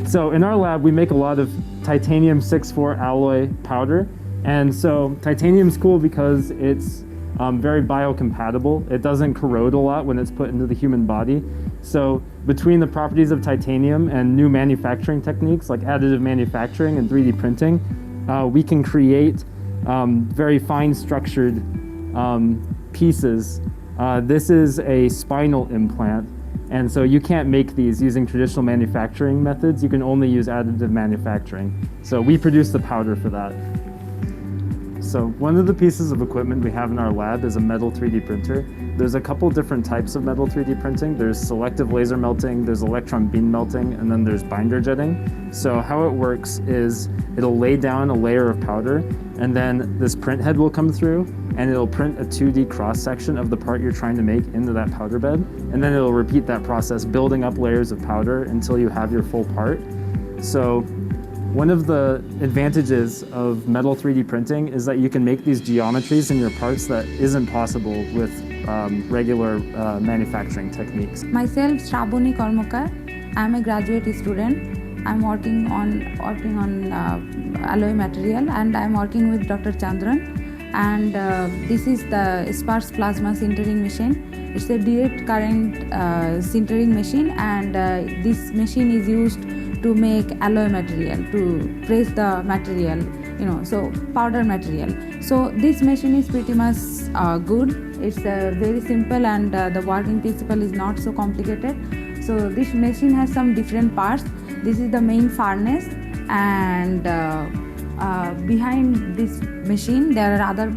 So in our lab, we make a lot of titanium 6-4 alloy powder. And so titanium's cool because it's very biocompatible. It doesn't corrode a lot when it's put into the human body. So between the properties of titanium and new manufacturing techniques like additive manufacturing and 3D printing, we can create very fine structured pieces. This is a spinal implant, and so you can't make these using traditional manufacturing methods. You can only use additive manufacturing. So we produce the powder for that. So one of the pieces of equipment we have in our lab is a metal 3D printer. There's a couple different types of metal 3D printing. There's selective laser melting, there's electron beam melting, and then there's binder jetting. So how it works is it'll lay down a layer of powder, and then this print head will come through, and it'll print a 2D cross section of the part you're trying to make into that powder bed. And then it'll repeat that process, building up layers of powder until you have your full part. So one of the advantages of metal 3D printing is that you can make these geometries in your parts that isn't possible with regular manufacturing techniques. Myself, Shravani Karmakar. I'm a graduate student. I'm working on alloy material, and I'm working with Dr. Chandran. And this is the sparse plasma sintering machine. It's a direct current sintering machine, and this machine is used to make alloy material, to press the material, so powder material. So this machine is pretty much good. It's very simple, and the working principle is not so complicated. So this machine has some different parts. This is the main furnace, and behind this machine there are other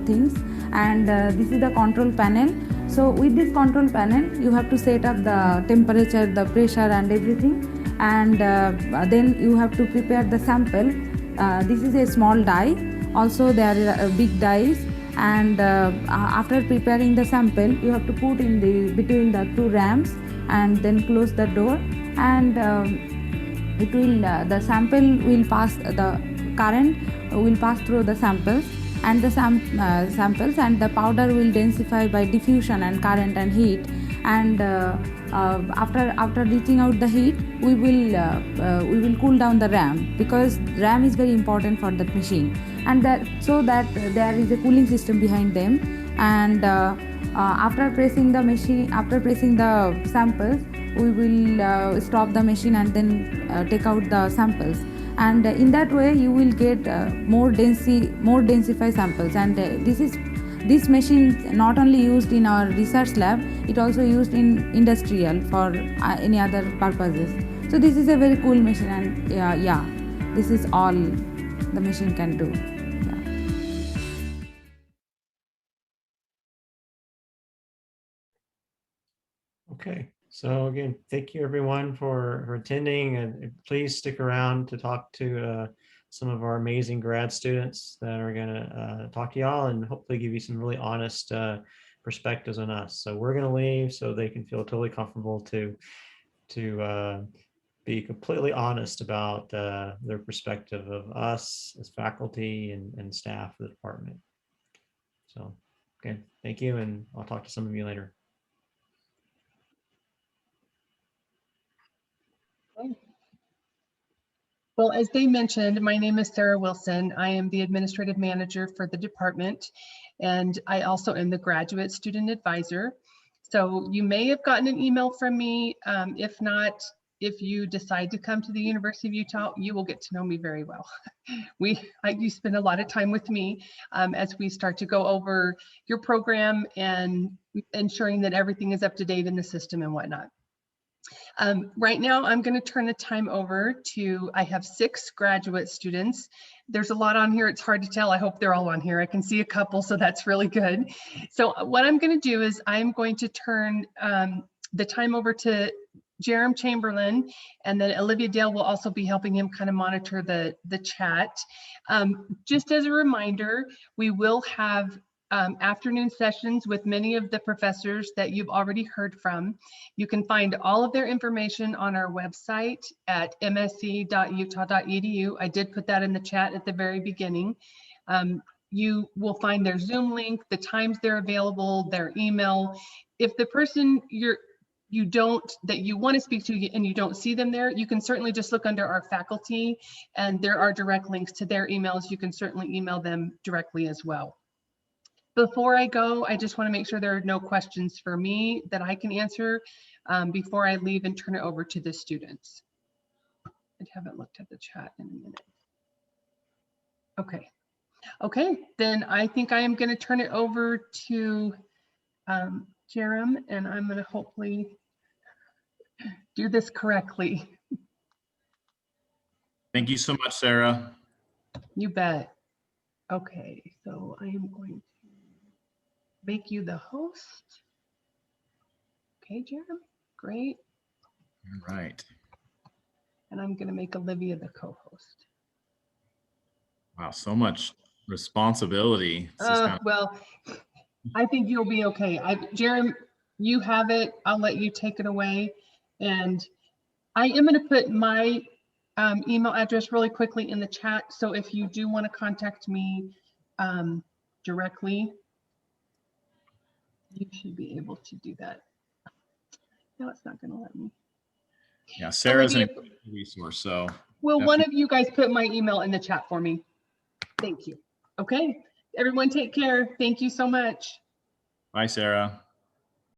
things, and this is the control panel. So with this control panel, you have to set up the temperature, the pressure and everything, and then you have to prepare the sample. This is a small die. Also there are big dies, and after preparing the sample, you have to put in between the two ramps and then close the door, and the sample will pass, the current will pass through the samples, and the samples, and the powder will densify by diffusion and current and heat. And after reaching out the heat, we will cool down the RAM, because RAM is very important for that machine, and so that there is a cooling system behind them. And after pressing the samples, we will stop the machine and then take out the samples. And in that way you will get more densified samples, and this is this machine not only used in our research lab, it also used in industrial for any other purposes. So this is a very cool machine, and yeah, this is all the machine can do. Okay, so again, thank you everyone for attending, and please stick around to talk to some of our amazing grad students that are gonna talk to y'all and hopefully give you some really honest perspectives on us. So we're gonna leave so they can feel totally comfortable to be completely honest about their perspective of us as faculty and staff of the department. So, okay, thank you, and I'll talk to some of you later. Well, as they mentioned, my name is Sarah Wilson. I am the administrative manager for the department, and I also am the graduate student advisor. So you may have gotten an email from me. If not, if you decide to come to the University of Utah, you will get to know me very well. You spend a lot of time with me as we start to go over your program and ensuring that everything is up to date in the system and whatnot. Right now, I'm going to turn the time over to, I have 6 graduate students. There's a lot on here. It's hard to tell. I hope they're all on here. I can see a couple, so that's really good. So what I'm going to do is I'm going to turn the time over to Jerem Chamberlain, and then Olivia Dale will also be helping him kind of monitor the chat. Just as a reminder, we will have afternoon sessions with many of the professors that you've already heard from. You can find all of their information on our website at mse.utah.edu. I did put that in the chat at the very beginning. You will find their Zoom link, the times they're available, their email. If the person that you want to speak to and you don't see them there, you can certainly just look under our faculty, and there are direct links to their emails. You can certainly email them directly as well. Before I go, I just want to make sure there are no questions for me that I can answer before I leave and turn it over to the students. I haven't looked at the chat in a minute. Okay, then I think I am going to turn it over to Jerem, and I'm going to hopefully do this correctly. Thank you so much, Sarah. You bet. Okay, so I am going to make you the host. Okay, Jerem, great. All right. And I'm going to make Olivia the co-host. Wow, so much responsibility. Well, I think you'll be okay. Jerem, you have it. I'll let you take it away. And I am going to put my email address really quickly in the chat. So if you do want to contact me directly, you should be able to do that. No, it's not going to let me. Yeah, Sarah's an incredible resource. So will one of you guys put my email in the chat for me? Thank you. Okay, everyone take care. Thank you so much. Bye, Sarah.